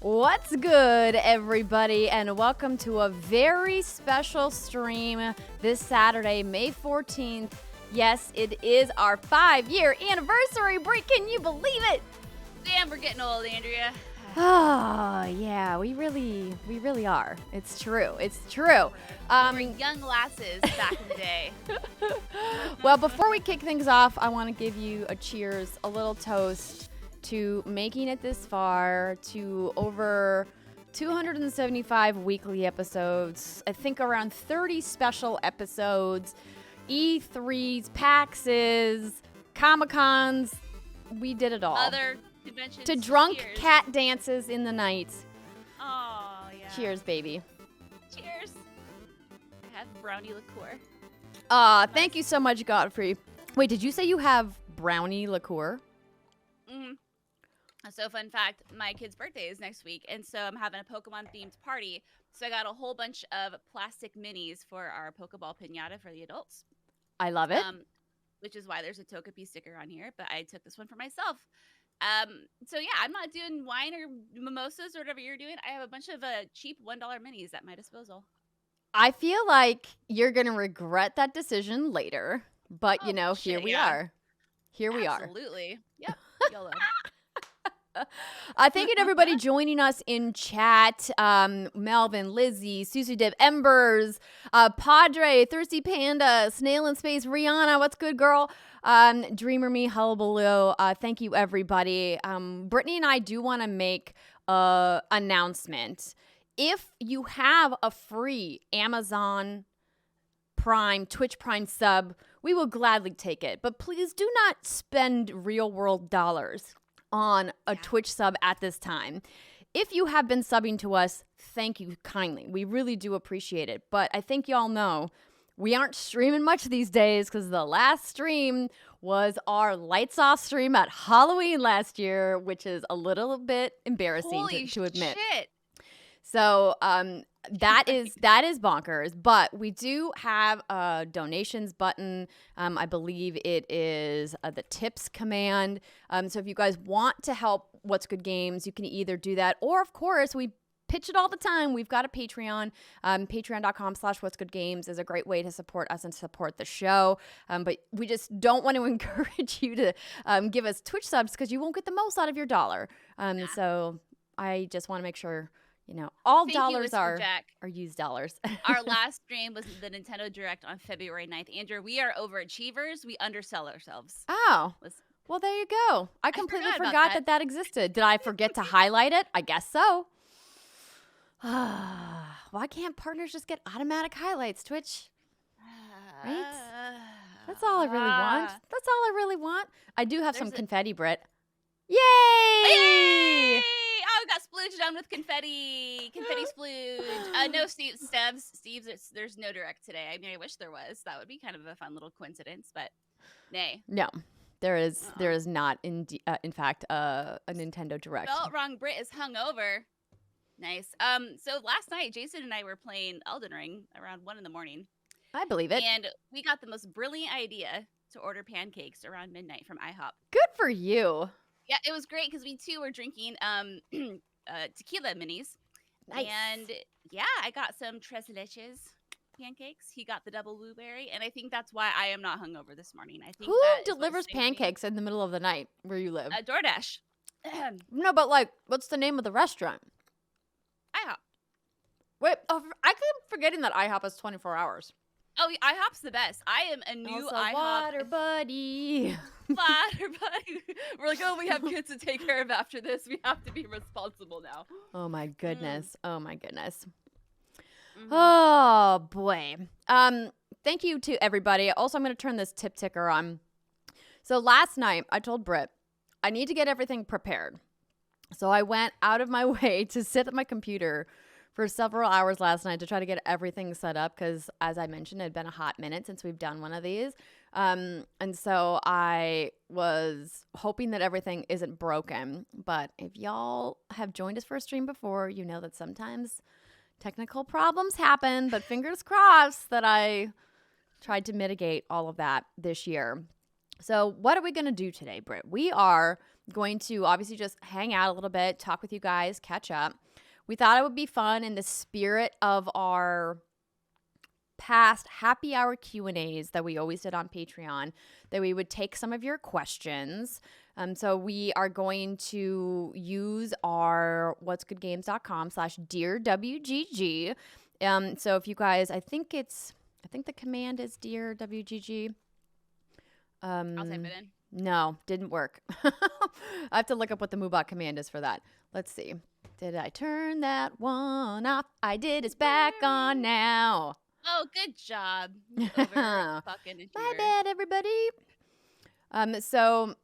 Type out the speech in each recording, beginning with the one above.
What's good, everybody, and welcome to a very special stream this Saturday, May 14th. Yes, it is our 5-year anniversary. Britt, can you believe it? Damn, we're getting old, Andrea. Oh, yeah, we really are. It's true. It's true. We're young lasses back in the day. Well, before we kick things off, I want to give you a cheers, a little toast to making it this far, to over 275 weekly episodes, I think around 30 special episodes, E3s, PAXs, Comic-Cons. We did it all. Other conventions. To drunk Cheers. cat dances in the night. Oh, yeah. Cheers, baby. Cheers. I have brownie liqueur. Thank you so much, Godfrey. Wait, did you say you have brownie liqueur? Mm-hmm. So, fun fact, my kid's birthday is next week, and so I'm having a Pokemon-themed party. So I got a whole bunch of plastic minis for our Pokeball piñata for the adults. I love it. Which is why there's a Togepi sticker on here, but I took this one for myself. So yeah, I'm not doing wine or mimosas or whatever you're doing. I have a bunch of cheap $1 minis at my disposal. I feel like you're going to regret that decision later, but here we are. Here we are. Absolutely. Yep. YOLO. Thank you to everybody joining us in chat. Melvin, Lizzie, Susie Dib, Embers, Padre, Thirsty Panda, Snail in Space, Rihanna, what's good, girl? Dreamer Me, Hullabaloo. Thank you, everybody. Brittany and I do want to make an announcement. If you have a free Amazon Prime, Twitch Prime sub, we will gladly take it. But please do not spend real world dollars on a Twitch sub at this time. If you have been subbing to us, thank you kindly. We really do appreciate it. But I think y'all know we aren't streaming much these days because the last stream was our lights off stream at Halloween last year, which is a little bit embarrassing to admit. Shit. So that is bonkers, but we do have a donations button. I believe it is the tips command. So if you guys want to help What's Good Games, you can either do that, or of course we pitch it all the time. We've got a Patreon. Patreon.com/whatsgoodgames is a great way to support us and support the show. But we just don't want to encourage you to give us Twitch subs because you won't get the most out of your dollar. So I just want to make sure all dollars are used dollars. Our last stream was the Nintendo Direct on February 9th. Andrew, we are overachievers. We undersell ourselves. Oh, well, there you go. I completely forgot that existed. Did I forget to highlight it? I guess so. Why can't partners just get automatic highlights, Twitch? Right? That's all I really want. I do have some confetti, Britt. Yay! Yay! Oh, got splooged on with confetti. Confetti splooge. No, Steve's, there's no direct today. I mean, I wish there was. That would be kind of a fun little coincidence, but nay. No, there is not, in fact, a Nintendo Direct. Felt wrong. Britt is hungover. Nice. So last night, Jason and I were playing Elden Ring around 1 a.m. I believe it. And we got the most brilliant idea to order pancakes around midnight from IHOP. Good for you. Yeah, it was great because we too were drinking tequila minis. Nice. And yeah, I got some tres leches pancakes. He got the double blueberry, and I think that's why I am not hungover this morning. I think who delivers pancakes in the middle of the night where you live? DoorDash. No, but what's the name of the restaurant? IHOP. Wait, I keep forgetting that IHOP is 24 hours. Oh, IHOP's the best. I am a new also, IHOP. Water buddy. Water buddy. We're like, oh, we have kids to take care of after this. We have to be responsible now. Oh my goodness. Oh my goodness. Mm-hmm. Oh boy. Thank you to everybody. Also, I'm going to turn this tip ticker on. So last night, I told Britt, I need to get everything prepared. So I went out of my way to sit at my computer for several hours last night to try to get everything set up because, as I mentioned, it had been a hot minute since we've done one of these. And so I was hoping that everything isn't broken. But if y'all have joined us for a stream before, you know that sometimes technical problems happen. But fingers crossed that I tried to mitigate all of that this year. So what are we going to do today, Britt? We are going to obviously just hang out a little bit, talk with you guys, catch up. We thought it would be fun in the spirit of our past happy hour Q&As that we always did on Patreon, that we would take some of your questions. So we are going to use our whatsgoodgames.com/dear WGG. So if you guys, I think the command is dear WGG. I'll type it in. No, didn't work. I have to look up what the MooBot command is for that. Let's see. Did I turn that one off? I did. It's back on now. Oh, good job. You over fucking My bad, everybody. So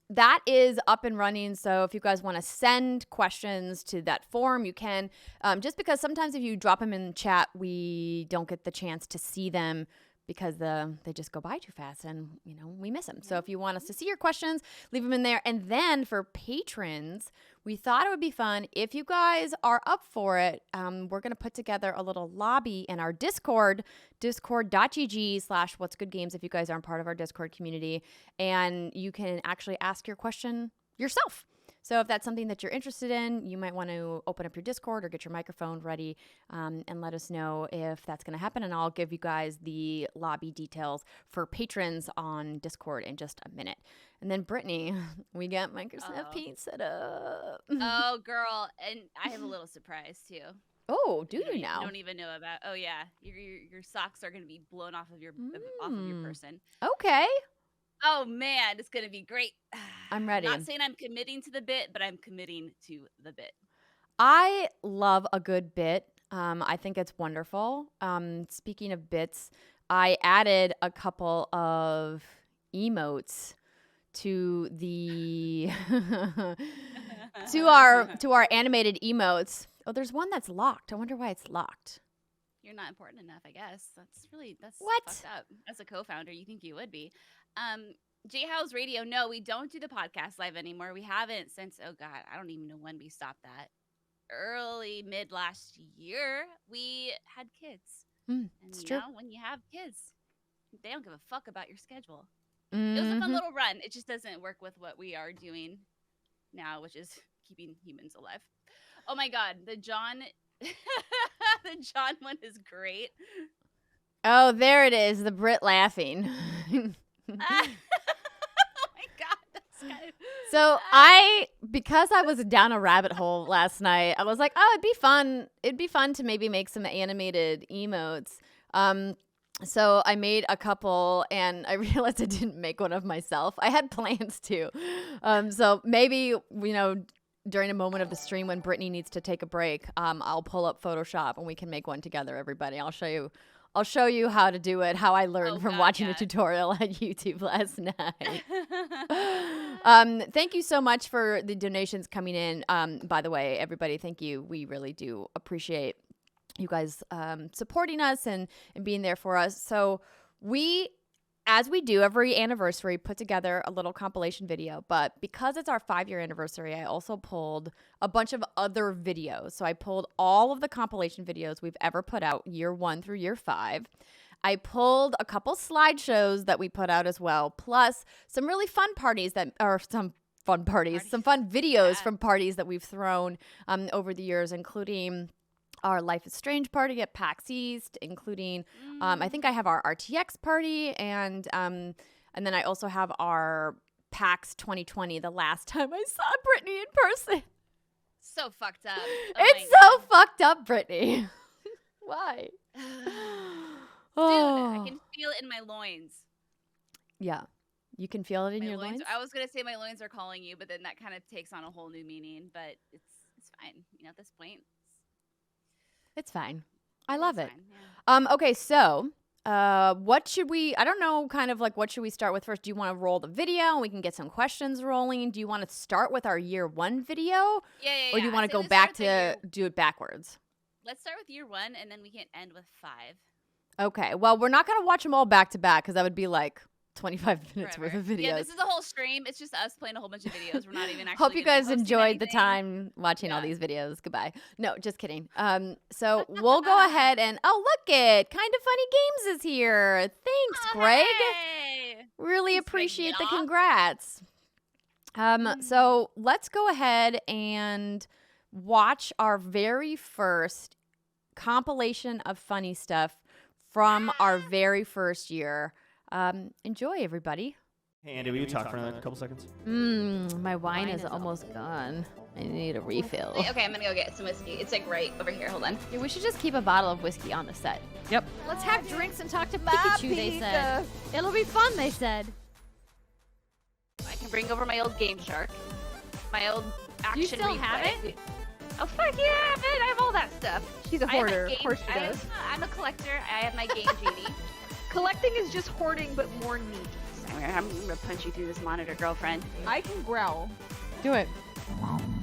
that is up and running. So if you guys want to send questions to that form, you can. Just because sometimes if you drop them in chat, we don't get the chance to see them because they just go by too fast and, we miss them. So if you want us to see your questions, leave them in there. And then for patrons, we thought it would be fun if you guys are up for it. We're going to put together a little lobby in our Discord, discord.gg/whatsgoodgames if you guys aren't part of our Discord community. And you can actually ask your question yourself. So if that's something that you're interested in, you might want to open up your Discord or get your microphone ready and let us know if that's going to happen. And I'll give you guys the lobby details for patrons on Discord in just a minute. And then Brittany, we got Microsoft Paint set up. Oh, girl. And I have a little surprise, too. Oh, do you now? You don't even know about. Oh, yeah. Your socks are going to be blown off of your person. Okay. Oh, man, it's going to be great. I'm ready. Not saying I'm committing to the bit, but I'm committing to the bit. I love a good bit. I think it's wonderful. Speaking of bits, I added a couple of emotes to the to our animated emotes. Oh, there's one that's locked. I wonder why it's locked. You're not important enough, I guess. That's what? Fucked up. As a co-founder, you think you would be. J-House Radio, no, we don't do the podcast live anymore. We haven't since, oh God, I don't even know when we stopped that. Mid last year, we had kids. It's true. When you have kids, they don't give a fuck about your schedule. It was a fun little run. It just doesn't work with what we are doing now, which is keeping humans alive. Oh my God, the John one is great. Oh, there it is. The Brit laughing. Oh my God, that's kind of... So because I was down a rabbit hole last night, I was like, oh, it'd be fun. It'd be fun to maybe make some animated emotes. So I made a couple, and I realized I didn't make one of myself. I had plans to. So maybe, during a moment of the stream when Brittany needs to take a break, I'll pull up Photoshop and we can make one together, everybody. I'll show you how to do it, how I learned from watching a tutorial on YouTube last night. Thank you so much for the donations coming in. By the way, everybody, thank you. We really do appreciate you guys supporting us and being there for us. So as we do every anniversary, put together a little compilation video. But because it's our 5-year anniversary, I also pulled a bunch of other videos. So I pulled all of the compilation videos we've ever put out, year 1 through year 5. I pulled a couple slideshows that we put out as well, plus some really fun parties some fun videos from parties that we've thrown over the years, including our Life is Strange party at PAX East, including I think I have our RTX party, and then I also have our PAX 2020, the last time I saw Brittany in person. So fucked up. It's so fucked up, Brittany. Why? Dude, I can feel it in my loins. Yeah. You can feel it in your loins? I was going to say my loins are calling you, but then that kind of takes on a whole new meaning, but it's fine. At this point. It's fine. I love it. Fine, yeah. Okay, so what should we, I don't know, kind of like what should we start with first? Do you want to roll the video and we can get some questions rolling? Do you want to start with our year 1 video? Yeah. Or do you want to go back to do it backwards? Let's start with year 1 and then we can end with 5. Okay, well, we're not going to watch them all back to back because that would be like 25 minutes worth of videos. Yeah, this is a whole stream. It's just us playing a whole bunch of videos. We're not even actually Hope you guys enjoyed anything. the time watching all these videos. Goodbye. No, just kidding. So we'll go ahead and, oh, look it. Kind of Funny Games is here. Thanks, Greg. Hey. Really Thanks, appreciate the Regina. congrats. So let's go ahead and watch our very first compilation of funny stuff from our very first year. Enjoy, everybody. Hey, Andy, will you talk for another couple seconds? My wine is almost gone. I need a refill. Okay, I'm gonna go get some whiskey. It's like right over here. Hold on. Yeah, we should just keep a bottle of whiskey on the set. Yep. Let's have drinks and talk to Pikachu, they said. It'll be fun, they said. I can bring over my old Game Shark. My old action You still have replay. Oh, fuck yeah, man. I have all that stuff. She's a hoarder. Of course she does. I'm a collector. I have my Game Genie. Collecting is just hoarding, but more neat. I'm gonna punch you through this monitor, girlfriend. I can growl. Do it.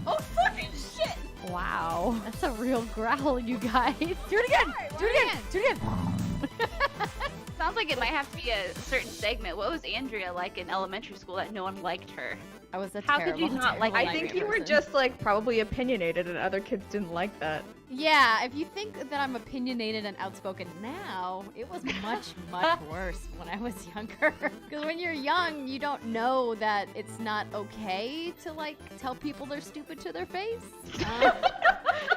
Oh, fucking shit! Wow. That's a real growl, you guys. Do it again. Do it again. Do it again. Sounds like it might have to be a certain segment. What was Andrea like in elementary school that no one liked her? I was a How could you not like I think you were just like probably opinionated, and other kids didn't like that. Yeah, if you think that I'm opinionated and outspoken now, it was much, much worse when I was younger. Because when you're young, you don't know that it's not okay to like tell people they're stupid to their face.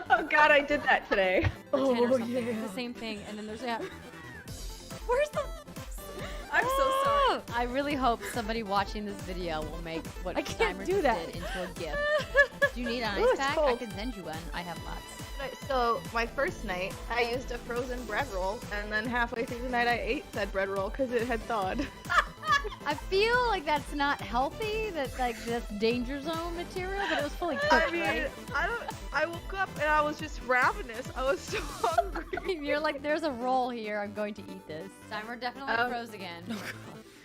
Oh God, I did that today. Oh yeah. The same thing, and then there's a. Where's the? I'm so sorry. I really hope somebody watching this video will make what I can't Steimer do just that. did into a gift. Do you need an Ooh, ice it's pack? I cold. can send you one. I have lots. So my first night, I used a frozen bread roll, and then halfway through the night, I ate said bread roll because it had thawed. I feel like that's not healthy. That's like that's danger zone material, but it was fully cooked, I mean, right? I woke up and I was just ravenous. I was so hungry. You're like, there's a roll here. I'm going to eat this. Steimer definitely froze again.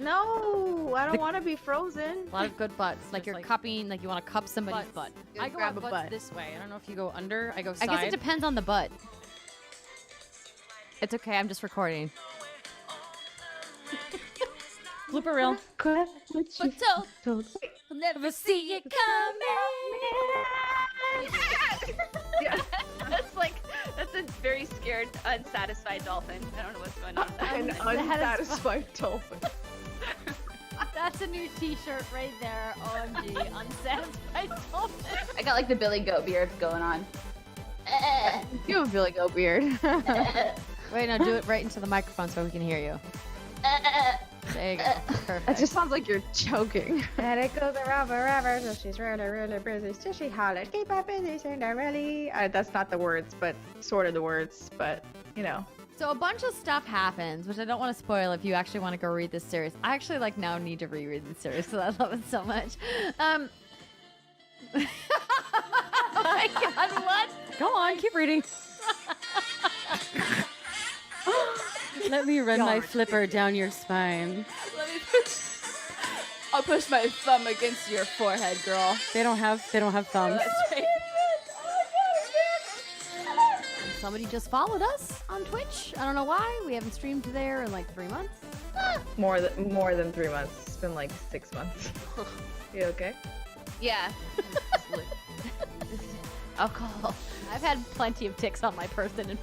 No, I don't want to be frozen. A lot of good butts. Like Just you're like- cupping, like you want to cup somebody's butt. I go grab up a butts butt. this way. I don't know if you go under. I go I side. guess it depends on the butt. It's okay. I'm just recording. Blooper reel. But I'll never see it coming. That's a very scared, unsatisfied dolphin. I don't know what's going on with that. An unsatisfied dolphin. That's a new T-shirt right there. OMG, unsatisfied dolphin. I got like the Billy Goat beard going on. You have a Billy Goat beard. Wait, no, do it right into the microphone so we can hear you. There you go. Perfect. It just sounds like you're choking. And it goes around forever, so she's really, really busy. So she hollers, keep her busy, Cinderella. That's not the words, but sort of the words, but you know. So a bunch of stuff happens, which I don't want to spoil if you actually want to go read this series. I actually like now need to reread this series because I love it so much. Oh my god, what? Go on, keep reading. Let me run my flipper down your spine. I'll push my thumb against your forehead, girl. They don't have thumbs. Somebody just followed us on Twitch. I don't know why. We haven't streamed there in like 3 months. More than 3 months. It's been like 6 months. You okay? Yeah. Alcohol. I've had plenty of ticks on my person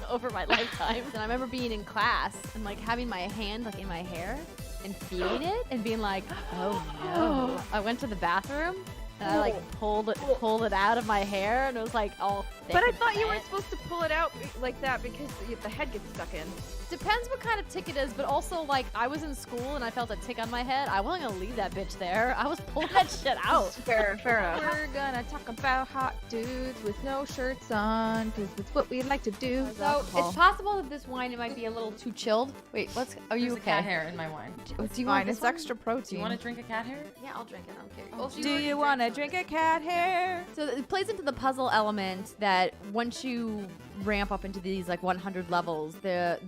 over my lifetime. And I remember being in class and like having my hand like in my hair and feeling it and being like, oh no. I went to the bathroom and I like pulled it out of my hair and it was like all thick. But I and thought you wet. weren't supposed to pull it out like that because the head gets stuck in. Depends what kind of tick it is, but also like I was in school and I felt a tick on my head. I wasn't gonna leave that bitch there. I was pulling that shit out. Fair enough. We're gonna talk about hot dudes with no shirts on because it's what we like to do. So it's possible that this wine it might be a little too chilled. Wait, what's? Are you There's okay? a cat hair in my wine. Do you Fine, want this it's one? extra Do protein. you want to drink a cat hair? Yeah, I'll drink it. I'm curious. Do you want to drink a cat hair? So it plays into the puzzle element that once you ramp up into these like 100 levels, the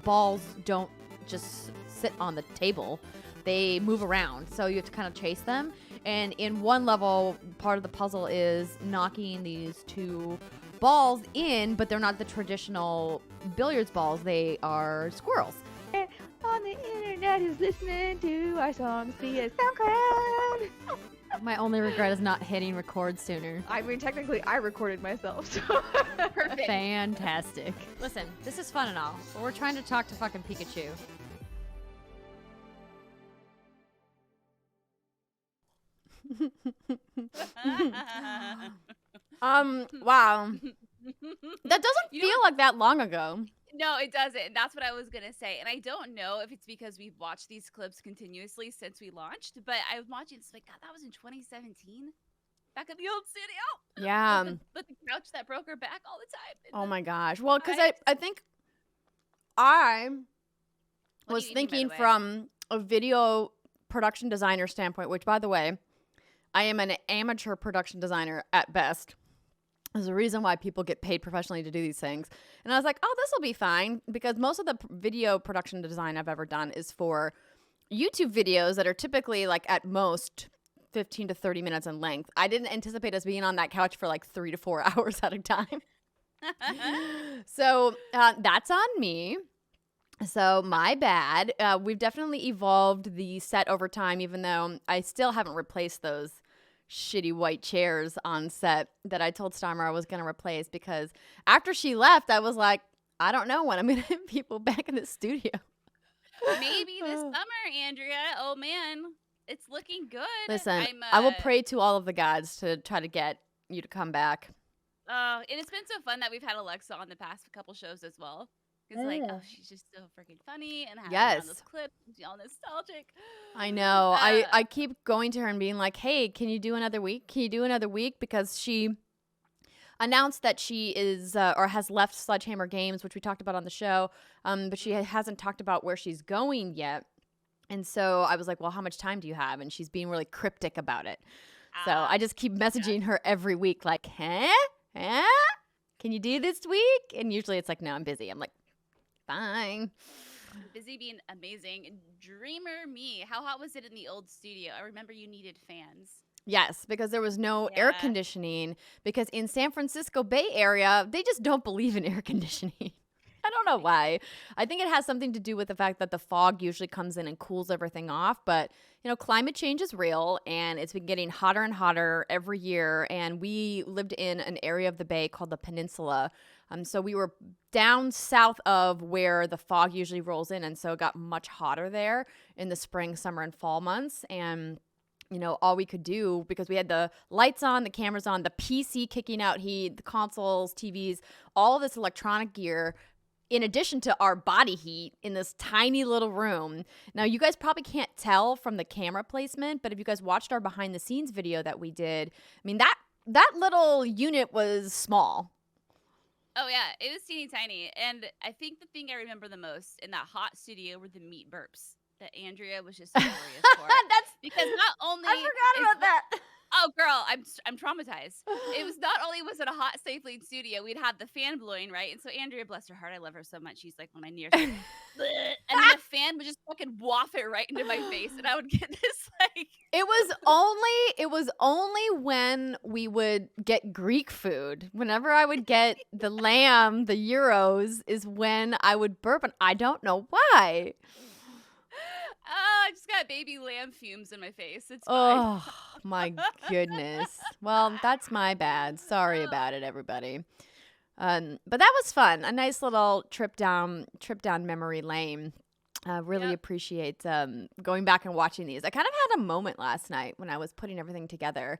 balls don't just sit on the table. They move around. So you have to kind of chase them. And in one level, part of the puzzle is knocking these two balls in, but they're not the traditional billiards balls. They are squirrels. On the internet who's listening to our songs via SoundCloud. My only regret is not hitting record sooner. I mean, technically, I recorded myself. So. Perfect. Fantastic. Listen, this is fun and all, but we're trying to talk to fucking Pikachu. Wow. That doesn't You know feel like that long ago. No, it doesn't. That's what I was going to say. And I don't know if it's because we've watched these clips continuously since we launched, but I was watching this like, God, that was in 2017. Back at the old studio. Yeah. With the couch that broke her back all the time. Oh my gosh. Well, because Right? I think I What do was you eating, by the thinking way? from a video production designer standpoint, which, by the way, I am an amateur production designer at best. There's a reason why people get paid professionally to do these things. And I was like, oh, this will be fine, because most of the video production design I've ever done is for YouTube videos that are typically like at most 15 to 30 minutes in length. I didn't anticipate us being on that couch for like 3 to 4 hours at a time. So that's on me. So my bad. We've definitely evolved the set over time, even though I still haven't replaced those shitty white chairs on set that I told Steimer I was going to replace, because after she left, I was like, I don't know when I'm going to have people back in the studio. Maybe this summer, Andrea. Oh, man. It's looking good. Listen, I will pray to all of the gods to try to get you to come back. And it's been so fun that we've had Alexa on the past couple shows as well. Because, like, oh, she's just so freaking funny and having on those clips. She's all nostalgic. I know. I keep going to her and being like, hey, can you do another week? Can you do another week? Because she announced that she is or has left Sledgehammer Games, which we talked about on the show, but she hasn't talked about where she's going yet. And so I was like, well, how much time do you have? And she's being really cryptic about it. So I just keep messaging her every week like, huh? Can you do this week? And usually it's like, no, I'm busy. I'm like, fine. Busy being amazing. Dreamer me. How hot was it in the old studio? I remember you needed fans. Yes, because there was no air conditioning. Because in San Francisco Bay Area, they just don't believe in air conditioning. I don't know why. I think it has something to do with the fact that the fog usually comes in and cools everything off. But, you know, climate change is real, and it's been getting hotter and hotter every year. And we lived in an area of the Bay called the Peninsula. So we were down south of where the fog usually rolls in. And so it got much hotter there in the spring, summer, and fall months. And you know, all we could do, because we had the lights on, the cameras on, the PC kicking out heat, the consoles, TVs, all of this electronic gear, in addition to our body heat in this tiny little room. Now, you guys probably can't tell from the camera placement, but if you guys watched our behind the scenes video that we did, I mean, that little unit was small. Oh, yeah. It was teeny tiny. And I think the thing I remember the most in that hot studio were the meat burps that Andrea was just hilarious for. That's because not only I forgot about that. Oh, girl, I'm traumatized. It was not only was it a hot, safely studio, we'd have the fan blowing, right? And so Andrea, bless her heart, I love her so much. She's like one of my nearest. And then the fan would just fucking waft it right into my face, and I would get this like. It was only when we would get Greek food. Whenever I would get the lamb, the gyros, is when I would burp, and I don't know why. I just got baby lamb fumes in my face. It's fine. Oh, my goodness. Well, that's my bad. Sorry about it, everybody. But that was fun. A nice little trip down memory lane. Really appreciate going back and watching these. I kind of had a moment last night when I was putting everything together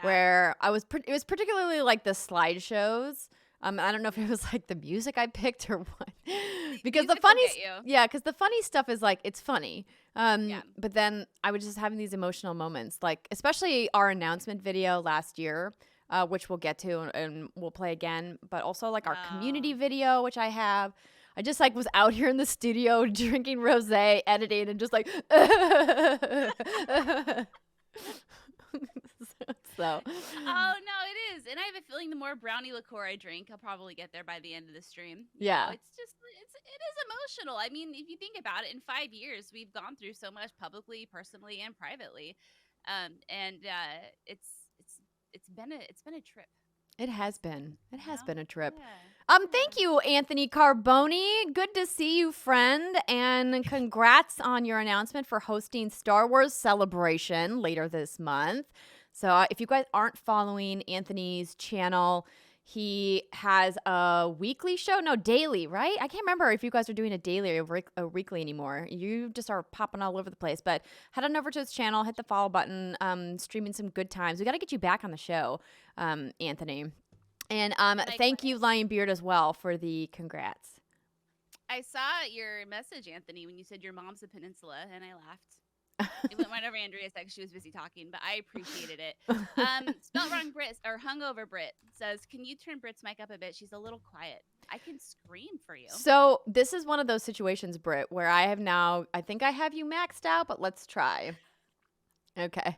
where it was particularly like the slideshows. I don't know if it was like the music I picked or what, because the funny stuff is like, it's funny. But then I was just having these emotional moments, like especially our announcement video last year, which we'll get to and we'll play again, but also like our community video, which I have. I just like was out here in the studio drinking rosé, editing, and just like, so. Oh no, it is, and I have a feeling the more brownie liqueur I drink, I'll probably get there by the end of the stream. You know, it is emotional. I mean, if you think about it, in 5 years we've gone through so much publicly, personally, and privately, and it's been a trip. It has been. It has been a trip. Yeah. Thank you, Anthony Carboni. Good to see you, friend. And congrats on your announcement for hosting Star Wars Celebration later this month. So if you guys aren't following Anthony's channel, He has a weekly show. No, daily, right? I can't remember if you guys are doing a daily or a weekly anymore. You just are popping all over the place. But head on over to his channel, hit the follow button, streaming some good times. We got to get you back on the show, Anthony. And thank you, Lion Beard, as well for the congrats. I saw your message, Anthony, when you said your mom's a peninsula, and I laughed. It went right over Andrea said she was busy talking, but I appreciated it. Spelt wrong Brit or hungover Brit says, "Can you turn Brit's mic up a bit? She's a little quiet. I can scream for you." So this is one of those situations, Britt, where I think I have you maxed out, but let's try. Okay.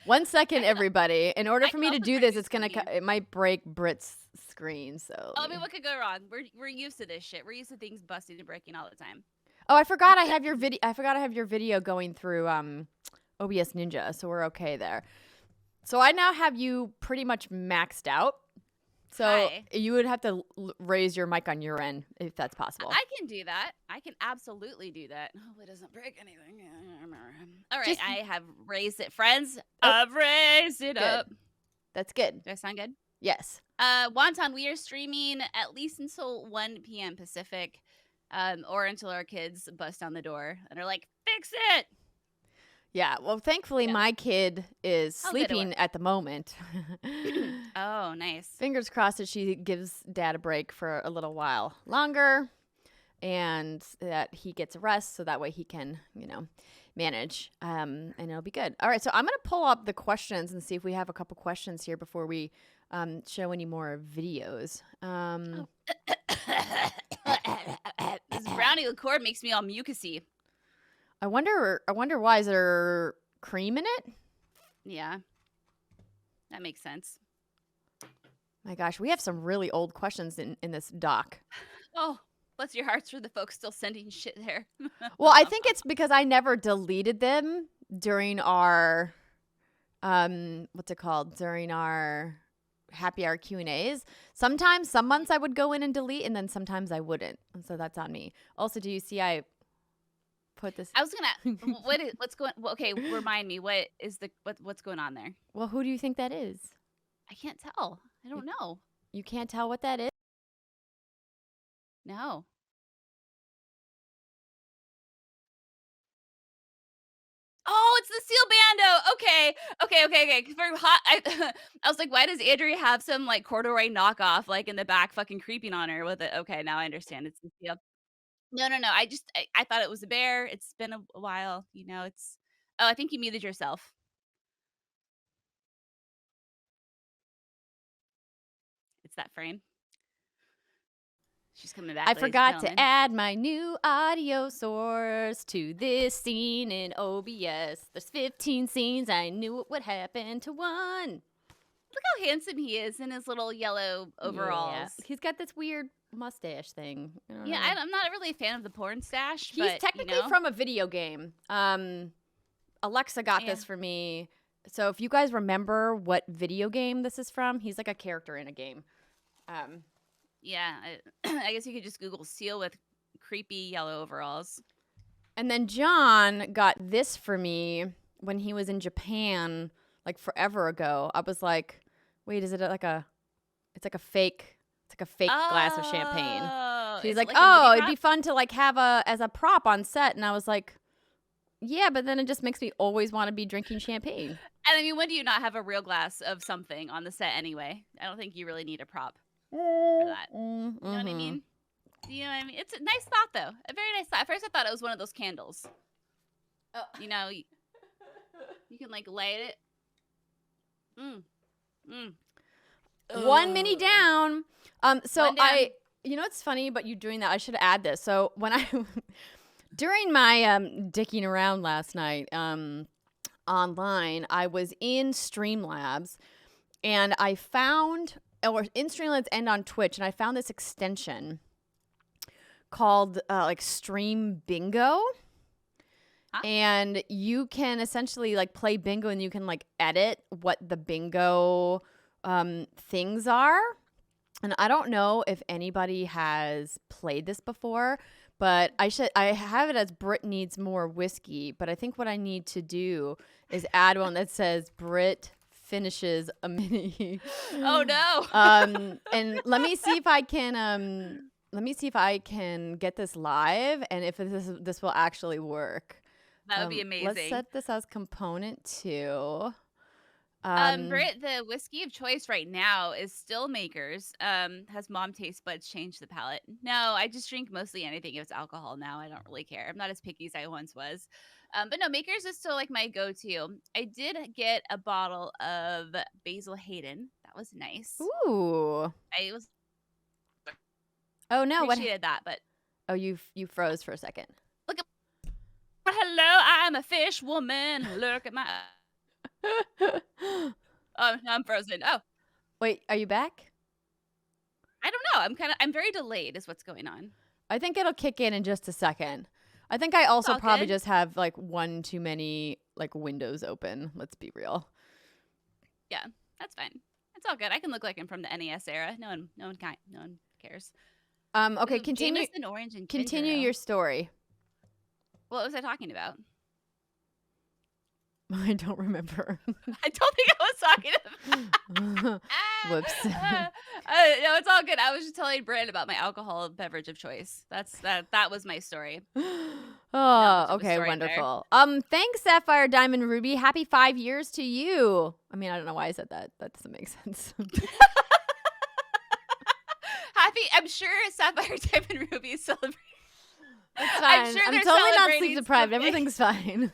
1 second, everybody. In order for me to do this, it might break Britt's screen. So. Oh, I mean, what could go wrong? We're used to this shit. We're used to things busting and breaking all the time. Oh, I forgot I have your video. I forgot I have your video going through OBS Ninja, so we're okay there. So I now have you pretty much maxed out. So Hi. You would have to raise your mic on your end if that's possible. I can do that. I can absolutely do that. Oh, it doesn't break anything. All right, I have raised it, friends. I've raised it up. That's good. Do I sound good? Yes. Wonton, we are streaming at least until 1 p.m. Pacific. Or until our kids bust down the door and are like, "Fix it!" Yeah, well, thankfully, my kid is sleeping at the moment. Oh, nice. Fingers crossed that she gives Dad a break for a little while longer and that he gets a rest so that way he can, manage, and it'll be good. All right, so I'm going to pull up the questions and see if we have a couple questions here before we show any more videos. This brownie liqueur makes me all mucusy. I wonder why. Is there cream in it? Yeah, that makes sense. My gosh, we have some really old questions in this doc. Oh, bless your hearts for the folks still sending shit there. Well, I think it's because I never deleted them during our during our happy hour Q&As. Sometimes, some months I would go in and delete, and then sometimes I wouldn't. And so that's on me. Also, do you see I put this? I was gonna. What's going? Okay, remind me. What's going on there? Well, who do you think that is? I can't tell. I don't know. You can't tell what that is? No. Oh, it's the Seal Bando. Okay. For hot, I was like, why does Andrea have some like corduroy knockoff like in the back, fucking creeping on her with it? Okay, now I understand. It's the Seal. No. I thought it was a bear. It's been a while. It's. Oh, I think you muted yourself. It's that frame. She's coming back. I forgot to add my new audio source to this scene in OBS. There's 15 scenes. I knew it would happen to one. Look how handsome he is in his little yellow overalls. Yeah. He's got this weird mustache thing. I'm not really a fan of the porn stash. He's technically from a video game. Alexa got this for me. So if you guys remember what video game this is from, he's like a character in a game. Yeah, I guess you could just Google seal with creepy yellow overalls. And then John got this for me when he was in Japan, like forever ago. I was like, wait, is it it's like a fake glass of champagne. He's like, oh, it'd be fun to like have as a prop on set. And I was like, yeah, but then it just makes me always want to be drinking champagne. And I mean, when do you not have a real glass of something on the set anyway? I don't think you really need a prop. For that. You know what I mean? You know what I mean? It's a nice thought, though. A very nice thought. At first, I thought it was one of those candles. Oh. You can, like, light it. One mini down. It's funny about you doing that. I should add this. So when during my dicking around last night online, I was in Streamlabs, and I found... or in Streamlabs and on Twitch, and I found this extension called like Stream Bingo. Huh? And you can essentially like play bingo, and you can like edit what the bingo things are. And I don't know if anybody has played this before, but I have it as Britt needs more whiskey. But I think what I need to do is add one that says Britt finishes a mini. Oh no. And let me see if I can get this live and if this will actually work. That would be amazing. Let's set this as component 2. Britt, the whiskey of choice right now is Still Makers. Has mom taste buds changed the palate? No, I just drink mostly anything if it's alcohol now. I don't really care. I'm not as picky as I once was. But no, Makers is still like my go-to. I did get a bottle of Basil Hayden. That was nice. Ooh. I was Oh no! appreciated that, but Oh, you froze for a second. hello, I'm a fish woman. Look at my. Oh, no, I'm frozen. Oh, Wait, are you back? I don't know. I'm very delayed. Is what's going on. I think it'll kick in just a second. I think I also all probably good. just have like one too many like windows open. Let's be real. Yeah, that's fine. It's all good. I can look like I'm from the NES era. No one cares. Okay, Ooh, continue. Jameson orange and Continue ginger ale. your story. What was I talking about? I don't remember. I don't think I was talking about. Whoops. No, it's all good. I was just telling Britt about my alcohol beverage of choice. That was my story. Oh, much of a okay, story wonderful. Thanks, Sapphire, Diamond, Ruby. Happy 5 years to you. I mean, I don't know why I said that. That doesn't make sense. Happy. I'm sure Sapphire, Diamond, Ruby is celebrating. It's I'm fine. sure I'm they're totally not celebrating sleep deprived. something. Everything's fine.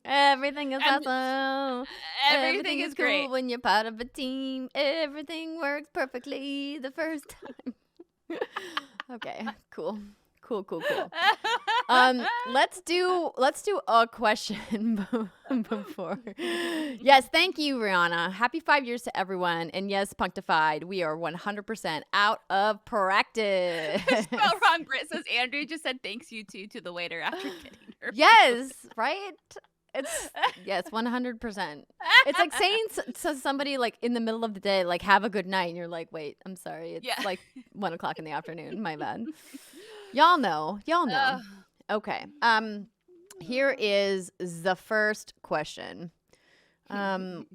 Everything is I'm- awesome. Everything is cool great. when you're part of a team. Everything works perfectly the first time. Okay, cool. Let's do a question before. Yes, thank you, Rihanna. Happy 5 years to everyone. And yes, Punctified, we are 100% out of practice. Spelled wrong. Britt says Andrew just said thanks you two to the waiter after getting her. Yes, right? It's yes, 100%. It's like saying to somebody like in the middle of the day, like have a good night, and you're like, wait, I'm sorry, it's Yeah. like 1 o'clock in the afternoon. My bad. Y'all know. Okay. Here is the first question. Well,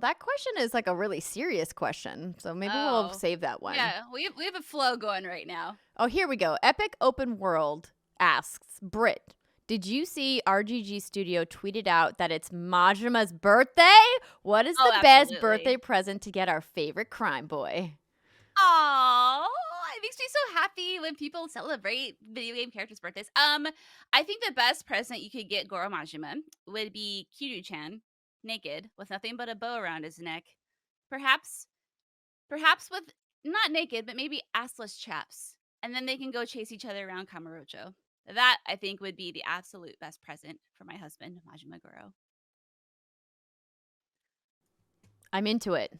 that question is like a really serious question, so maybe we'll Oh. save that one. Yeah, we have a flow going right now. Oh, here we go. Epic Open World asks, Britt, did you see RGG Studio tweeted out that it's Majima's birthday? What is the Oh, best absolutely. birthday present to get our favorite crime boy? Oh, it makes me so happy when people celebrate video game characters' birthdays. I think the best present you could get Goro Majima would be Kiryu-chan, naked, with nothing but a bow around his neck. Perhaps with not naked, but maybe assless chaps. And then they can go chase each other around Kamurocho. That, I think, would be the absolute best present for my husband, Majima Goro. I'm into it.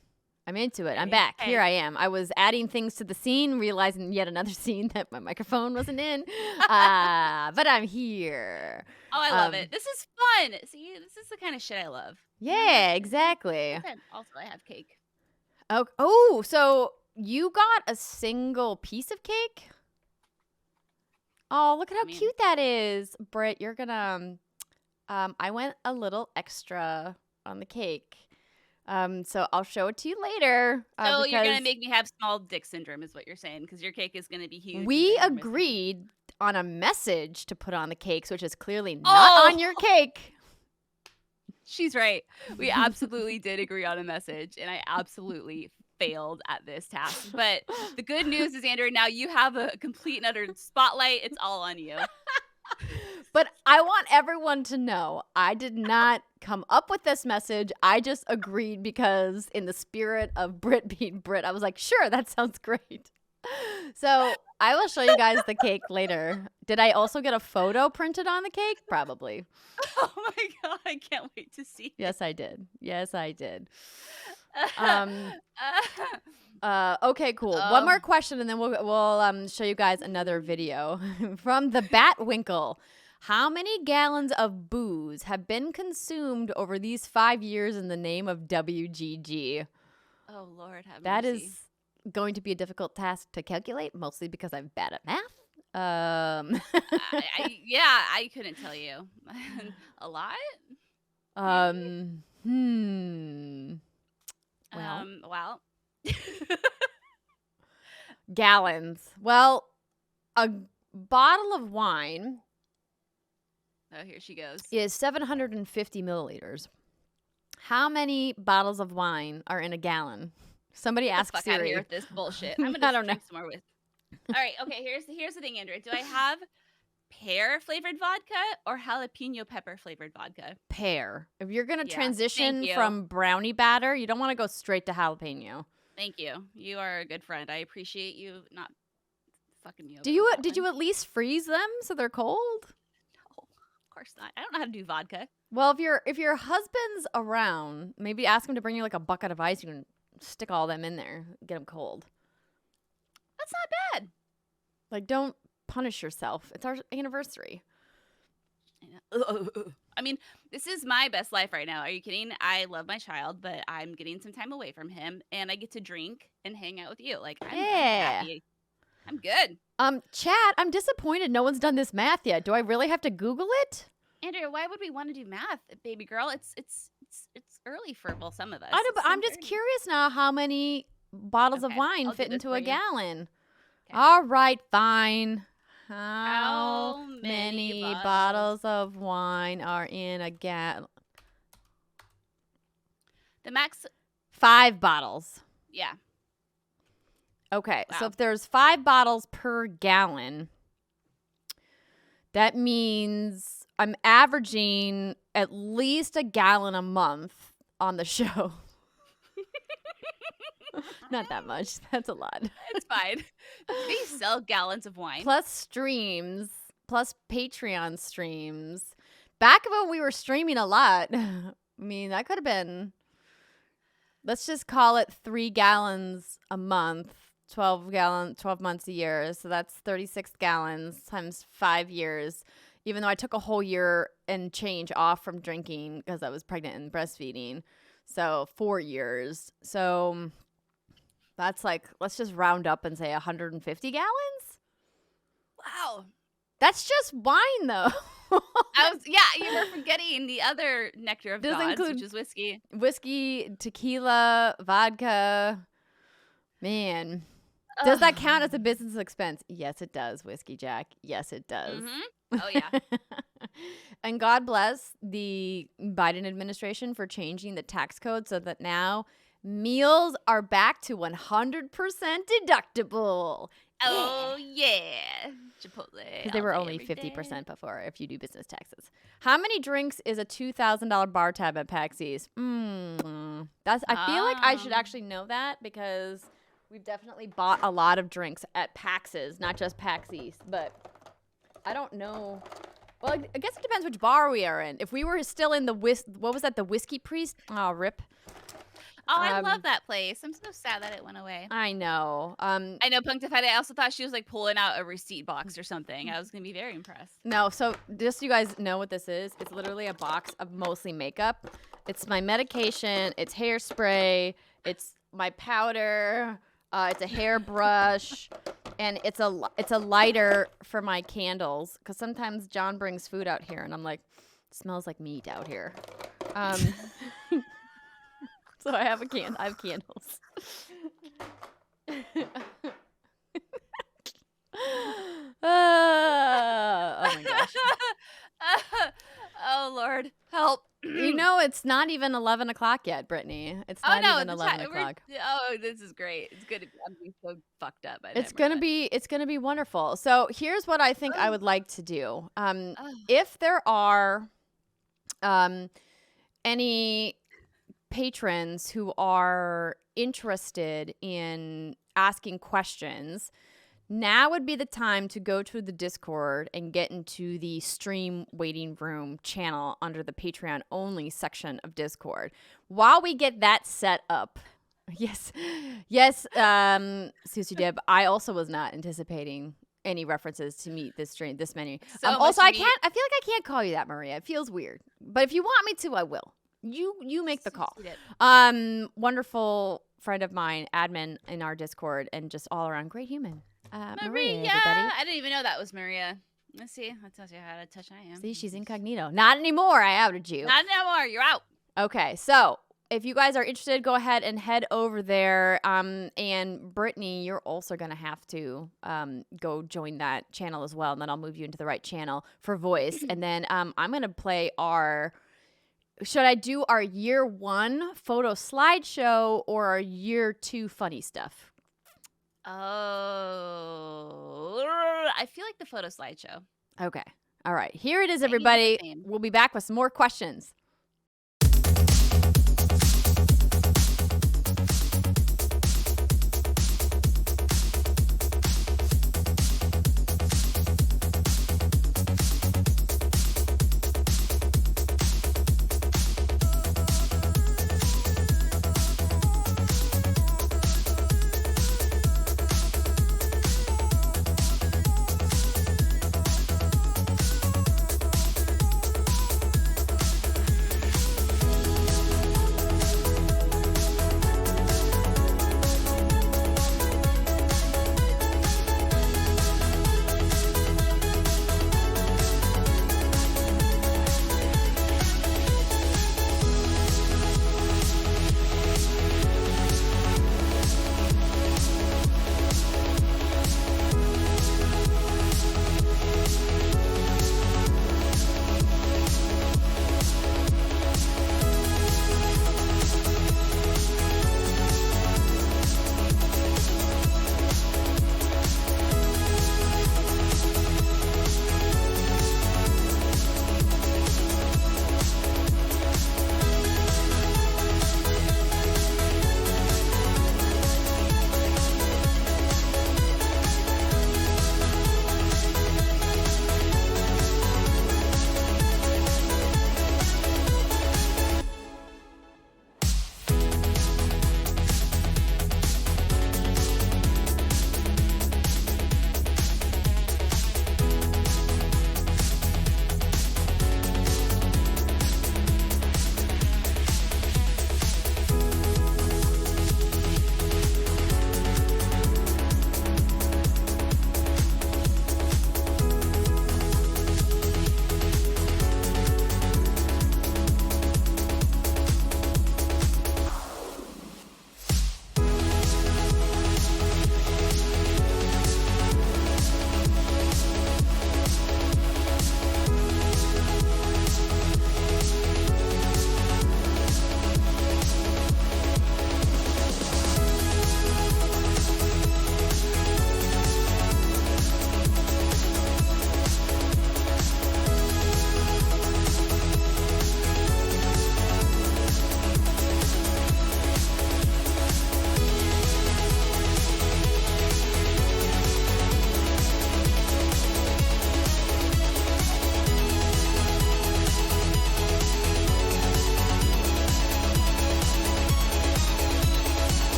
I'm Okay, back. okay. Here I am. I was adding things to the scene, realizing yet another scene that my microphone wasn't in. But I'm here. Oh, I love it. This is fun. See, this is the kind of shit I love. Yeah, exactly. And also, I have cake. Oh, so you got a single piece of cake? Oh, look at how mean- cute that is. Britt, you're gonna I went a little extra on the cake. So I'll show it to you later. So you're gonna because make me have small dick syndrome, is what you're saying, because your cake is gonna be huge. and we ginormous. agreed on a message to put on the cakes, which is clearly not on Oh! your cake. She's right. We absolutely did agree on a message, and I absolutely failed at this task. But the good news is, Andrew, now you have a complete and utter spotlight. It's all on you. But I want everyone to know I did not come up with this message. I just agreed because in the spirit of Britt being Britt, I was like, sure, that sounds great. So I will show you guys the cake later. Did I also get a photo printed on the cake? Probably. Oh my god, I can't wait to see. Yes, I did. it. Okay, cool. One more question, and then we'll show you guys another video from the Batwinkle. How many gallons of booze have been consumed over these 5 years in the name of WGG? Oh Lord, have That mercy. is going to be a difficult task to calculate, mostly because I'm bad at math. I couldn't tell you. A lot. Well, Gallons. Well, a bottle of wine oh, here she goes. is 750 milliliters. How many bottles of wine are in a gallon? Somebody Get ask the fuck out of Siri. here with this bullshit. I'm gonna I don't drink some more with. All right, okay. Here's the thing, Andrea. Do I have pear flavored vodka or jalapeno pepper flavored vodka? Pear. If you're going to Yeah, transition thank you. from brownie batter, you don't want to go straight to jalapeno. Thank you. You are a good friend. I appreciate you not fucking me over. Do you? with that Did you one. at least freeze them so they're cold? No, of course not. I don't know how to do vodka. Well, if your husband's around, maybe ask him to bring you like a bucket of ice. You can stick all them in there, get them cold. That's not bad. Like, don't punish yourself. It's our anniversary. I mean, this is my best life right now. Are you kidding? I love my child, but I'm getting some time away from him, and I get to drink and hang out with you. Like, I'm happy. I'm good. Chat, I'm disappointed no one's done this math yet. Do I really have to Google it? Andrea, why would we want to do math, baby girl? It's early for some of us. I know, It's but I'm just 7:30. curious now how many bottles of Okay, wine I'll fit do this into for a you. gallon. Okay. All right, fine. How many many bottles of wine are in a gallon? The max, 5 bottles. yeah. Okay, so Wow. if there's 5 bottles per gallon, that means I'm averaging at least a gallon a month on the show. Not that much. That's a lot. It's fine. They sell gallons of wine. Plus streams, plus Patreon streams. Back when we were streaming a lot, I mean, that could have been, let's just call it 3 gallons a month, 12 months a year. So that's 36 gallons times 5 years. Even though I took a whole year and change off from drinking because I was pregnant and breastfeeding. So 4 years. So that's like, let's just round up and say 150 gallons. Wow. That's just wine, though. Yeah, you were forgetting the other nectar of Does gods, include- which is whiskey. Whiskey, tequila, vodka. Man. Does that count as a business expense? Yes, it does, Whiskey Jack. Yes, it does. Oh, yeah. And God bless the Biden administration for changing the tax code so that now meals are back to 100% deductible. Oh, yeah. Chipotle. Because they were only 50% before if you do business taxes. How many drinks is a $2,000 bar tab at Paxie's? I feel like I should actually know that because we've definitely bought a lot of drinks at Pax's, not just Paxie's. But I don't know. Well, I guess it depends which bar we are in. If we were still in the what was that? The Whiskey Priest? Oh, rip. Oh, I love that place. I'm so sad that it went away. I know. I know, Punctified. I also thought she was like pulling out a receipt box or something. I was gonna be very impressed. No, so just so you guys know what this is, it's literally a box of mostly makeup. It's my medication, it's hairspray, it's my powder, it's a hairbrush, and it's a lighter for my candles. Because sometimes John brings food out here, and I'm like, it smells like meat out here. So I have candles. Oh my gosh. Oh Lord, help! You know, it's not even 11 o'clock yet, Brittany. It's not even 11 o'clock. Oh, this is great. It's good. I'm being so fucked up. It's gonna be wonderful. So here's what I think I would like to do. If there are any patrons who are interested in asking questions, now would be the time to go to the Discord and get into the stream waiting room channel under the Patreon only section of Discord. While we get that set up, yes, Susie Dib, I also was not anticipating any references to meet this stream, this many. Also, I feel like I can't call you that, Maria. It feels weird, but if you want me to, I will. You make the call. Wonderful friend of mine, admin in our Discord, and just all around great human. Maria, everybody. I didn't even know that was Maria. Let's see. That tells you how to touch I am. See, she's incognito. Not anymore. I outed you. Not anymore. You're out. Okay, so if you guys are interested, go ahead and head over there. And Brittany, you're also going to have to go join that channel as well. And then I'll move you into the right channel for voice. And then I'm going to play should I do our year 1 photo slideshow or our year 2 funny stuff? Oh, I feel like the photo slideshow. Okay. All right. Here it is, Maybe everybody. the same. We'll be back with some more questions.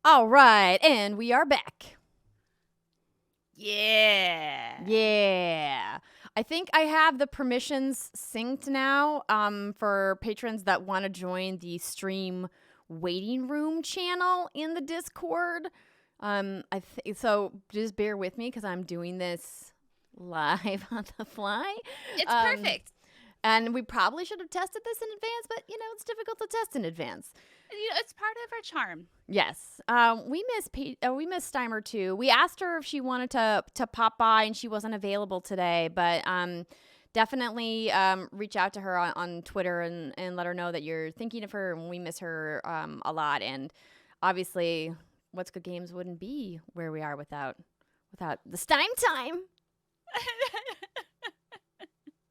All right, and we are back. Yeah. Yeah. I think I have the permissions synced now for patrons that want to join the stream waiting room channel in the Discord. So just bear with me because I'm doing this live on the fly. It's perfect. And we probably should have tested this in advance, but it's difficult to test in advance. It's part of our charm. Yes. We miss Steimer too. We asked her if she wanted to pop by, and she wasn't available today. But definitely reach out to her on Twitter and let her know that you're thinking of her, and we miss her a lot. And obviously, What's Good Games wouldn't be where we are without the Steim time.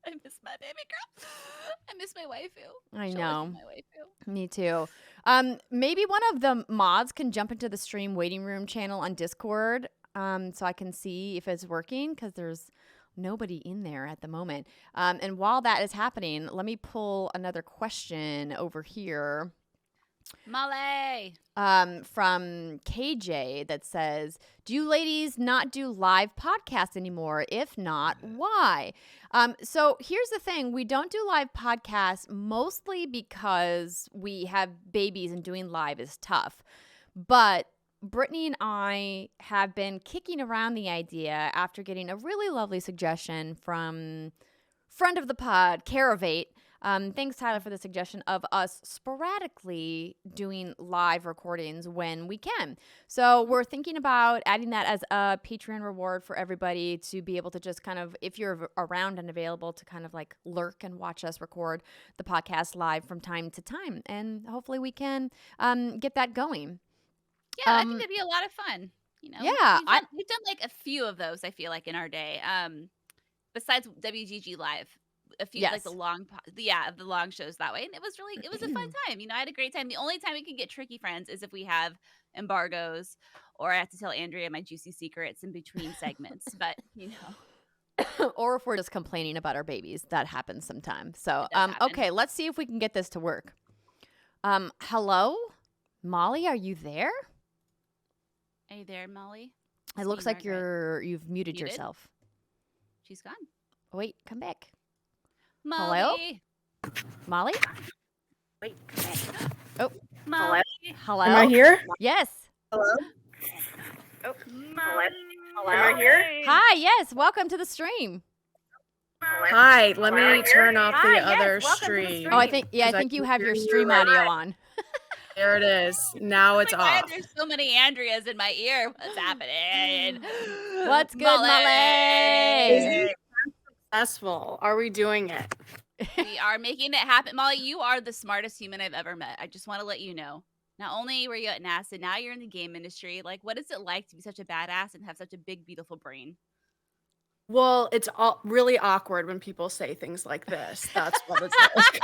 I miss my baby girl. I miss my waifu. I She'll know. miss my waifu. Me too. Maybe one of the mods can jump into the stream waiting room channel on Discord. so I can see if it's working because there's nobody in there at the moment. And while that is happening, let me pull another question over here. Molly. From KJ that says, do you ladies not do live podcasts anymore? If not, why? So here's the thing. We don't do live podcasts mostly because we have babies and doing live is tough. But Brittany and I have been kicking around the idea after getting a really lovely suggestion from friend of the pod, Caravate. Thanks, Tyler, for the suggestion of us sporadically doing live recordings when we can. So we're thinking about adding that as a Patreon reward for everybody to be able to just kind of, if you're around and available, to kind of like lurk and watch us record the podcast live from time to time. And hopefully we can get that going. Yeah, I think it'd be a lot of fun. You know, Yeah, we've done like a few of those. I feel like in our day, besides WGG Live, a few like the long shows that way, and it was a fun time. You know, I had a great time. The only time we can get tricky, friends, is if we have embargoes or I have to tell Andrea my juicy secrets in between segments. But you know, or if we're just complaining about our babies, that happens sometimes. So, happen. okay, let's see if we can get this to work. Hello, Molly, are you there? Are you there, Molly? It looks like you've muted yourself. She's gone. Wait, come back. Molly. Hello? Molly? Wait, come back. Oh. Molly. Hello? Am I here? Yes. Hello? Oh, Hello? Am I here? Hi, yes. Welcome to the stream. Hi, let me turn off the other stream. Oh, I think you have your stream audio on. There it is. Now it's Why off. there's so many Andreas in my ear? What's happening? What's good, Molly? Successful. Are we doing it? We are making it happen. Molly, you are the smartest human I've ever met. I just want to let you know. Not only were you at NASA, now you're in the game industry. Like, what is it like to be such a badass and have such a big, beautiful brain? Well, it's all really awkward when people say things like this. That's what it's like.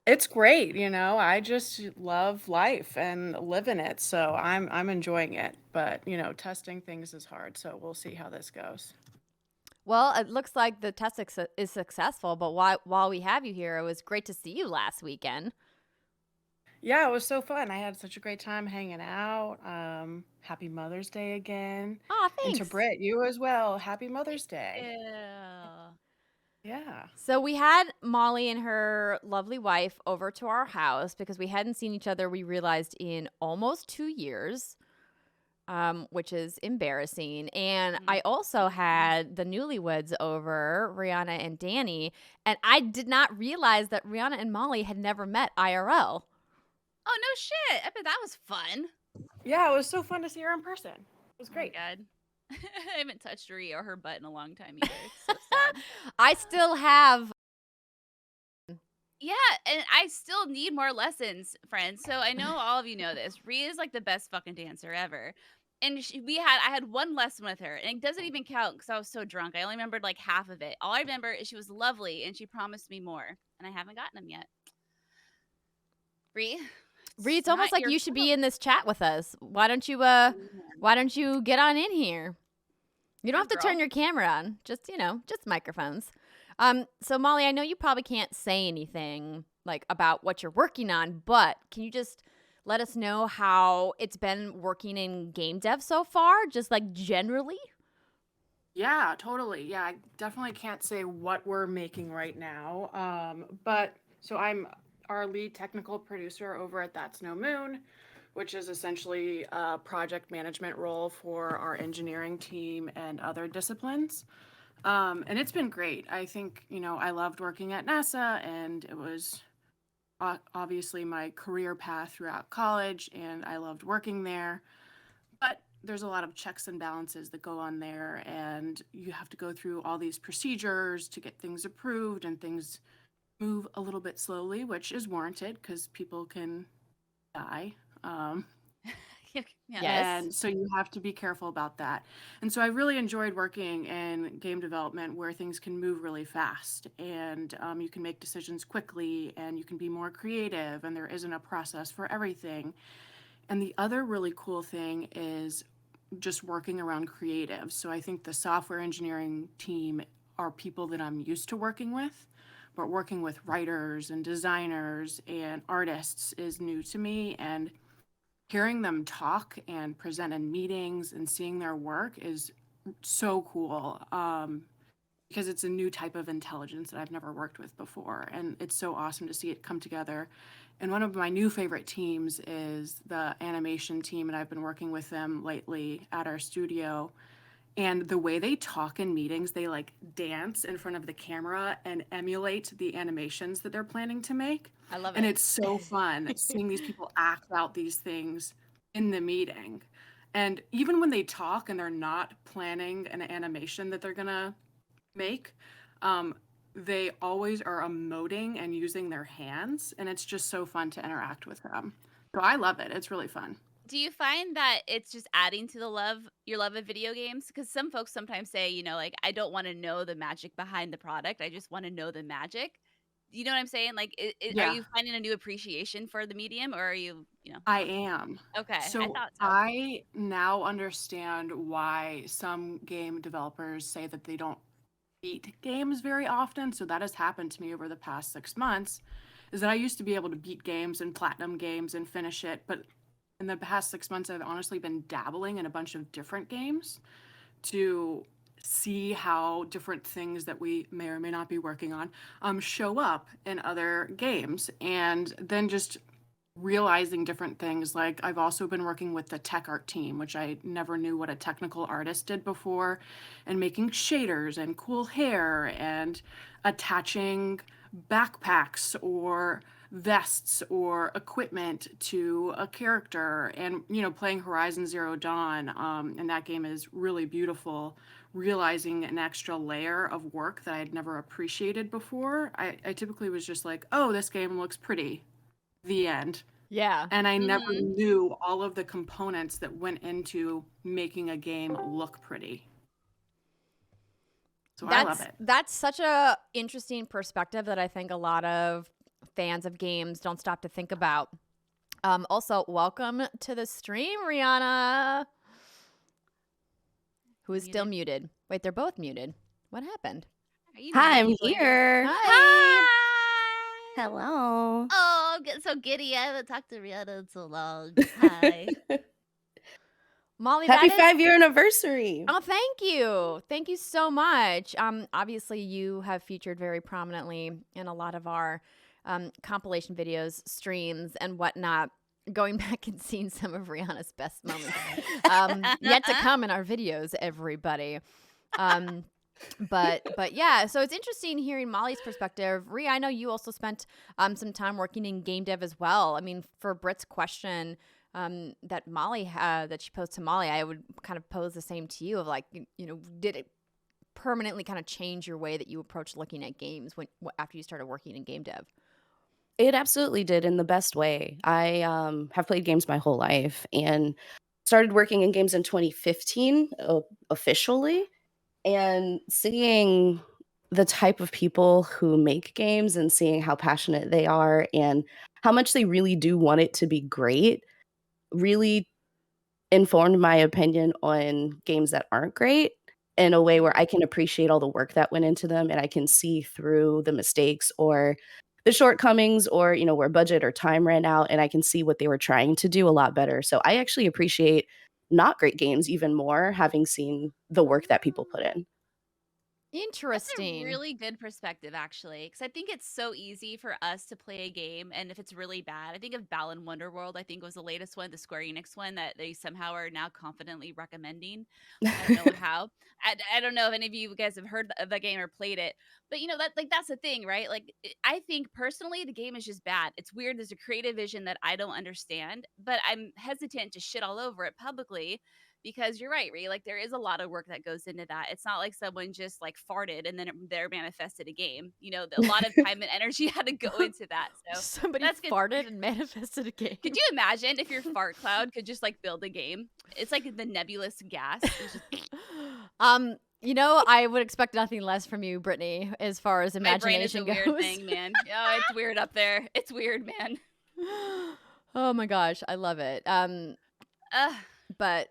It's great, you know. I just love life and live in it, so I'm enjoying it. But you know, testing things is hard, so we'll see how this goes. Well, it looks like the test is successful, but while we have you here, it was great to see you last weekend. Yeah, it was so fun. I had such a great time hanging out. Happy Mother's Day again. Oh, thanks. And to Britt, you as well. Happy Mother's Day. Yeah. So we had Molly and her lovely wife over to our house because we hadn't seen each other, we realized, in almost 2 years, which is embarrassing. And I also had the newlyweds over, Rihanna and Danny, and I did not realize that Rihanna and Molly had never met IRL. Oh, no shit. I bet that was fun. Yeah, it was so fun to see her in person. It was great. Oh my God. I haven't touched Rhea or her butt in a long time either. It's so sad. I still have. Yeah, and I still need more lessons, friends. So I know all of you know this. Rhea is like the best fucking dancer ever. And I had one lesson with her, and it doesn't even count because I was so drunk. I only remembered like half of it. All I remember is she was lovely, and she promised me more, and I haven't gotten them yet. Rhea, it's almost like you should be in this chat with us. Why don't you get on in here? You don't have to turn your camera on. Just microphones. So Molly, I know you probably can't say anything like about what you're working on, but can you just let us know how it's been working in game dev so far, just like generally? Yeah, totally. Yeah, I definitely can't say what we're making right now. But so I'm our lead technical producer over at That's No Moon, which is essentially a project management role for our engineering team and other disciplines. And it's been great. I think, you know, I loved working at NASA, and it was obviously my career path throughout college, and I loved working there. But there's a lot of checks and balances that go on there, and you have to go through all these procedures to get things approved, and things move a little bit slowly, which is warranted because people can die. Yes. And so you have to be careful about that. And so I really enjoyed working in game development where things can move really fast, and you can make decisions quickly, and you can be more creative, and there isn't a process for everything. And the other really cool thing is just working around creatives. So I think the software engineering team are people that I'm used to working with, but working with writers and designers and artists is new to me. And hearing them talk and present in meetings and seeing their work is so cool, because it's a new type of intelligence that I've never worked with before. And it's so awesome to see it come together. And one of my new favorite teams is the animation team, and I've been working with them lately at our studio. And the way they talk in meetings, they like dance in front of the camera and emulate the animations that they're planning to make. I love And it. it's so fun seeing these people act out these things in the meeting. And even when they talk and they're not planning an animation that they're gonna make, they always are emoting and using their hands, and it's just so fun to interact with them. So I love it. It's really fun. Do you find that it's just adding to your love of video games? Because some folks sometimes say, like, I don't want to know the magic behind the product. I just want to know the magic. You know what I'm saying? Like, are Yeah, you finding a new appreciation for the medium, or are you? I am. Okay, I So thought so. I now understand why some game developers say that they don't beat games very often. So that has happened to me over the past 6 months, is that I used to be able to beat games and platinum games and finish it, but in the past 6 months, I've honestly been dabbling in a bunch of different games to see how different things that we may or may not be working on show up in other games. And then just realizing different things. Like I've also been working with the tech art team, which I never knew what a technical artist did before, and making shaders and cool hair and attaching backpacks or vests or equipment to a character, and playing Horizon Zero Dawn, and that game is really beautiful, realizing an extra layer of work that I had never appreciated before. I typically was just like, oh, this game looks pretty, the end. Yeah. And I never Mhm. knew all of the components that went into making a game look pretty. So I love it. That's such a interesting perspective that I think a lot of fans of games don't stop to think about. Also, welcome to the stream, Rihanna, who is still muted. Wait, they're both muted. What happened? Are you Hi, I'm muted, Lady? here. Hi. Hello. Oh, I'm getting so giddy. I haven't talked to Rihanna in so long. Hi. Molly, Happy that is 5-year anniversary. Oh, thank you. Thank you so much. Obviously, you have featured very prominently in a lot of our compilation videos, streams, and whatnot. Going back and seeing some of Rihanna's best moments yet to come in our videos, everybody. But yeah, so it's interesting hearing Molly's perspective. Rhea, I know you also spent some time working in game dev as well. I mean, for Britt's question that Molly had, that she posed to Molly, I would kind of pose the same to you of like, did it permanently kind of change your way that you approach looking at games after you started working in game dev? It absolutely did, in the best way. I have played games my whole life and started working in games in 2015 officially. And seeing the type of people who make games and seeing how passionate they are and how much they really do want it to be great really informed my opinion on games that aren't great in a way where I can appreciate all the work that went into them, and I can see through the mistakes or the shortcomings, or where budget or time ran out, and I can see what they were trying to do a lot better. So I actually appreciate not great games even more, having seen the work that people put in. Interesting. That's a really good perspective, actually, because I think it's so easy for us to play a game, and if it's really bad, I think of Balan Wonderworld. I think was the latest one, the Square Enix one that they somehow are now confidently recommending. I don't know how. I don't know if any of you guys have heard of the game or played it, but that's the thing, right? Like, I think personally, the game is just bad. It's weird. There's a creative vision that I don't understand, but I'm hesitant to shit all over it publicly. Because you're right, Ree. Like there is a lot of work that goes into that. It's not like someone just like farted and then they're manifested a game. A lot of time and energy had to go into that. So Somebody that's good. farted and manifested a game. Could you imagine if your fart cloud could just like build a game? It's like the nebulous gas. It's just... I would expect nothing less from you, Brittany, as far as imagination My brain is a goes. weird thing, man. Oh, it's weird up there. It's weird, man. Oh my gosh, I love it. But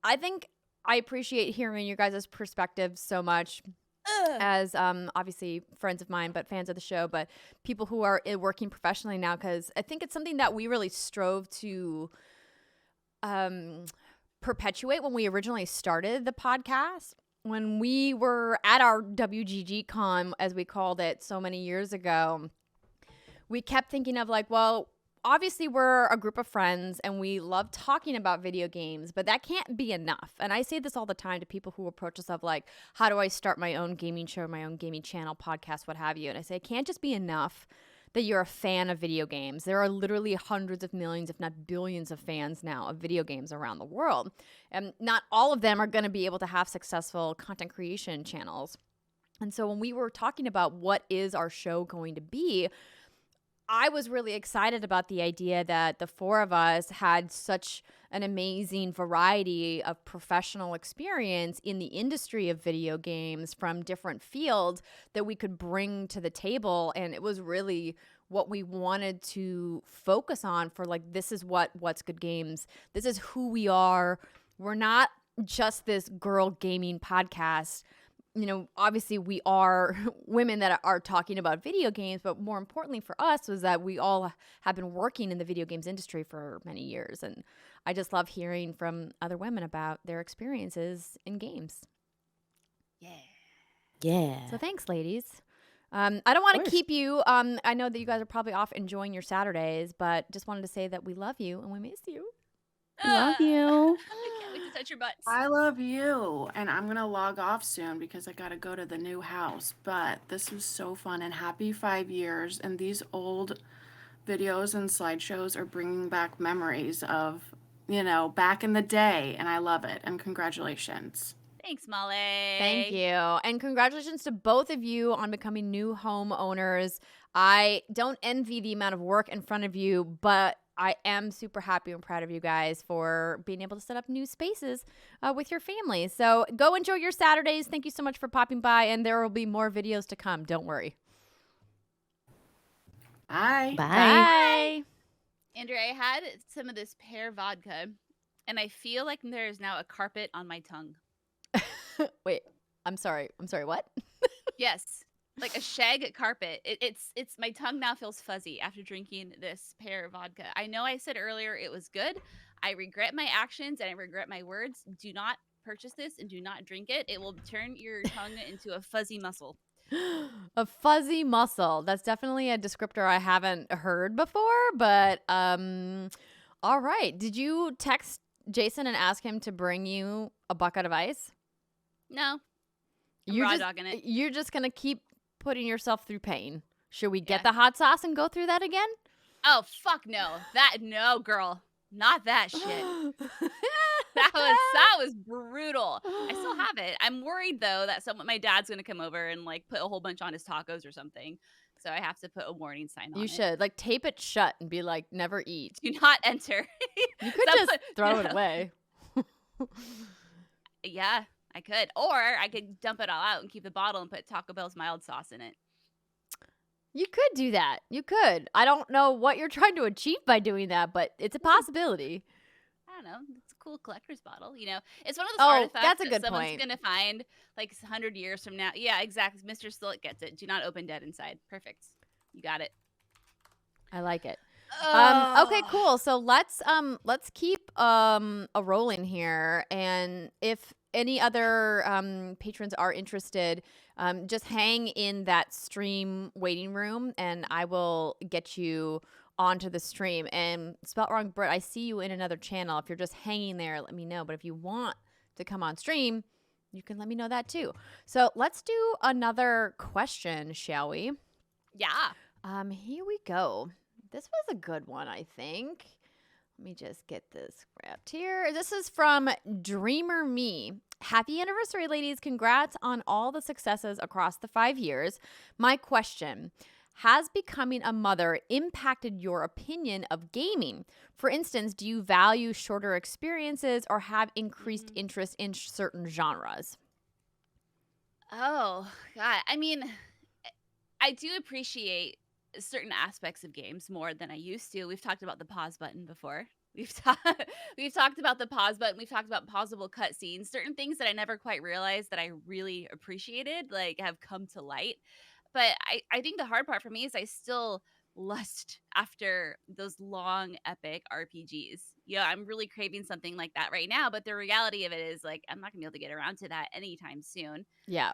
I think I appreciate hearing your guys' perspectives so much as obviously friends of mine, but fans of the show, but people who are working professionally now, because I think it's something that we really strove to perpetuate when we originally started the podcast. When we were at our WGG con, as we called it so many years ago, we kept thinking of like, well, obviously we're a group of friends and we love talking about video games, but that can't be enough. And I say this all the time to people who approach us of like, how do I start my own gaming show, my own gaming channel, podcast, what have you? And I say, it can't just be enough that you're a fan of video games. There are literally hundreds of millions, if not billions of fans now of video games around the world. And not all of them are going to be able to have successful content creation channels. And so when we were talking about what is our show going to be, I was really excited about the idea that the four of us had such an amazing variety of professional experience in the industry of video games from different fields that we could bring to the table. And it was really what we wanted to focus on for like, this is what's good games. This is who we are. We're not just this girl gaming podcast. You know, obviously we are women that are talking about video games, but more importantly for us was that we all have been working in the video games industry for many years. And I just love hearing from other women about their experiences in games. Yeah. So thanks, ladies. I don't want to keep you. I know that you guys are probably off enjoying your Saturdays, but just wanted to say that we love you and we miss you. Love you. I can't wait to touch your butts. I love you. And I'm going to log off soon because I got to go to the new house. But this was so fun and happy 5 years. And these old videos and slideshows are bringing back memories of, you know, back in the day. And I love it. And congratulations. Thanks, Molly. Thank you. And congratulations to both of you on becoming new homeowners. I don't envy the amount of work in front of you, but I am super happy and proud of you guys for being able to set up new spaces with your family. So go enjoy your Saturdays. Thank you so much for popping by, and there will be more videos to come. Don't worry. Bye. Bye. Andrea, I had some of this pear vodka, and I feel like there is now a carpet on my tongue. Wait, I'm sorry. What? Yes, like a shag carpet. It's my tongue now feels fuzzy after drinking this pear vodka. I know I said earlier it was good. I regret my actions and I regret my words. Do not purchase this and do not drink it. It will turn your tongue into a fuzzy muscle. A fuzzy muscle. That's definitely a descriptor I haven't heard before, but all right. Did you text Jason and ask him to bring you a bucket of ice? No. Dogging it. You're just going to keep putting yourself through pain. Should we get the hot sauce and go through that again? Oh, fuck no. No, girl. Not that shit. That was brutal. I still have it. I'm worried though that my dad's gonna come over and like put a whole bunch on his tacos or something. So I have to put a warning sign on it. You should like tape it shut and be like, never eat. Do not enter. You could just throw it away. Yeah, I could. Or I could dump it all out and keep the bottle and put Taco Bell's mild sauce in it. You could do that. You could. I don't know what you're trying to achieve by doing that, but it's a possibility. I don't know. It's a cool collector's bottle. You know, it's one of those artifacts that's a good that someone's point. going to find like 100 years from now. Yeah, exactly. Mr. Stillick gets it. Do not open dead inside. Perfect. You got it. I like it. Okay, cool. So let's keep a rolling here, and if any other patrons are interested, just hang in that stream waiting room, and I will get you onto the stream. And spelt wrong, Britt, I see you in another channel. If you're just hanging there, let me know. But if you want to come on stream, you can let me know that too. So let's do another question, shall we? Yeah. Here we go. This was a good one, I think. Let me just get this grabbed here. This is from Dreamer Me. Happy anniversary, ladies. Congrats on all the successes across the 5 years. My question, has becoming a mother impacted your opinion of gaming? For instance, do you value shorter experiences or have increased interest in certain genres? Oh, God. I mean, I do appreciate certain aspects of games more than I used to. We've talked about the pause button before. We've talked about the pause button. We've talked about pausable cutscenes. Certain things that I never quite realized that I really appreciated, like, have come to light. But I think the hard part for me is I still lust after those long, epic RPGs. Yeah, I'm really craving something like that right now. But the reality of it is, like, I'm not gonna be able to get around to that anytime soon. Yeah.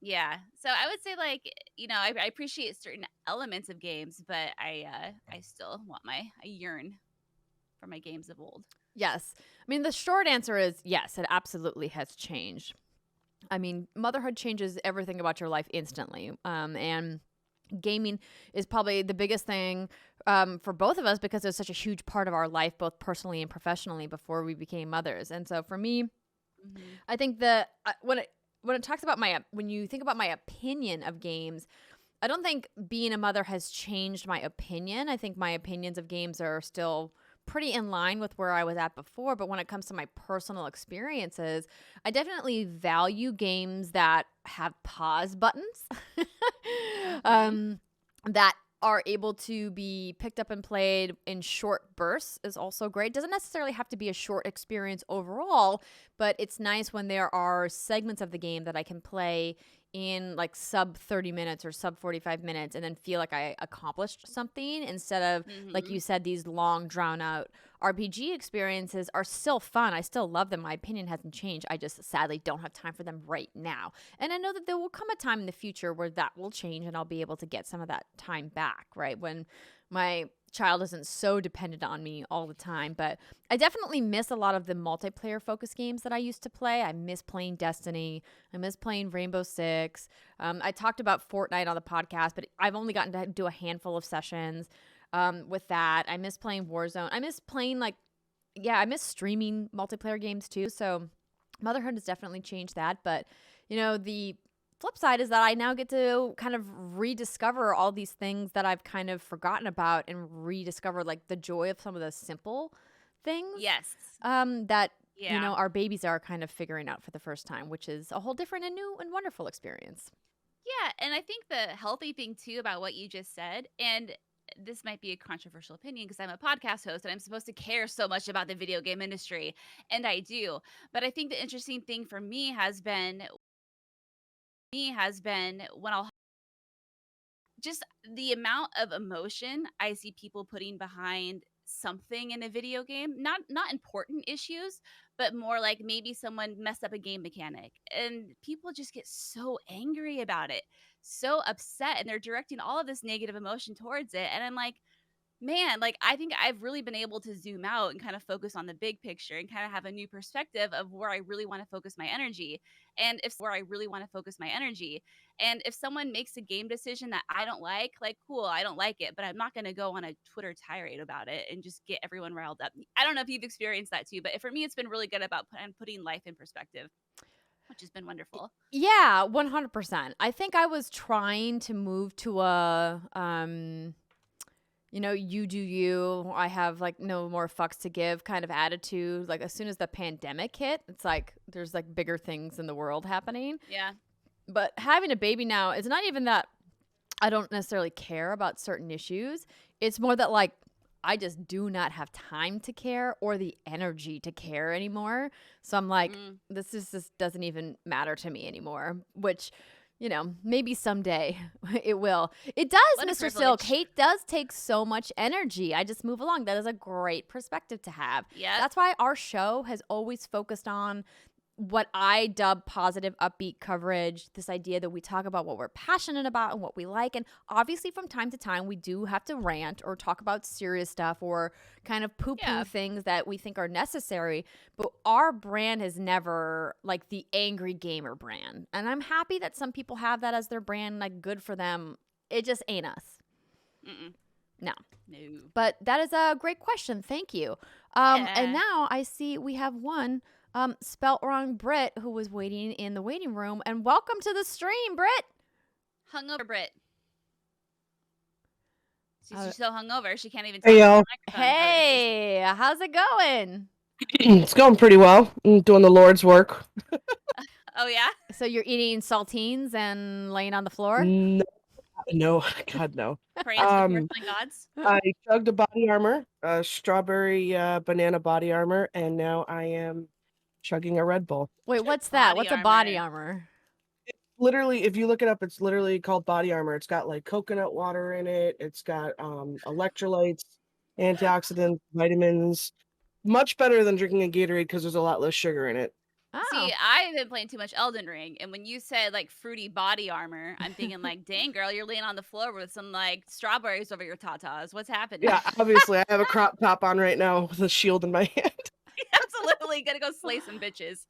Yeah. So I would say, like, I appreciate certain elements of games, but I still want I yearn for my games of old. Yes. I mean, the short answer is yes, it absolutely has changed. I mean, motherhood changes everything about your life instantly. And gaming is probably the biggest thing for both of us because it's such a huge part of our life, both personally and professionally, before we became mothers. And so for me, I think that when it talks about when you think about my opinion of games, I don't think being a mother has changed my opinion. I think my opinions of games are still pretty in line with where I was at before. But when it comes to my personal experiences, I definitely value games that have pause buttons that are able to be picked up and played in short bursts is also great. Doesn't necessarily have to be a short experience overall, but it's nice when there are segments of the game that I can play in like sub 30 minutes or sub 45 minutes and then feel like I accomplished something instead of, like you said, these long drawn out RPG experiences are still fun. I still love them. My opinion hasn't changed. I just sadly don't have time for them right now. And I know that there will come a time in the future where that will change and I'll be able to get some of that time back, right? When my child isn't so dependent on me all the time. But I definitely miss a lot of the multiplayer focused games that I used to play. I miss playing Destiny. I miss playing Rainbow Six. I talked about Fortnite on the podcast, but I've only gotten to do a handful of sessions with that. I miss playing Warzone. I miss playing I miss streaming multiplayer games too. So motherhood has definitely changed that. But, the flip side is that I now get to kind of rediscover all these things that I've kind of forgotten about and rediscover like the joy of some of the simple things. Yes. That our babies are kind of figuring out for the first time, which is a whole different and new and wonderful experience. Yeah, and I think the healthy thing too about what you just said, and this might be a controversial opinion because I'm a podcast host and I'm supposed to care so much about the video game industry, and I do. But I think the interesting thing for me has been when I'll just the amount of emotion I see people putting behind something in a video game, not important issues, but more like maybe someone messed up a game mechanic and people just get so angry about it, so upset, and they're directing all of this negative emotion towards it. And I'm like, man, like, I think I've really been able to zoom out and kind of focus on the big picture and kind of have a new perspective of where I really want to focus my energy. And if someone makes a game decision that I don't like, cool, I don't like it, but I'm not going to go on a Twitter tirade about it and just get everyone riled up. I don't know if you've experienced that too, but for me, it's been really good about putting life in perspective, which has been wonderful. Yeah, 100%. I think I was trying to move to a, you do you, I have like no more fucks to give kind of attitude. Like as soon as the pandemic hit, it's like there's like bigger things in the world happening. Yeah. But having a baby now, it's not even that I don't necessarily care about certain issues. It's more that like I just do not have time to care or the energy to care anymore. So I'm like, this doesn't even matter to me anymore, which, maybe someday it will. It does, What a Mr. Silk. privilege. Hate does take so much energy. I just move along. That is a great perspective to have. Yeah. That's why our show has always focused on what I dub positive, upbeat coverage, this idea that we talk about what we're passionate about and what we like. And obviously from time to time, we do have to rant or talk about serious stuff or kind of poo-poo things that we think are necessary. But our brand is never like the angry gamer brand. And I'm happy that some people have that as their brand, like good for them. It just ain't us. No. But that is a great question. Thank you. And now I see we have one spelt wrong Britt who was waiting in the waiting room. And welcome to the stream, Britt. Hungover Britt. She's so hungover she can't even. Hey, y'all. Hey, how's it going? It's going pretty well. I'm doing the Lord's work. Oh yeah. So you're eating saltines and laying on the floor? No, No, God, no. Praise to the Um, porcelain gods. I chugged a body armor, a strawberry banana body armor, and now I am chugging a Red Bull. Wait, what's that? Body What's a body armor. armor? Literally, if you look it up, it's literally called body armor. It's got like coconut water in it. It's got electrolytes, antioxidants, vitamins. Much better than drinking a Gatorade because there's a lot less sugar in it. Oh. See, I've been playing too much Elden Ring, and when you said like fruity body armor, I'm thinking like, dang girl, you're laying on the floor with some like strawberries over your tatas. What's happening? Yeah, obviously, I have a crop top on right now with a shield in my hand. Absolutely, gotta go slay some bitches.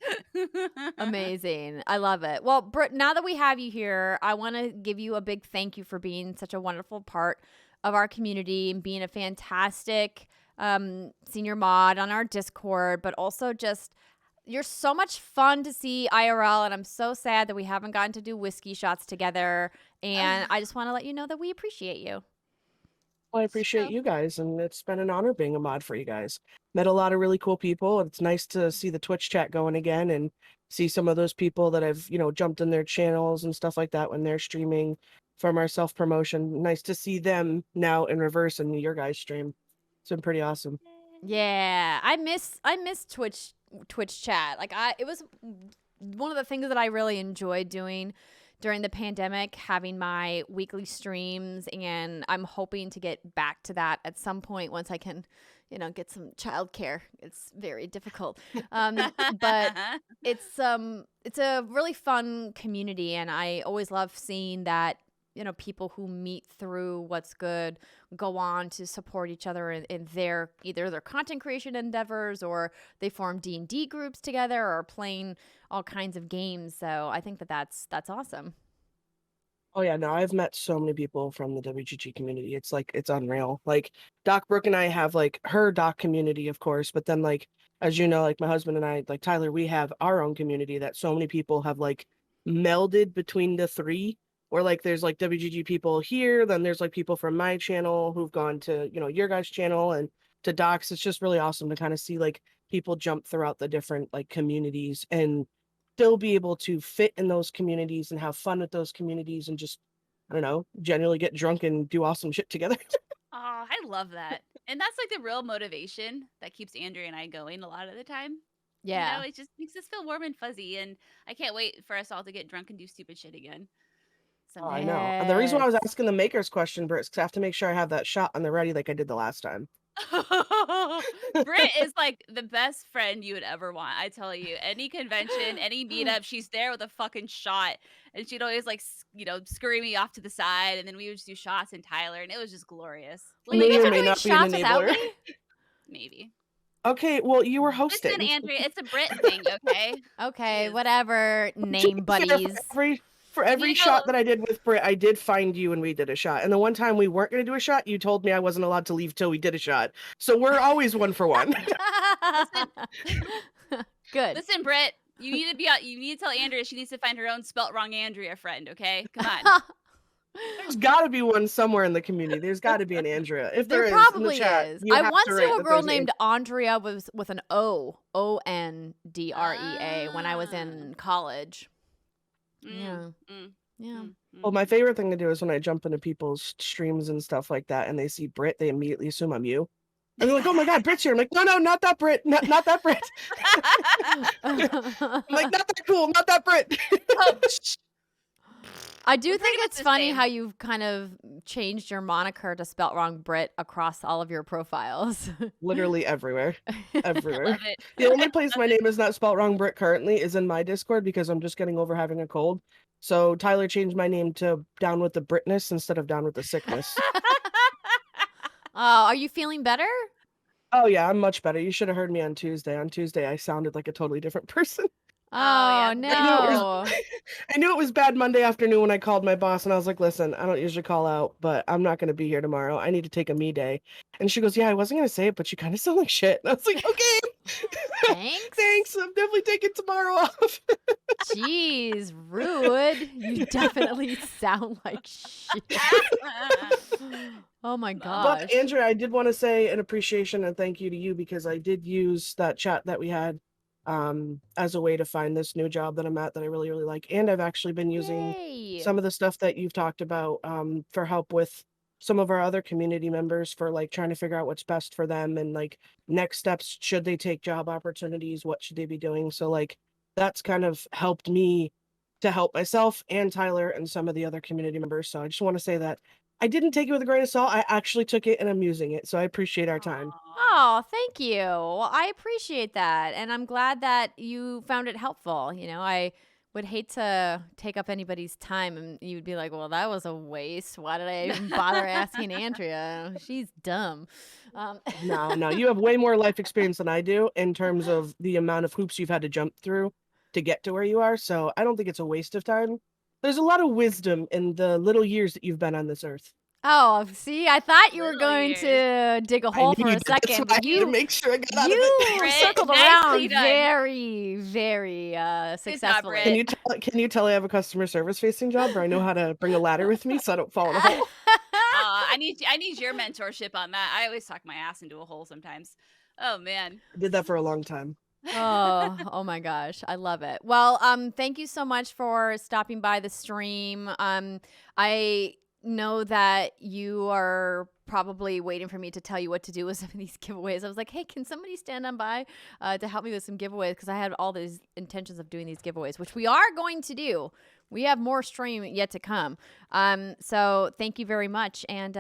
Amazing. I love it. Well, Britt, now that we have you here, I want to give you a big thank you for being such a wonderful part of our community and being a fantastic senior mod on our Discord, but also just you're so much fun to see IRL, and I'm so sad that we haven't gotten to do whiskey shots together. And I just want to let you know that we appreciate you. Well, I appreciate you guys, and it's been an honor being a mod for you guys. Met a lot of really cool people. It's nice to see the Twitch chat going again and see some of those people that I've, jumped in their channels and stuff like that when they're streaming from our self-promotion. Nice to see them now in reverse in your guys' stream. It's been pretty awesome. Yeah, I miss Twitch chat. Like it was one of the things that I really enjoyed doing during the pandemic, having my weekly streams, and I'm hoping to get back to that at some point once I can, get some childcare. It's very difficult. But it's a really fun community, and I always love seeing that people who meet through what's good go on to support each other in their either their content creation endeavors, or they form D&D groups together, or playing all kinds of games. So I think that's awesome. Oh yeah, no, I've met so many people from the WGG community. It's unreal. Like Doc Brooke and I have like her Doc community, of course, but then like as you know, like my husband and I, like Tyler, we have our own community that so many people have like melded between the three. Or like there's like WGG people here, then there's like people from my channel who've gone to, your guys' channel and to Doc's. It's just really awesome to kind of see like people jump throughout the different like communities and still be able to fit in those communities and have fun with those communities and just, I don't know, generally get drunk and do awesome shit together. Oh, I love that. And that's like the real motivation that keeps Andrea and I going a lot of the time. Yeah. It just makes us feel warm and fuzzy, and I can't wait for us all to get drunk and do stupid shit again. Oh, I know. And the reason why I was asking the maker's question, Britt, is because I have to make sure I have that shot on the ready like I did the last time. Britt is like the best friend you would ever want. I tell you, any convention, any meetup, she's there with a fucking shot, and she'd always like, scurry me off to the side, and then we would just do shots and Tyler, and it was just glorious. Well, you guys are doing shots without me? Maybe. Okay, well, you were hosting. Listen, Andrea, it's a Brit thing, okay? Okay, Jeez. whatever, name buddies. For every shot that I did with Britt, I did find you and we did a shot. And the one time we weren't going to do a shot, you told me I wasn't allowed to leave till we did a shot. So we're always one for one. Good. Listen, Britt, you need to tell Andrea she needs to find her own spelt wrong Andrea friend, okay? Come on. There's got to be one somewhere in the community. There's got to be an Andrea. If there is, probably in the chat, is. you I have once to write knew a that girl there's named Andrea with an Ondrea when I was in college. Yeah. Yeah. Well, my favorite thing to do is when I jump into people's streams and stuff like that, and they see Britt, they immediately assume I'm you. And they're like, "Oh my God, Britt's here!" I'm like, "No, not that Britt, not that Britt." I'm like, "Not that cool, not that Britt." I do think it's funny how you've kind of changed your moniker to spelt wrong Britt across all of your profiles. Literally everywhere. Everywhere. Love it. The only place my name is not spelt wrong Britt currently is in my Discord because I'm just getting over having a cold. So Tyler changed my name to Down with the Britness instead of Down with the Sickness. Are you feeling better? Oh yeah, I'm much better. You should have heard me on Tuesday. On Tuesday, I sounded like a totally different person. Oh, no. I knew it was bad Monday afternoon when I called my boss and I was like, "Listen, I don't usually call out, but I'm not going to be here tomorrow. I need to take a me day." And she goes, "Yeah, I wasn't going to say it, but you kind of sound like shit." And I was like, "Okay. Thanks. I'm definitely taking tomorrow off." Jeez, rude. You definitely sound like shit. Oh my gosh. But Andrea, I did want to say an appreciation and thank you to you because I did use that chat that we had as a way to find this new job that I'm at that I really, really like. And I've actually been using Yay. some of the stuff that you've talked about for help with some of our other community members for like trying to figure out what's best for them and like next steps. Should they take job opportunities? What should they be doing? So like that's kind of helped me to help myself and Tyler and some of the other community members. So I just want to say that I didn't take it with a grain of salt. I actually took it and I'm using it. So I appreciate our time. Oh, thank you. Well, I appreciate that. And I'm glad that you found it helpful. You know, I would hate to take up anybody's time and you'd be like, well, that was a waste. Why did I even bother asking Andrea? She's dumb. No, you have way more life experience than I do in terms of the amount of hoops you've had to jump through to get to where you are. So I don't think it's a waste of time. There's a lot of wisdom in the little years that you've been on this earth. Oh, see, I thought you were Little going years. to dig a hole for a second. That's why I had to make sure I got out of it. Britt, circled nicely around done. very, very successfully. Britt. Can you tell I have a customer service facing job where I know how to bring a ladder with me so I don't fall in a hole? I need your mentorship on that. I always talk my ass into a hole sometimes. Oh man. I did that for a long time. Oh my gosh, I love it. Well, thank you so much for stopping by the stream. I know that you are probably waiting for me to tell you what to do with some of these giveaways. I was like, hey, can somebody stand on by to help me with some giveaways? Because I had all these intentions of doing these giveaways, which we are going to do. We have more stream yet to come. So thank you very much, and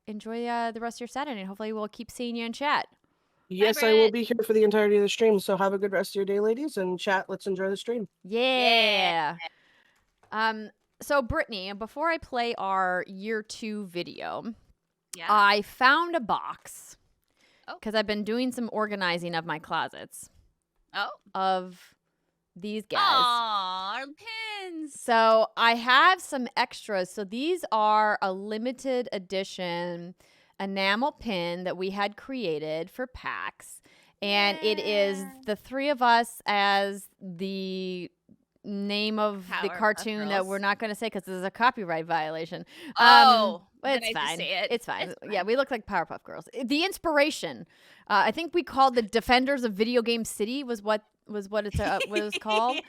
enjoy the rest of your Saturday. And hopefully we'll keep seeing you in chat. Yes, I will be here for the entirety of the stream. So have a good rest of your day, ladies, and chat. Let's enjoy the stream. Yeah. So Brittany, before I play our year 2 video, I found a box because I've been doing some organizing of my closets. Of these guys. Aw, our pins. So I have some extras. So these are a limited edition enamel pin that we had created for PAX. And it is the 3 of us as the name of the cartoon that we're not going to say because this is a copyright violation. But it's fine. It's fine. Yeah, we look like Powerpuff Girls. The inspiration, I think we called the Defenders of Video Game City was what it was called.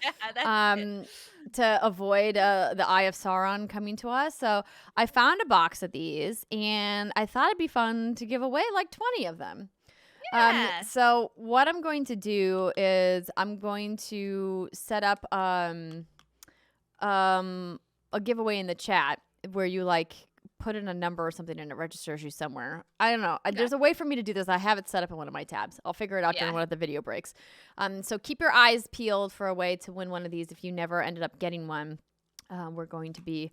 To avoid the Eye of Sauron coming to us. So I found a box of these, and I thought it'd be fun to give away like 20 of them. Yeah. So what I'm going to do is I'm going to set up a giveaway in the chat where you like put in a number or something and it registers you somewhere. I don't know. There's a way for me to do this. I have it set up in one of my tabs. I'll figure it out during one of the video breaks. So keep your eyes peeled for a way to win one of these. If you never ended up getting one, we're going to be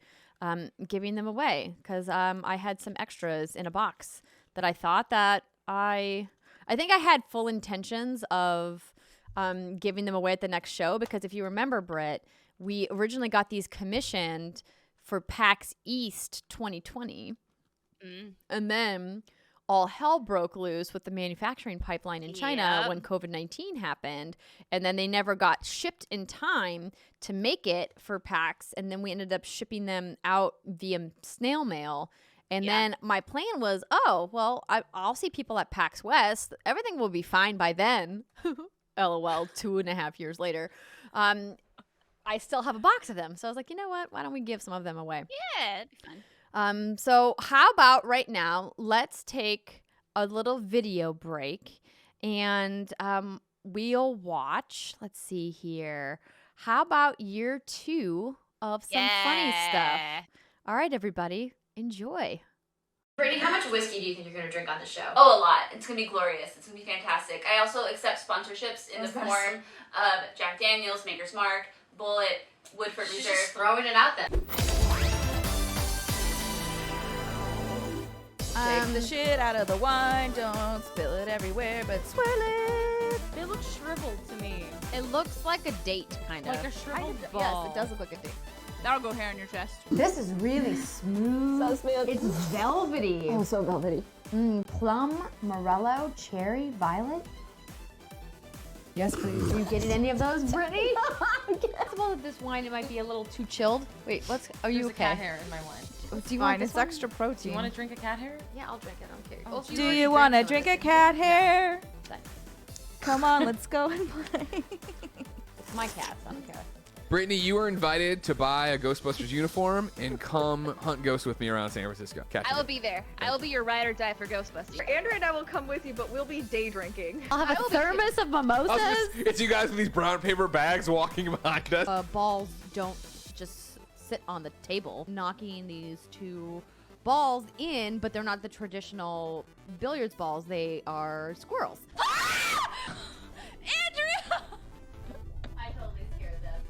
giving them away because I had some extras in a box that I thought that I think I had full intentions of giving them away at the next show because if you remember, Britt, we originally got these commissioned for PAX East 2020. And then all hell broke loose with the manufacturing pipeline in China when COVID-19 happened. And then they never got shipped in time to make it for PAX. And then we ended up shipping them out via snail mail. And then my plan was, I'll see people at PAX West. Everything will be fine by then. LOL, 2.5 years later. I still have a box of them. So I was like, you know what? Why don't we give some of them away? Yeah, it'd be fun. So how about right now, let's take a little video break and we'll watch, let's see here. How about year 2 of some funny stuff? All right, everybody, enjoy. Brittany, how much whiskey do you think you're going to drink on the show? Oh, a lot. It's going to be glorious. It's going to be fantastic. I also accept sponsorships in the form of Jack Daniels, Maker's Mark, Bullet, Woodford She's Reserve. just throwing it out there. Take the shit out of the wine, don't spill it everywhere, but swirl it. It looks shriveled to me. It looks like a date, kind of. Like a shriveled Yes, ball. it does look like a date. That'll go hair on your chest. This is really smooth. So smooth. It's velvety. Oh, so velvety. Plum, morello, cherry, violet. Yes, please. Are you getting any of those, Brittany? It's possible that this wine, it might be a little too chilled. Wait, are you There's okay? a cat hair in my wine. Do you Fine, want this it's one? extra Do protein. you want to drink a cat hair? Yeah, I'll drink it. I don't care. Oh, Do you want to drink a cat hair? Come on, let's go and play. It's my cats. I don't care. Brittany, you are invited to buy a Ghostbusters uniform and come hunt ghosts with me around San Francisco. Catch I you will there. be there. I will be your ride or die for Ghostbusters. Andrea and I will come with you, but we'll be day drinking. I'll have a thermos of mimosas. It's you guys with these brown paper bags walking behind us. Balls don't just sit on the table. Knocking these two balls in, but they're not the traditional billiards balls. They are squirrels. Andrea! I totally scared them.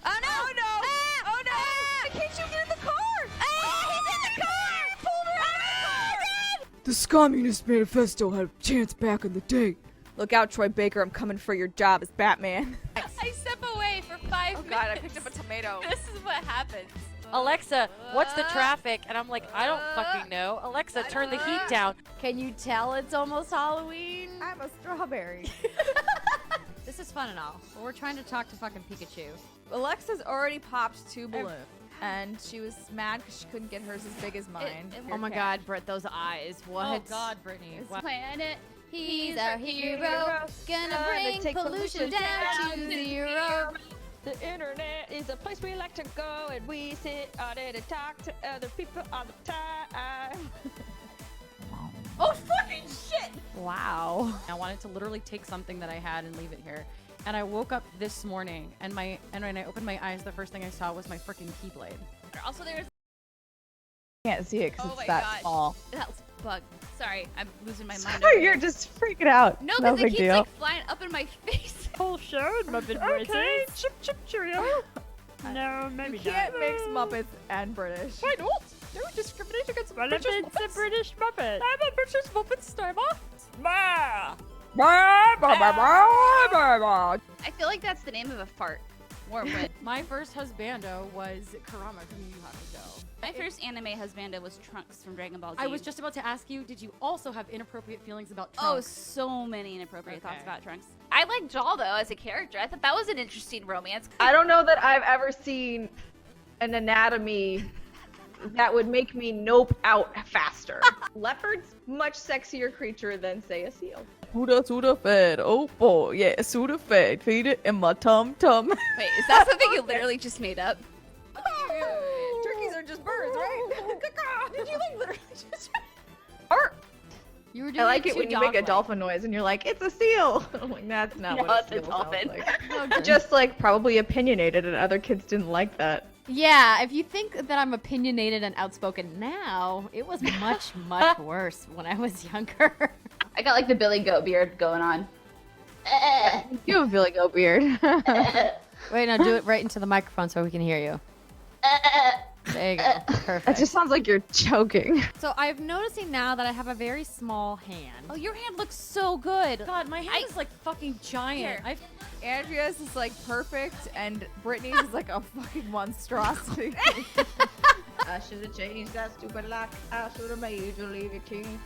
Oh no! Oh no! Oh no! Can't you get in the car? He's in the car! Pulled her out of the car! The Communist Manifesto had a chance back in the day. Look out, Troy Baker. I'm coming for your job as Batman. I step away for 5 minutes. Oh god, I picked up a tomato. This is what happens. Alexa, what's the traffic? And I'm like, I don't fucking know. Alexa, turn the heat down. Can you tell it's almost Halloween? I'm a strawberry. This is fun and all, but we're trying to talk to fucking Pikachu. Alexa's already popped 2 balloons. And she was mad because she couldn't get hers as big as mine. Oh my god, Britt, those eyes. What? Oh God, Brittany. This planet, He's our hero. Gonna bring take pollution down to zero. The internet is a place we like to go, and we sit on it and talk to other people all the time. Oh fucking shit! Wow. I wanted to literally take something that I had and leave it here. And I woke up this morning, and when I opened my eyes, the first thing I saw was my freaking keyblade. Also, there's. Can't see it because Oh my it's that gosh. small. That was bug. Sorry, I'm losing my mind. Sorry, over you're here. just freaking out. No, no because it big keeps deal. like flying up in my face. Oh, sure, Muppet Okay, chip chip cheerio. No, maybe You can't mix Muppets and British. Why not? No discrimination against British Muppets. A British Muppet. I'm a British Muppet Stammer. I feel like that's the name of a fart. Warm wind. My first husbando was Kurama from Yu Yu Hakusho. My first anime husband was Trunks from Dragon Ball Z. I was just about to ask you, did you also have inappropriate feelings about Oh, Trunks? so many inappropriate thoughts Okay. about Trunks. I like Jaw though as a character. I thought that was an interesting romance. I don't know that I've ever seen an anatomy that would make me nope out faster. Leopard's much sexier creature than, say, a seal. Suda fed. Oh boy, yeah, Suda fed. Feed it in my tum tum. Wait, is that something you literally just made up? Turkeys are just birds, right? Did you like literally just? You were doing I like it it too when you make a dog-like. dolphin noise and you're like, it's a seal. I'm like, that's not No, what a it's a seal sounds dolphin. like. Just like probably opinionated and other kids didn't like that. Yeah, if you think that I'm opinionated and outspoken now, it was much, much worse when I was younger. I got like the Billy Goat beard going on. You have a Billy Goat beard. Wait, no, do it right into the microphone so we can hear you. There you go. Perfect. That just sounds like you're choking. So I'm noticing now that I have a very small hand. Oh, your hand looks so good. God, my hand is like fucking giant. Here. Andrea's is like perfect, and Brittany's is like a fucking monstrosity. I should have changed that stupid lock. I should have made you leave it king.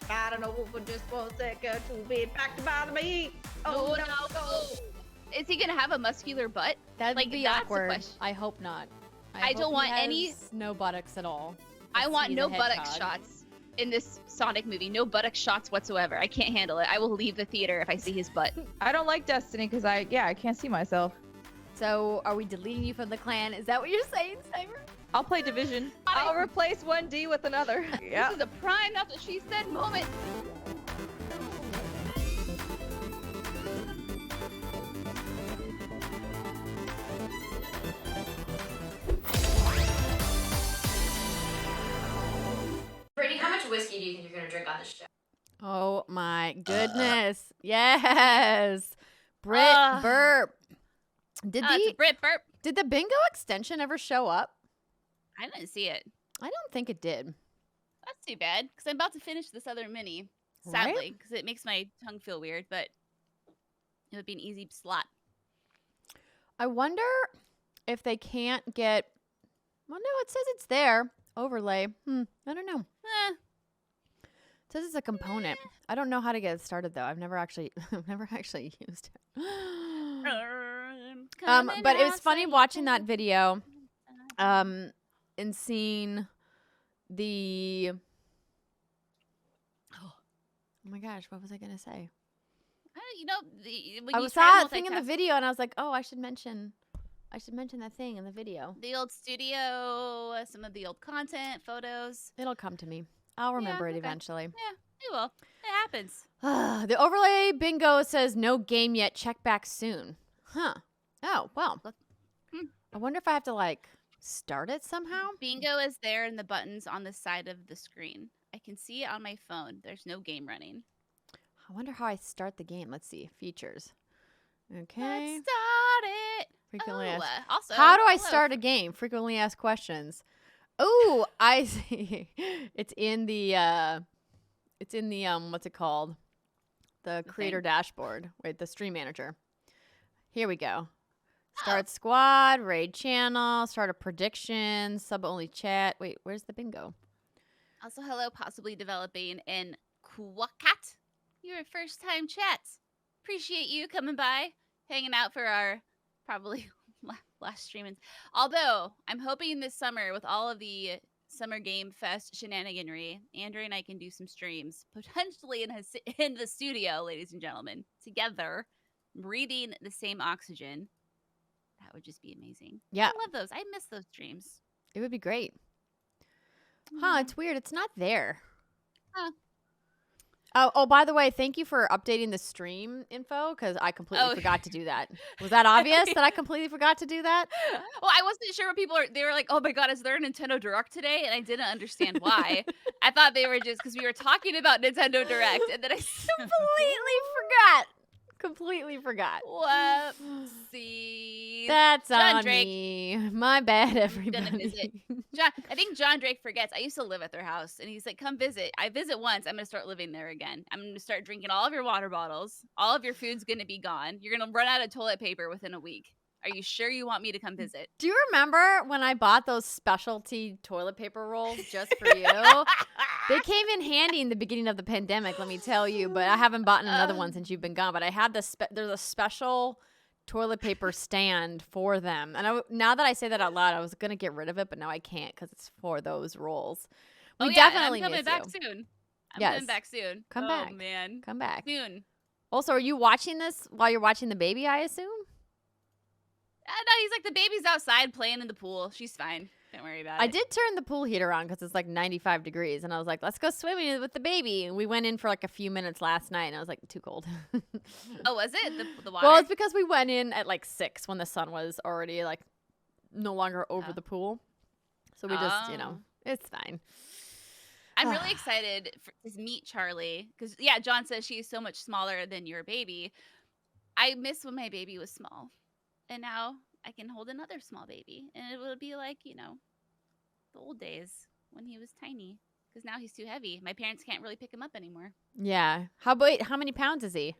I don't know for just 1 second to be packed by me. Oh no. Is he gonna have a muscular butt? That'd Like, be that's the awkward. question. I hope not. I hope don't he want has any- no buttocks at all. I Let's want see no the buttock hedgehog. shots in this Sonic movie. No buttock shots whatsoever. I can't handle it. I will leave the theater if I see his butt. I don't like Destiny because I can't see myself. So are we deleting you from the clan? Is that what you're saying, Cyber? I'll play Division. I'll replace 1D with another. This is a prime that's what she said moment. Brittany, how much whiskey do you think you're gonna drink on this show? Oh my goodness. Yes. Britt burp. Did It's a Brit burp. did the bingo extension ever show up? I didn't see it. I don't think it did. That's too bad because I'm about to finish this other mini. Right? Sadly, because it makes my tongue feel weird, but it would be an easy slot. I wonder if they can't get. Well, no, it says it's there. Overlay. I don't know. It says it's a component. I don't know how to get it started though. I've never actually used it. But it was funny watching that video, and seeing the. Oh my gosh, what was I gonna say? You know, when I you saw that try thing in the video, and I was like, oh, I should mention that thing in the video. the old studio, some of the old content, photos. It'll come to me. I'll remember it eventually. Yeah, it will. It happens. The overlay bingo says no game yet. Check back soon. Huh. Oh, well. I wonder if I have to, like, start it somehow. Bingo is there in the buttons on the side of the screen. I can see it on my phone. There's no game running. I wonder how I start the game. Let's see. Features. Okay. Let's start it. Frequently asked. Also, how do I hello. start a game? Frequently asked questions. Oh, I see. It's in the what's it called? The creator dashboard. Wait, the stream manager. Here we go. Start squad, raid channel, start a prediction, sub only chat. Wait, where's the bingo? Also, hello, possibly developing in Quacat. Your first time chats. Appreciate you coming by, hanging out for our probably last streamings. Although, I'm hoping this summer with all of the Summer Game Fest shenaniganry, Andrea and I can do some streams, potentially in the studio, ladies and gentlemen, together, breathing the same oxygen. That would just be amazing. Yeah. I love those. I miss those streams. It would be great. Huh, it's weird. It's not there. Huh. Oh, by the way, thank you for updating the stream info because I completely forgot to do that. Was that obvious that I completely forgot to do that? Well, I wasn't sure what people are. They were like, oh my God, is there a Nintendo Direct today? And I didn't understand why. I thought they were just because we were talking about Nintendo Direct. And then I Completely forgot. Whoopsies. That's John on Drake. me. My bad, Gonna everybody. visit. I think John Drake forgets. I used to live at their house, and he's like, "Come visit." I visit once. I'm gonna start living there again. I'm gonna start drinking all of your water bottles. All of your food's gonna be gone. You're gonna run out of toilet paper within a week. Are you sure you want me to come visit? Do you remember when I bought those specialty toilet paper rolls just for you? They came in handy in the beginning of the pandemic, let me tell you, but I haven't bought another one since you've been gone. But I had there's a special toilet paper stand for them. And now that I say that out loud, I was going to get rid of it, but now I can't because it's for those rolls. We definitely I'm coming miss back you. soon. I'm Yes. coming back soon. Come oh, back. Man. Come back. Soon. Also, are you watching this while you're watching the baby, I assume? No, he's like, the baby's outside playing in the pool. She's fine. Don't worry about it. I did turn the pool heater on because it's like 95 degrees. And I was like, let's go swimming with the baby. And we went in for like a few minutes last night. And I was like, too cold. Oh, was it? The water? Well, it's because we went in at like 6 when the sun was already like no longer over the pool. So we just, it's fine. I'm really excited to meet Charlie. Because, John says she's so much smaller than your baby. I miss when my baby was small. And now I can hold another small baby. And it will be like, the old days when he was tiny. Because now he's too heavy. My parents can't really pick him up anymore. Yeah. How many pounds is he?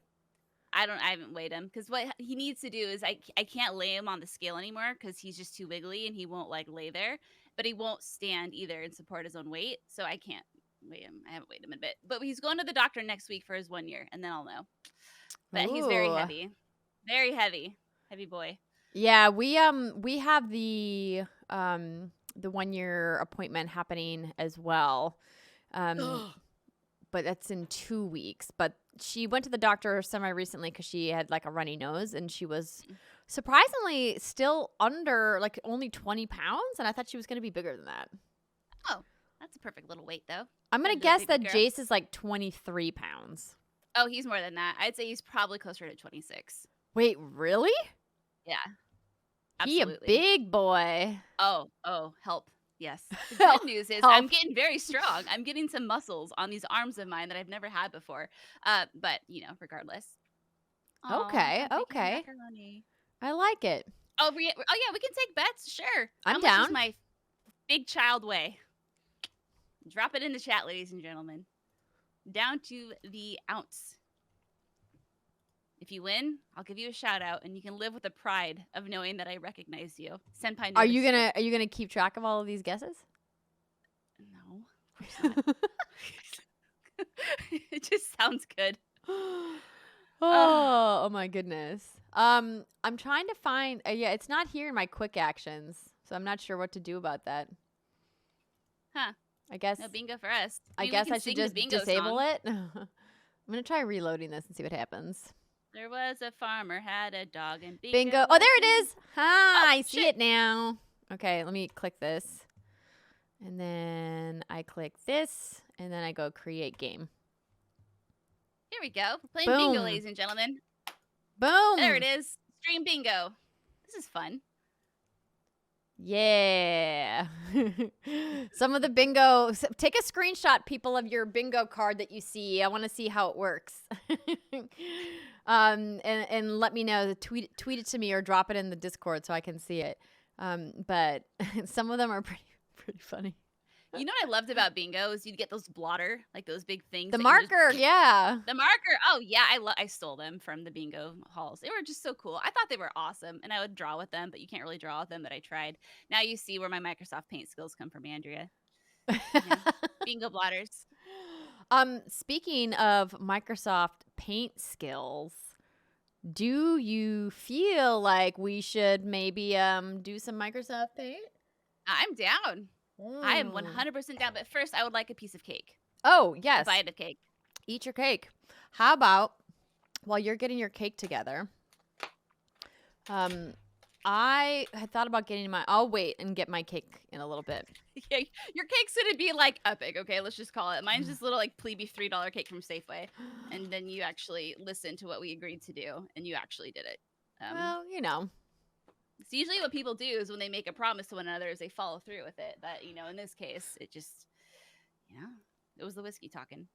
I haven't weighed him. Because what he needs to do is I can't lay him on the scale anymore. Because he's just too wiggly and he won't like lay there. But he won't stand either and support his own weight. So I can't weigh him. I haven't weighed him a bit. But he's going to the doctor next week for his 1 year. And then I'll know. But he's very heavy. Very heavy. Heavy boy. Yeah, we have the 1 year appointment happening as well. But that's in 2 weeks. But she went to the doctor semi recently because she had like a runny nose and she was surprisingly still under like only 20 pounds. And I thought she was going to be bigger than that. Oh, that's a perfect little weight though. I'm going to guess that Jace is like 23 pounds. Oh, he's more than that. I'd say he's probably closer to 26. Wait, really? Yeah. Absolutely. He a big boy. Oh, help. Yes. The good news is I'm getting very strong. I'm getting some muscles on these arms of mine that I've never had before. But, regardless. Okay. I like it. Oh, yeah, we can take bets. Sure. I'm How down. much is my big child weigh? Drop it in the chat, ladies and gentlemen. Down to the ounce. If you win, I'll give you a shout out, and you can live with the pride of knowing that I recognize you. Senpai. Are you gonna keep track of all of these guesses? No, of course not. It just sounds good. Oh my goodness. I'm trying to find. It's not here in my quick actions, so I'm not sure what to do about that. Huh? I guess no bingo for us. I guess I should just disable it. I'm gonna try reloading this and see what happens. There was a farmer had a dog and Bingo. Oh, there it is. Oh, I see shit. it now. Okay, let me click this. And then I click this. And then I go create game. Here we go. We're playing bingo, Boom. ladies and gentlemen. Boom. There it is. Stream bingo. This is fun. Yeah. Some of the bingo. Take a screenshot, people, of your bingo card that you see. I want to see how it works. And let me know. Tweet it to me or drop it in the Discord so I can see it. But some of them are pretty funny. You know what I loved about bingo is you'd get those blotter, like those big things. The that you just- marker, yeah. The marker. Oh yeah, I stole them from the bingo halls. They were just so cool. I thought they were awesome, and I would draw with them, but you can't really draw with them. But I tried. Now you see where my Microsoft Paint skills come from, Andrea. Yeah. Bingo blotters. Speaking of Microsoft Paint skills, do you feel like we should maybe do some Microsoft Paint? I'm down. I am 100% down. But first, I would like a piece of cake. Oh, yes. A bite of cake. Eat your cake. How about while you're getting your cake together, I had thought about getting I'll wait and get my cake in a little bit. Yeah, your cake's gonna be like epic, okay? Let's just call it. Mine's just a little like plebe $3 cake from Safeway, and then you actually listened to what we agreed to do, and you actually did it. Well, you know. It's usually what people do is when they make a promise to one another is they follow through with it. But in this case, it just, it was the whiskey talking.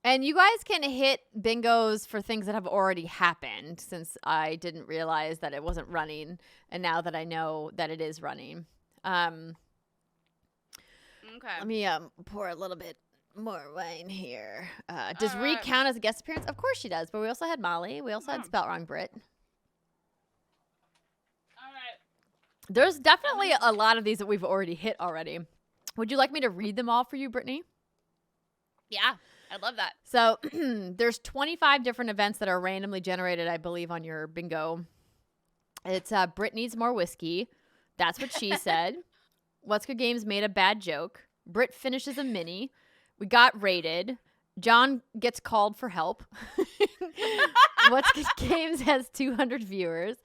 And you guys can hit bingos for things that have already happened, since I didn't realize that it wasn't running, and now that I know that it is running. Okay. Let me pour a little bit more wine here. Does Ree count as a guest appearance? Of course she does, but we also had Molly. We also had Spelt Wrong Britt. All right. There's definitely a lot of these that we've already hit already. Would you like me to read them all for you, Brittany? Yeah, I'd love that. So there's 25 different events that are randomly generated, I believe, on your bingo. It's Britt needs more whiskey. That's what she said. What's Good Games made a bad joke. Britt finishes a mini. We got rated. John gets called for help. What's Good Games has 200 viewers.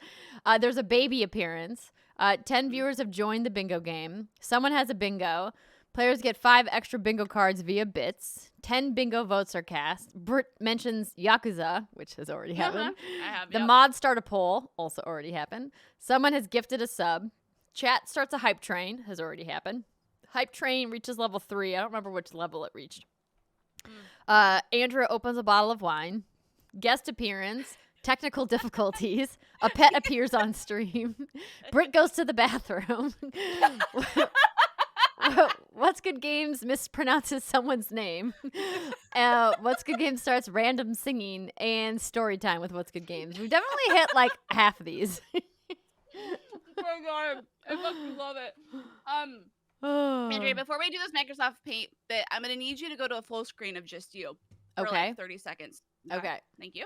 There's a baby appearance. 10 viewers have joined the bingo game. Someone has a bingo. Players get 5 extra bingo cards via bits. 10 bingo votes are cast. Britt mentions Yakuza, which has already happened. I have, The yep. mods start a poll, also already happened. Someone has gifted a sub. Chat starts a hype train, has already happened. Hype train reaches level 3. I don't remember which level it reached. Andrea opens a bottle of wine. Guest appearance. Technical difficulties. A pet appears on stream. Britt goes to the bathroom. What's Good Games mispronounces someone's name. What's Good Games starts random singing and story time with What's Good Games. We've definitely hit like half of these. Oh my god, I fucking love it. Andrea, before we do this Microsoft Paint bit, I'm gonna need you to go to a full screen of just you for Okay. like 30 seconds. Okay. Thank you.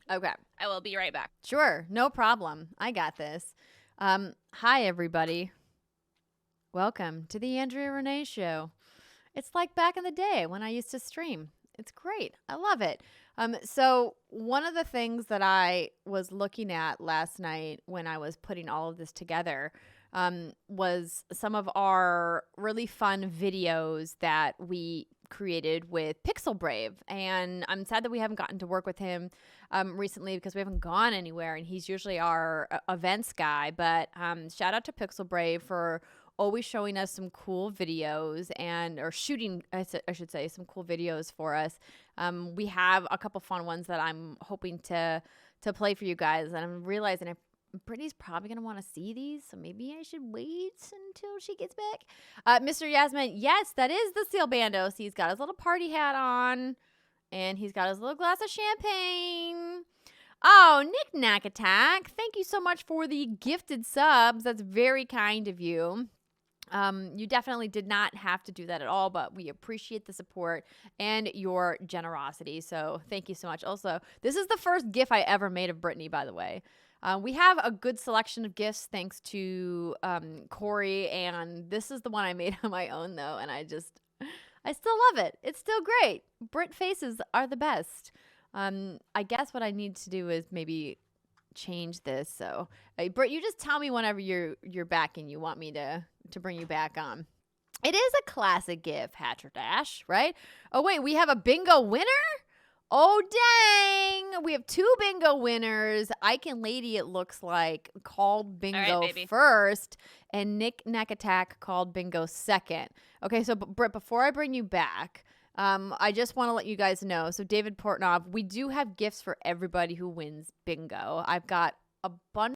Okay. I will be right back. Sure. No problem. I got this. Hi, everybody. Welcome to the Andrea Renee Show. It's like back in the day when I used to stream. It's great. I love it. So one of the things that I was looking at last night when I was putting all of this together was some of our really fun videos that we created with Pixel Brave. And I'm sad that we haven't gotten to work with him recently because we haven't gone anywhere, and he's usually our events guy. But shout out to Pixel Brave for always showing us some cool videos or shooting, I should say, some cool videos for us. We have a couple fun ones that I'm hoping to play for you guys, and I'm realizing Brittany's probably going to want to see these, so maybe I should wait until she gets back. Mr. Yasmin, yes, that is the Seal Bandos. He's got his little party hat on, and he's got his little glass of champagne. Oh, Nick Knack Attack, thank you so much for the gifted subs. That's very kind of you. You definitely did not have to do that at all, but we appreciate the support and your generosity. So thank you so much. Also, this is the first GIF I ever made of Brittany, by the way. We have a good selection of GIFs thanks to Corey, and this is the one I made on my own, though, and I still love it. It's still great. Britt faces are the best. I guess what I need to do is maybe change this. So, Britt, you just tell me whenever you're back and you want me to bring you back on. It is a classic GIF, Hatcher Dash, right? Oh wait, we have a bingo winner. Oh dang! We have 2 bingo winners. Ike and Lady, it looks like, called bingo first, and Nick Neck Attack called bingo second. Okay, so Britt, before I bring you back, I just want to let you guys know. So David Portnoy, we do have gifts for everybody who wins bingo. I've got a bunch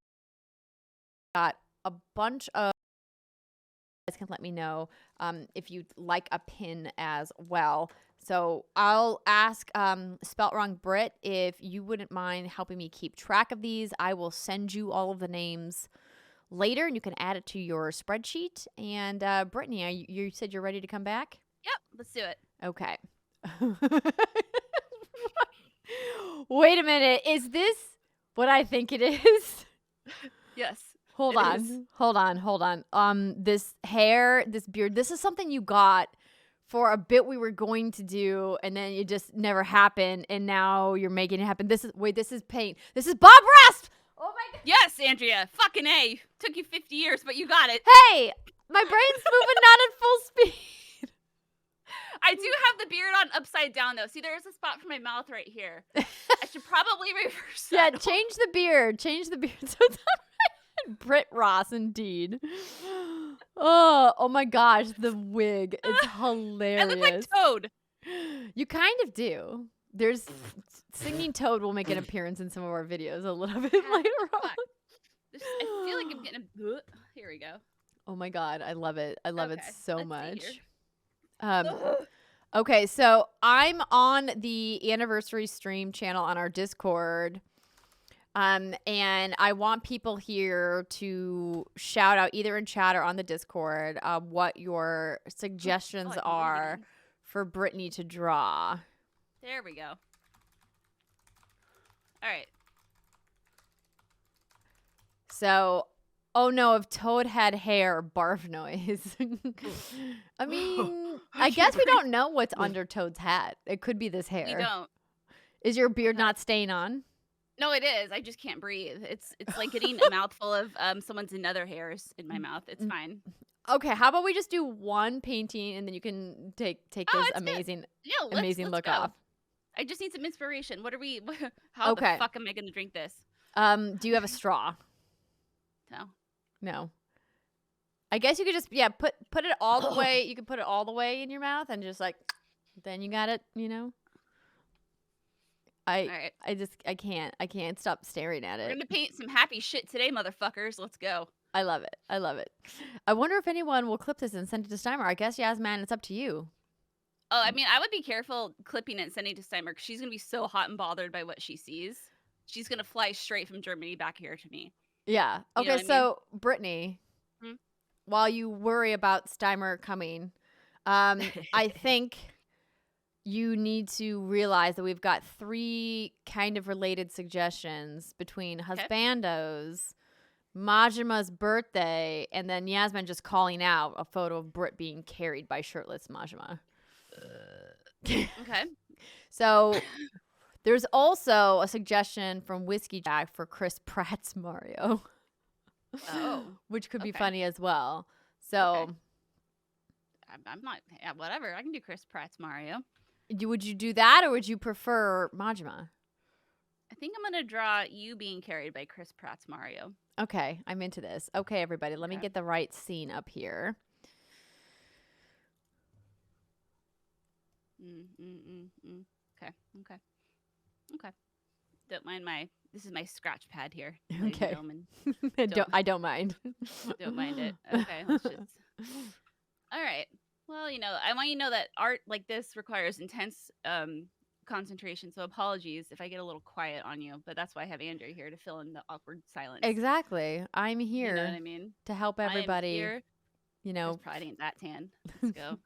of. You guys can let me know if you'd like a pin as well. So I'll ask Spelt Wrong Britt if you wouldn't mind helping me keep track of these. I will send you all of the names later, and you can add it to your spreadsheet. And Brittany, you said you're ready to come back? Yep, let's do it. Okay. Wait a minute. Is this what I think it is? Yes. Hold on. This hair, this beard, this is something you got for a bit we were going to do, and then it just never happened, and now you're making it happen. This is paint. This is Bob Rasp! Oh my God. Yes, Andrea. Fucking A. Took you 50 years, but you got it. Hey! My brain's moving not at full speed. I do have the beard on upside down, though. See, there's a spot for my mouth right here. I should probably reverse that. Yeah, change the beard. So it's Britt Ross, indeed. Oh my gosh, the wig. It's hilarious. I look like Toad. You kind of do. There's singing Toad will make an appearance in some of our videos a little bit later on. I feel like I'm getting a... Here we go. Oh my God, I love it. I love it so much. Here. Okay, so I'm on the anniversary stream channel on our Discord. And I want people here to shout out either in chat or on the Discord what your suggestions are for Brittany to draw. There we go. All right. So, oh no, if Toad had hair, barf noise. I mean, I guess we don't know what's under Toad's hat. It could be this hair. You don't. Is your beard not staying on? No, it is. I just can't breathe. It's like getting a mouthful of someone's nether hairs in my mouth. It's fine. Okay, how about we just do one painting and then you can take this amazing let's look go. off. I just need some inspiration. What are we? How the fuck am I going to drink this? Do you have a straw? No. I guess you could just put it all the way. You could put it all the way in your mouth and just like, then you got it. You know. I can't stop staring at it. We're gonna paint some happy shit today, motherfuckers. Let's go. I love it. I wonder if anyone will clip this and send it to Steimer. I guess Yasmin, it's up to you. Oh, I mean, I would be careful clipping it and sending it to Steimer because she's gonna be so hot and bothered by what she sees. She's gonna fly straight from Germany back here to me. Yeah. You know Okay. what I mean? So Brittany, while you worry about Steimer coming, I think you need to realize that we've got 3 kind of related suggestions between Husbando's, Majima's birthday, and then Yasmin just calling out a photo of Britt being carried by shirtless Majima. Okay. So there's also a suggestion from Whiskey Jack for Chris Pratt's Mario. Oh. Which could be funny as well. So I'm not, whatever. I can do Chris Pratt's Mario. Would you do that, or would you prefer Majima? I think I'm going to draw you being carried by Chris Pratt's Mario. Okay, I'm into this. Okay, everybody, let me get the right scene up here. Okay. Don't mind this is my scratch pad here. Okay. I don't mind. Don't mind it. Okay, let's just... All right. Well, I want you to know that art like this requires intense concentration. So apologies if I get a little quiet on you, but that's why I have Andrea here to fill in the awkward silence. Exactly. I'm here. You know what I mean? To help everybody. Here. Chris Pratt ain't that tan. Let's go.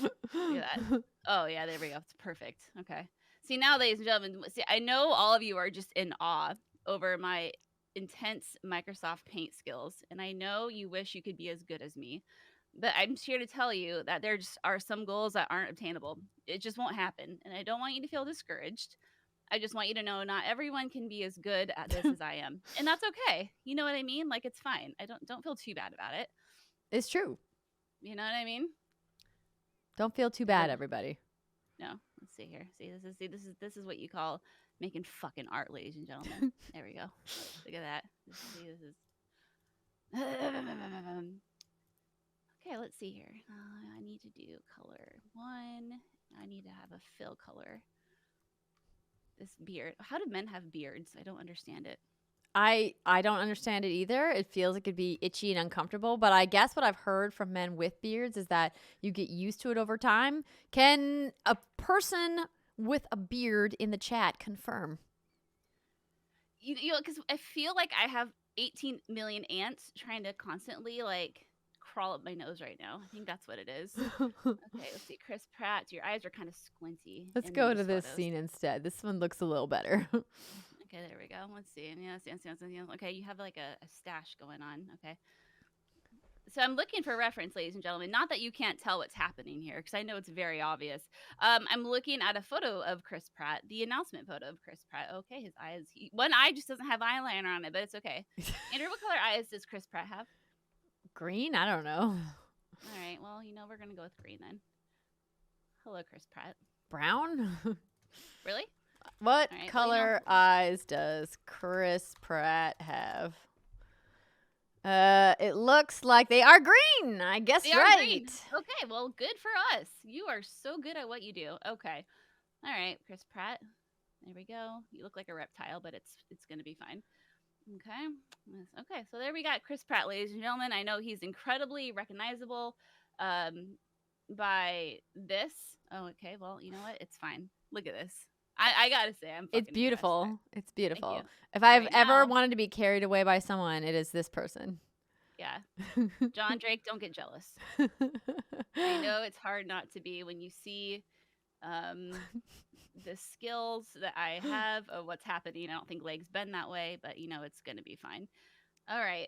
Look at that. Oh yeah, there we go. It's perfect. Okay. See now, ladies and gentlemen. I know all of you are just in awe over my intense Microsoft Paint skills, and I know you wish you could be as good as me. But I'm here to tell you that there just are some goals that aren't obtainable. It just won't happen. And I don't want you to feel discouraged. I just want you to know not everyone can be as good at this as I am. And that's okay. You know what I mean? Like, it's fine. I don't feel too bad about it. It's true. You know what I mean? Don't feel too bad, everybody. No. Let's see here. This is what you call making fucking art, ladies and gentlemen. There we go. Look at that. This is okay, let's see here. I need to do color 1. I need to have a fill color. This beard. How do men have beards? I don't understand it. I don't understand it either. It feels like it'd be itchy and uncomfortable, but I guess what I've heard from men with beards is that you get used to it over time. Can a person with a beard in the chat confirm? You know, because I feel like I have 18 million ants trying to constantly like crawl up my nose right now. I think that's what it is. Okay, let's see. Chris Pratt, your eyes are kind of squinty. Let's in go these to this photos. scene instead. This one looks a little better. Okay, there we go. Let's see. Yes. Okay, you have like a stash going on. Okay. So I'm looking for reference, ladies and gentlemen. Not that you can't tell what's happening here, because I know it's very obvious. I'm looking at a photo of Chris Pratt, the announcement photo of Chris Pratt. Okay, his eyes. One eye just doesn't have eyeliner on it, but it's okay. Andrew, what color eyes does Chris Pratt have? Green? I don't know. All right. Well, we're gonna go with green then. Hello, Chris Pratt. Brown? Really? What All right, color eyes does Chris Pratt have? It looks like they are green. I guess They are right. green. Okay, well, good for us. You are so good at what you do. Okay. All right, Chris Pratt. There we go. You look like a reptile, but it's going to be fine. Okay. Okay, so there we got Chris Pratt, ladies and gentlemen. I know he's incredibly recognizable by this. Oh, okay. Well, you know what? It's fine. Look at this. I got to say, I'm fucking It's beautiful. impressed. It's beautiful. you. If I've Right ever now- wanted to be carried away by someone, it is this person. Yeah. John Drake, don't get jealous. I know it's hard not to be when you see the skills that I have of what's happening. I don't think Leg's been that way, but it's going to be fine. All right.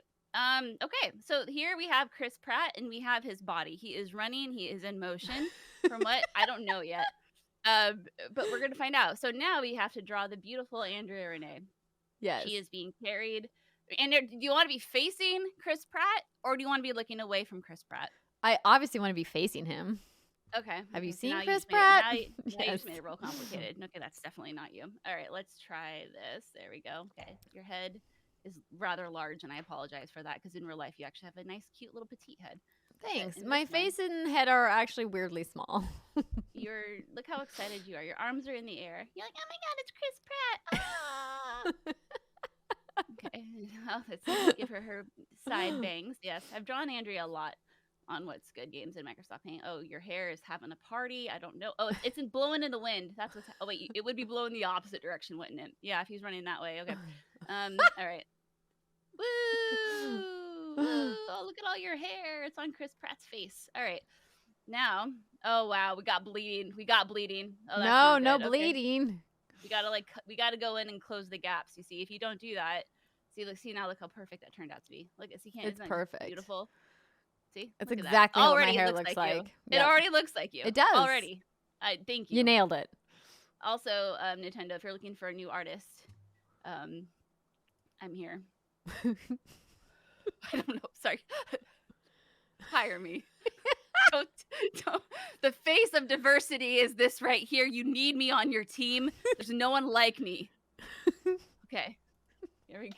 Okay, so here we have Chris Pratt and we have his body. He is running, he is in motion. From what I don't know yet. But we're going to find out. So now we have to draw the beautiful Andrea Renee. Yes. She is being carried. And do you want to be facing Chris Pratt or do you want to be looking away from Chris Pratt? I obviously want to be facing him. Okay. Have you so seen now Chris just made Pratt? Now you Yes. just made it real complicated. Okay, that's definitely not you. All right, let's try this. There we go. Okay, your head is rather large, and I apologize for that because in real life you actually have a nice, cute little petite head. Thanks. in My this one- face and head are actually weirdly small. Look how excited you are. Your arms are in the air. You're like, oh my god, it's Chris Pratt. Ah. Okay, now let's give her side bangs. Yes, I've drawn Andrea a lot on What's Good Games in Microsoft Paint. Oh, your hair is having a party. I don't know. Oh, it's blowing in the wind. That's what's. Oh wait, it would be blowing the opposite direction, wouldn't it? Yeah, if he's running that way. Okay. All right. Woo! Woo! Oh, look at all your hair. It's on Chris Pratt's face. All right. Now, oh wow, we got bleeding. Oh, that's not no good. Okay. bleeding. We gotta go in and close the gaps. You see, if you don't do that, see now, look how perfect that turned out to be. Look, see, It's isn't that perfect. Beautiful. See, It's look at that. exactly what my Already hair it looks you. like. It Yep. already looks like you. It does. Already. Thank you. You nailed it. Also, Nintendo, if you're looking for a new artist, I'm here. I don't know. Sorry. Hire me. don't. The face of diversity is this right here. You need me on your team. There's no one like me. Okay. Here we go.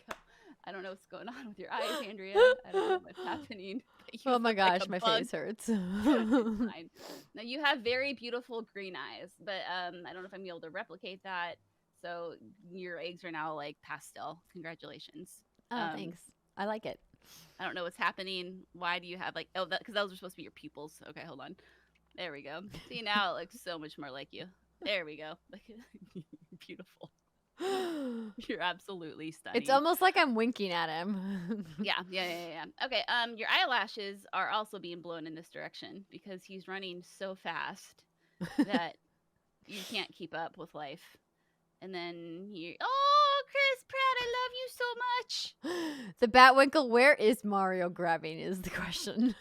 I don't know what's going on with your eyes, Andrea. I don't know what's happening. You Oh my look like gosh, a my bug. face hurts. Fine. Now you have very beautiful green eyes, but I don't know if I'm able to replicate that. So your eggs are now like pastel. Congratulations. Oh, thanks. I like it. I don't know what's happening. Why do you have like because those are supposed to be your pupils. Okay, hold on. There we go. See, now it looks so much more like you. There we go. Beautiful. You're absolutely stunning. It's almost like I'm winking at him. Yeah. Okay. Your eyelashes are also being blown in this direction because he's running so fast that you can't keep up with life. And then Chris Pratt, I love you so much. The Batwinkle, where is Mario grabbing is the question.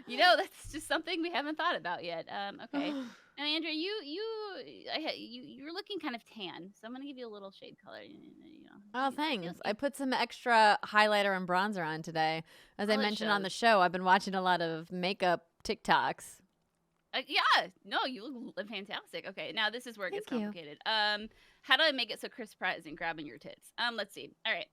That's just something we haven't thought about yet. Okay. Now, Andrea, you're looking kind of tan, so I'm gonna give you a little shade color. Oh, thanks. I put some extra highlighter and bronzer on today. As I mentioned on the show, I've been watching a lot of makeup TikToks. Yeah, no, you look fantastic. Okay, now this is where it gets complicated. How do I make it so Chris Pratt isn't grabbing your tits? Let's see. All right,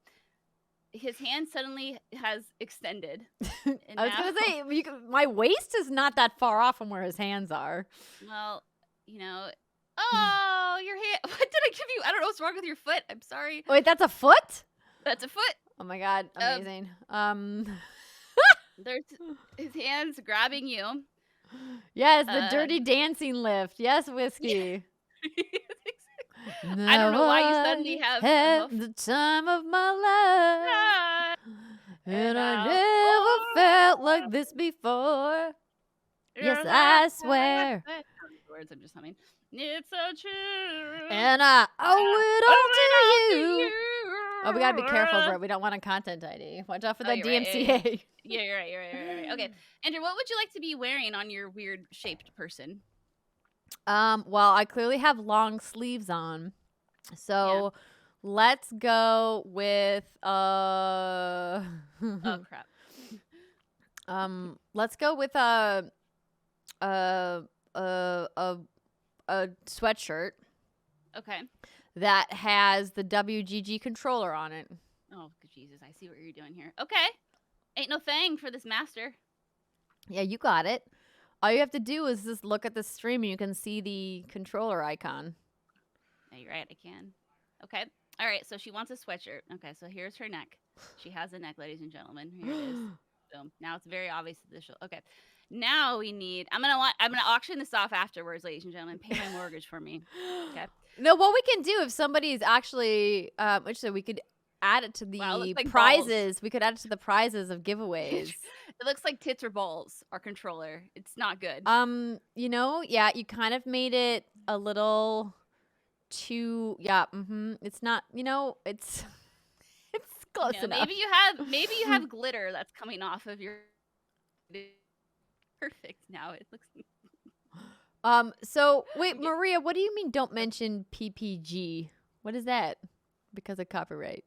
his hand suddenly has extended. I was gonna say, my waist is not that far off from where his hands are. Well, oh, your hand. What did I give you? I don't know what's wrong with your foot. I'm sorry. Wait, that's a foot? That's a foot. Oh my god, amazing. There's his hands grabbing you. Yes, the dirty dancing lift. Yes, whiskey. I don't know why you suddenly have the time of my life, and I never felt like this before. Yes, I swear. Words I'm just humming. It's so true. And I owe it all to you. Oh, we gotta be careful, Britt. We don't want a content ID. Watch out for that DMCA. Right. Yeah, you're right. Okay, Andrew, what would you like to be wearing on your weird shaped person? Well, I clearly have long sleeves on, so let's go with oh crap. Let's go with a sweatshirt. Okay. That has the WGG controller on it. Oh Jesus, I see what you're doing here. Okay, ain't no thing for this master. Yeah, you got it. All you have to do is just look at the stream and you can see the controller icon. Yeah, you're right, I can. Okay. All right, so she wants a sweatshirt. Okay, so here's her neck. She has a neck, ladies and gentlemen. Here it is. Boom. Now it's very obvious that this. Okay. Now we need. I'm gonna auction this off afterwards, ladies and gentlemen. Pay my mortgage for me. Okay. No, what we can do if somebody is actually, we could add it to the like prizes. Balls. We could add it to the prizes of giveaways. It looks like tits or balls. Our controller. It's not good. Yeah, you kind of made it a little too. Yeah. It's not. It's close enough. Maybe you have glitter that's coming off of your. Perfect. Now it looks. So wait, Maria, what do you mean? Don't mention PPG. What is that? Because of copyright.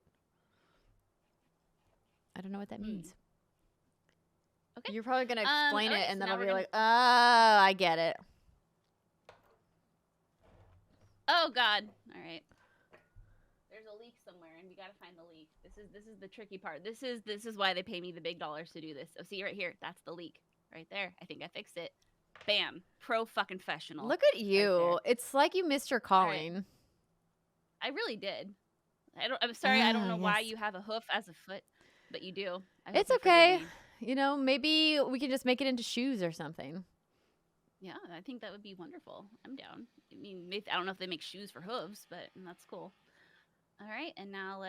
I don't know what that means. Okay. You're probably gonna explain it, and then I'll be like, "Oh, I get it." Oh God! All right. There's a leak somewhere, and we gotta find the leak. This is the tricky part. This is why they pay me the big dollars to do this. Oh, see right here. That's the leak right there. I think I fixed it. Bam! Pro fucking professional. Look at you. Right, it's like you missed your calling. Right. I really did. I'm sorry. I don't know why you have a hoof as a foot, but you do. It's okay. Maybe we can just make it into shoes or something. Yeah, I think that would be wonderful. I'm down. I mean, I don't know if they make shoes for hooves, but that's cool. All right, and now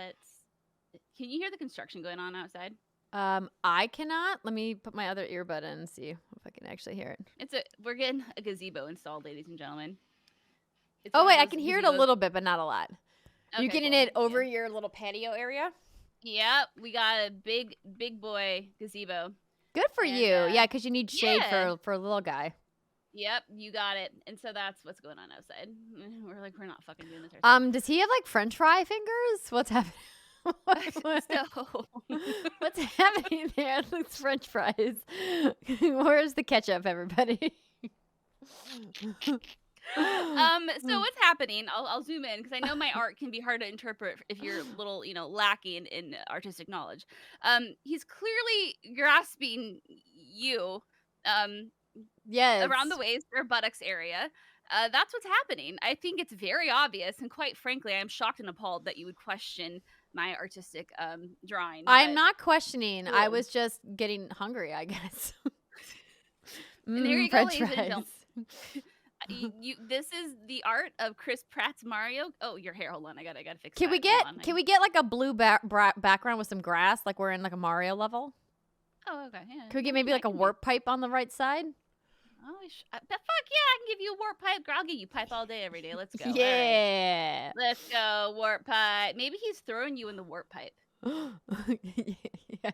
can you hear the construction going on outside? I cannot. Let me put my other earbud in and see if I can actually hear it. We're getting a gazebo installed, ladies and gentlemen. Oh wait, I can hear it a little bit, but not a lot. Okay, you getting it over your little patio area? Yep, we got a big boy gazebo. Good for you. Yeah, because you need shade for a little guy. Yep, you got it. And so that's what's going on outside. We're not fucking doing this ourselves. Does he have like French fry fingers? What's happening? What's happening there? It looks French fries. Where's the ketchup, everybody? So what's happening? I'll zoom in because I know my art can be hard to interpret if you're a little, lacking in artistic knowledge. He's clearly grasping you, yes, around the waist or buttocks area. That's what's happening. I think it's very obvious, and quite frankly, I'm shocked and appalled that you would question my artistic drawing. I'm not questioning. Cool. I was just getting hungry, I guess. And there you go, ladies and gentlemen. This is the art of Chris Pratt's Mario. Oh, your hair. Hold on, I gotta fix. Can we get like a blue background with some grass, like we're in like a Mario level? Oh, okay. Yeah. Could we get maybe like a warp pipe on the right side? Oh, fuck yeah! I can give you a warp pipe. Girl, I'll give you pipe all day, every day. Let's go. Yeah. Right. Let's go, warp pipe. Maybe he's throwing you in the warp pipe. Yes,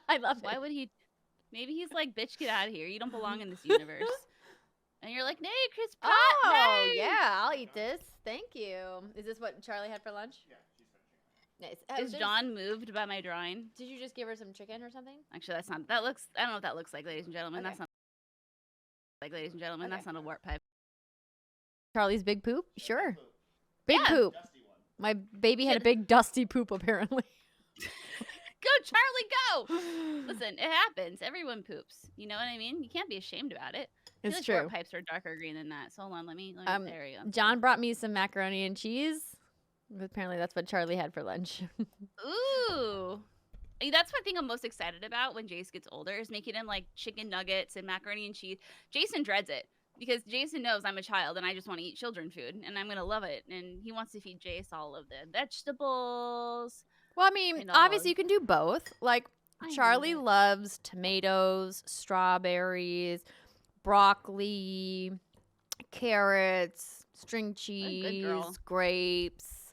I love it. Why would he? Maybe he's like, bitch, get out of here. You don't belong in this universe. And you're like, nay, Chris Pratt. Oh, nay. yeah, I'll eat this. Thank you. Is this what Charlie had for lunch? Yeah, she's finished. Nice. Is John moved by my drawing? Did you just give her some chicken or something? Actually, that's not. That looks. I don't know what that looks like, ladies and gentlemen. Okay. That's not. Ladies and gentlemen, that's not a wart pipe. Charlie's big poop? Sure. Big Yeah. poop. My baby had a big dusty poop, apparently. Go, Charlie, go! Listen, it happens. Everyone poops. You know what I mean? You can't be ashamed about it. I feel It's like true. wart pipes are darker green than that. So hold on, let me there we go. John brought me some macaroni and cheese. Apparently, that's what Charlie had for lunch. Ooh. That's what I think I'm most excited about when Jace gets older is making him like chicken nuggets and macaroni and cheese. Jason dreads it because Jason knows I'm a child and I just want to eat children food and I'm going to love it. And he wants to feed Jace all of the vegetables. Well, I mean, obviously you can do both. Like, Charlie loves tomatoes, strawberries, broccoli, carrots, string cheese, grapes,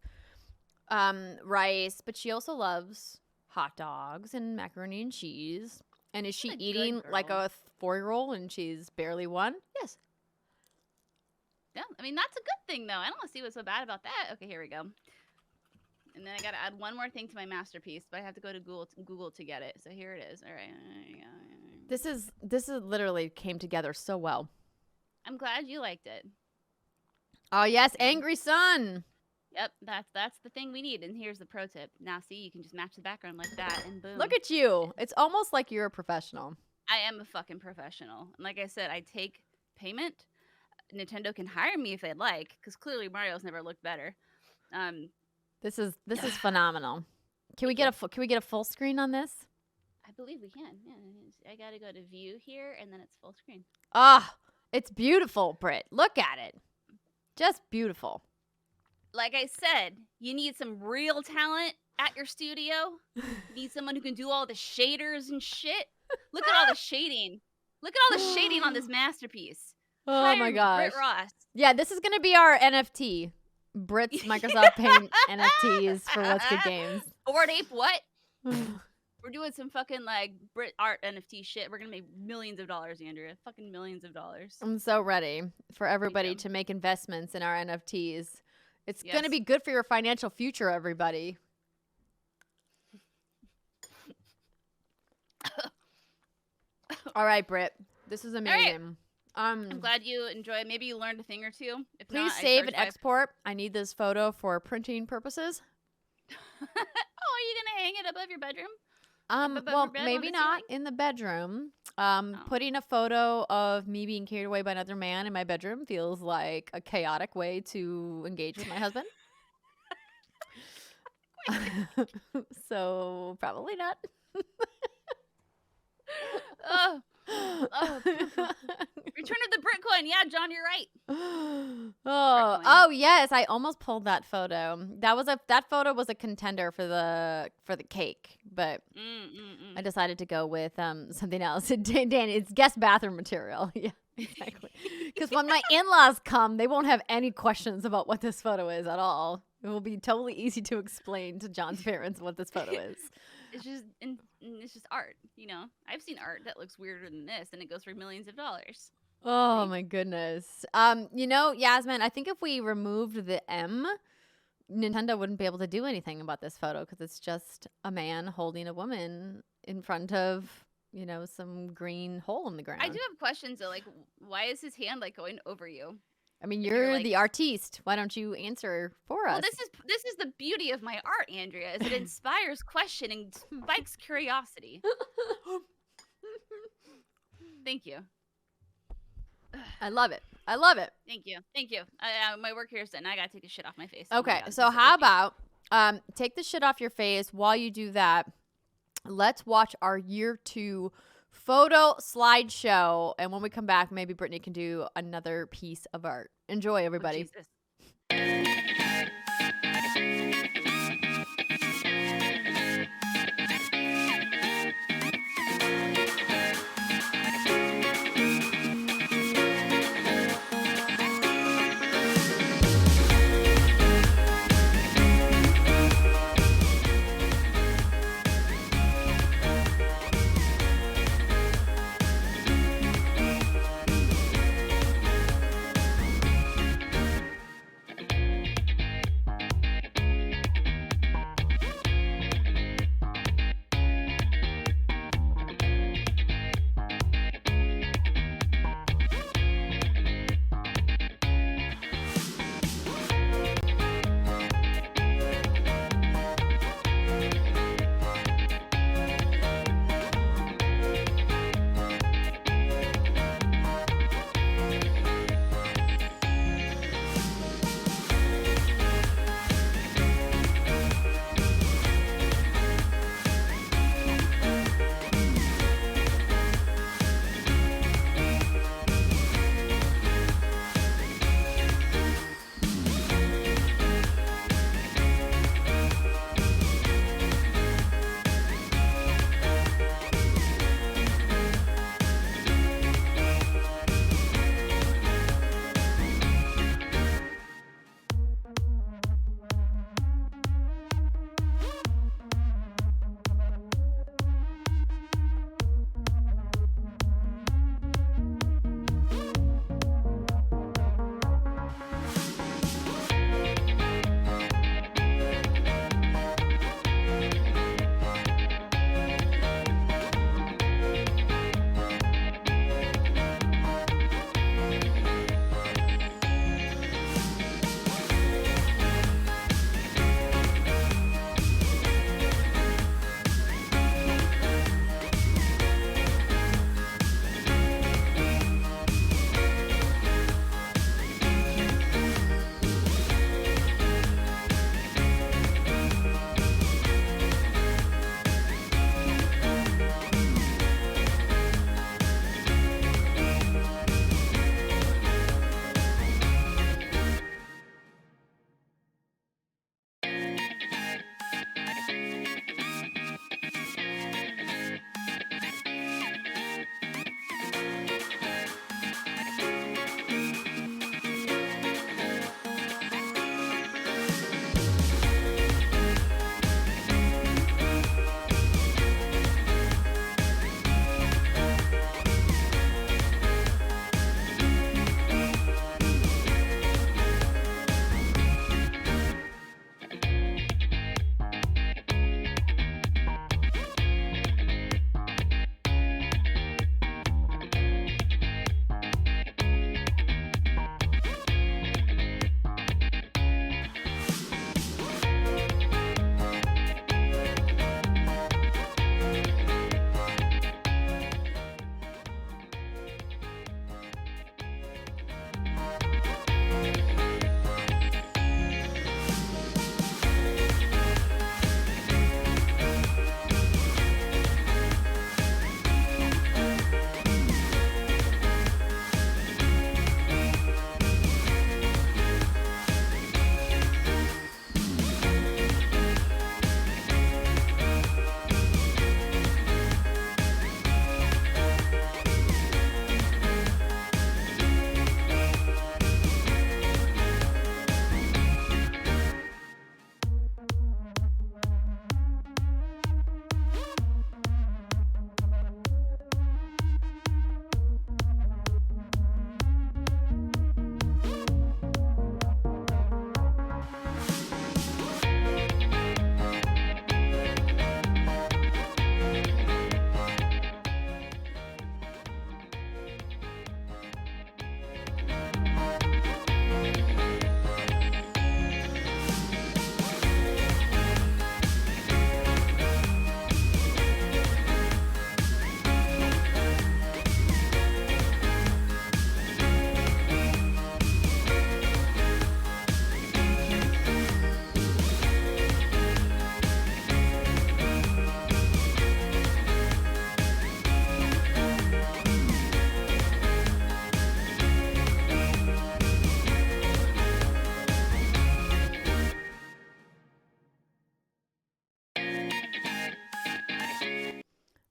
rice. But she also loves hot dogs and macaroni and cheese. And is she eating like a 4-year-old and she's barely 1? Yes. Yeah, I mean, that's a good thing, though. I don't see what's so bad about that. Okay, here we go. And then I got to add one more thing to my masterpiece, but I have to go to Google to get it. So here it is. All right. This is literally came together so well. I'm glad you liked it. Oh, yes. Angry Sun. Yep, that's the thing we need. And here's the pro tip. Now, see, you can just match the background like that, and boom. Look at you. It's almost like you're a professional. I am a fucking professional. And like I said, I take payment. Nintendo can hire me if they'd like, because clearly Mario's never looked better. This is phenomenal. Can we get a full screen on this? I believe we can. Yeah, I gotta go to view here, and then it's full screen. Ah, it's beautiful, Britt. Look at it. Just beautiful. Like I said, you need some real talent at your studio. You need someone who can do all the shaders and shit. Look at all the shading. Look at all the shading on this masterpiece. Oh my gosh. Britt Ross. Yeah, this is gonna be our NFT. Britt's Microsoft Paint NFTs for What's Good Games. Bored Ape, what? We're doing some fucking like Brit art NFT shit. We're gonna make millions of dollars, Andrea. Fucking millions of dollars. I'm so ready for everybody to make investments in our NFTs. It's gonna be good for your financial future, everybody. All right, Britt. This is amazing. I'm glad you enjoy it. Maybe you learned a thing or two. If please not, save and export. I need this photo for printing purposes. Oh, are you gonna hang it above your bedroom? Well, maybe not in the bedroom. Putting a photo of me being carried away by another man in my bedroom feels like a chaotic way to engage with my husband. So probably not. Return of the Bitcoin. Yeah, John, you're right. Oh yes, I almost pulled that photo. That photo was a contender for the cake, but I decided to go with something else. Danny, it's guest bathroom material. Yeah, exactly. Because when my in-laws come, they won't have any questions about what this photo is at all. It will be totally easy to explain to John's parents what this photo is. It's just art, you know. I've seen art that looks weirder than this, and it goes for millions of dollars. Oh my goodness. You know, Yasmin, I think if we removed the M, Nintendo wouldn't be able to do anything about this photo because it's just a man holding a woman in front of, you know, some green hole in the ground. I do have questions though, like why is his hand like going over you? I mean, you're like, the artiste. Why don't you answer for us? Well, this is the beauty of my art, Andrea, is it inspires question and spikes curiosity. Thank you. I love it. I love it. Thank you. My work here is done. I gotta take the shit off my face. Okay, so how about take the shit off your face. While you do that, let's watch our year 2 photo slideshow, and when we come back, maybe Brittany can do another piece of art. Enjoy, everybody.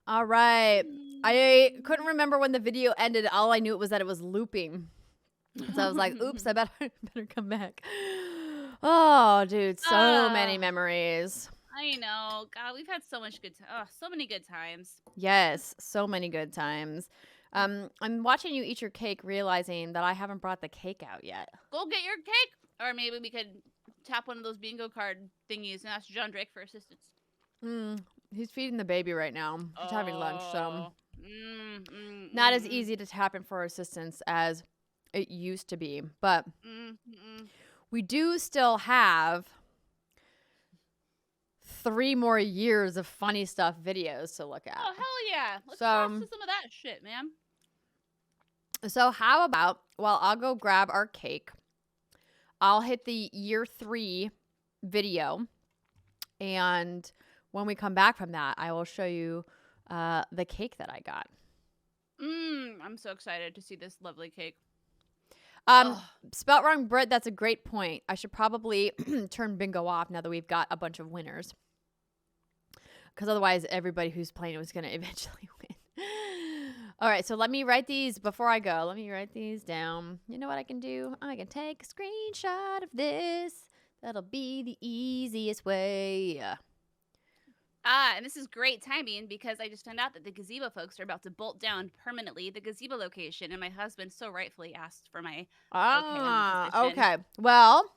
All right. I couldn't remember when the video ended. All I knew was that it was looping. So I was like, oops, I better come back. Oh, dude, so many memories. I know. God, we've had so much so many good times. Yes, so many good times. I'm watching you eat your cake, realizing that I haven't brought the cake out yet. Go get your cake. Or maybe we could tap one of those bingo card thingies and ask John Drake for assistance. He's feeding the baby right now. He's having lunch, so not as easy to tap in for assistance as it used to be. But we do still have 3 more years of funny stuff videos to look at. Oh, hell yeah. Let's watch some of that shit, man. So how about, well, I'll go grab our cake. I'll hit the year 3 video. And when we come back from that, I will show you the cake that I got. I'm so excited to see this lovely cake. Spelt wrong, Britt, that's a great point. I should probably turn bingo off now that we've got a bunch of winners. Because otherwise, everybody who's playing was going to eventually win. All right, so let me write these before I go. Let me write these down. You know what I can do? I can take a screenshot of this. That'll be the easiest way. And this is great timing because I just found out that the gazebo folks are about to bolt down permanently the gazebo location, and my husband so rightfully asked for my okay. Well,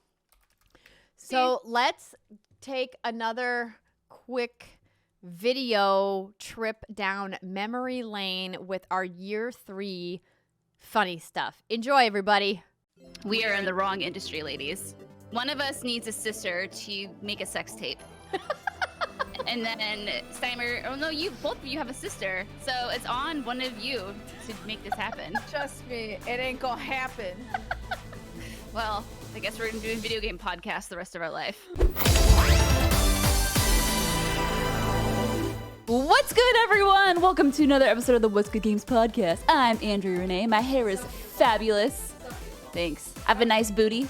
so let's take another quick video trip down memory lane with our year 3 funny stuff. Enjoy, everybody. We are in the wrong industry, ladies. One of us needs a sister to make a sex tape. And then Steimer, both of you have a sister, so it's on one of you to make this happen. Trust me, it ain't gonna happen. Well, I guess we're doing video game podcasts the rest of our life. What's good, everyone? Welcome to another episode of the What's Good Games podcast. I'm Andrea Renee. My hair is fabulous. Thanks. I have a nice booty.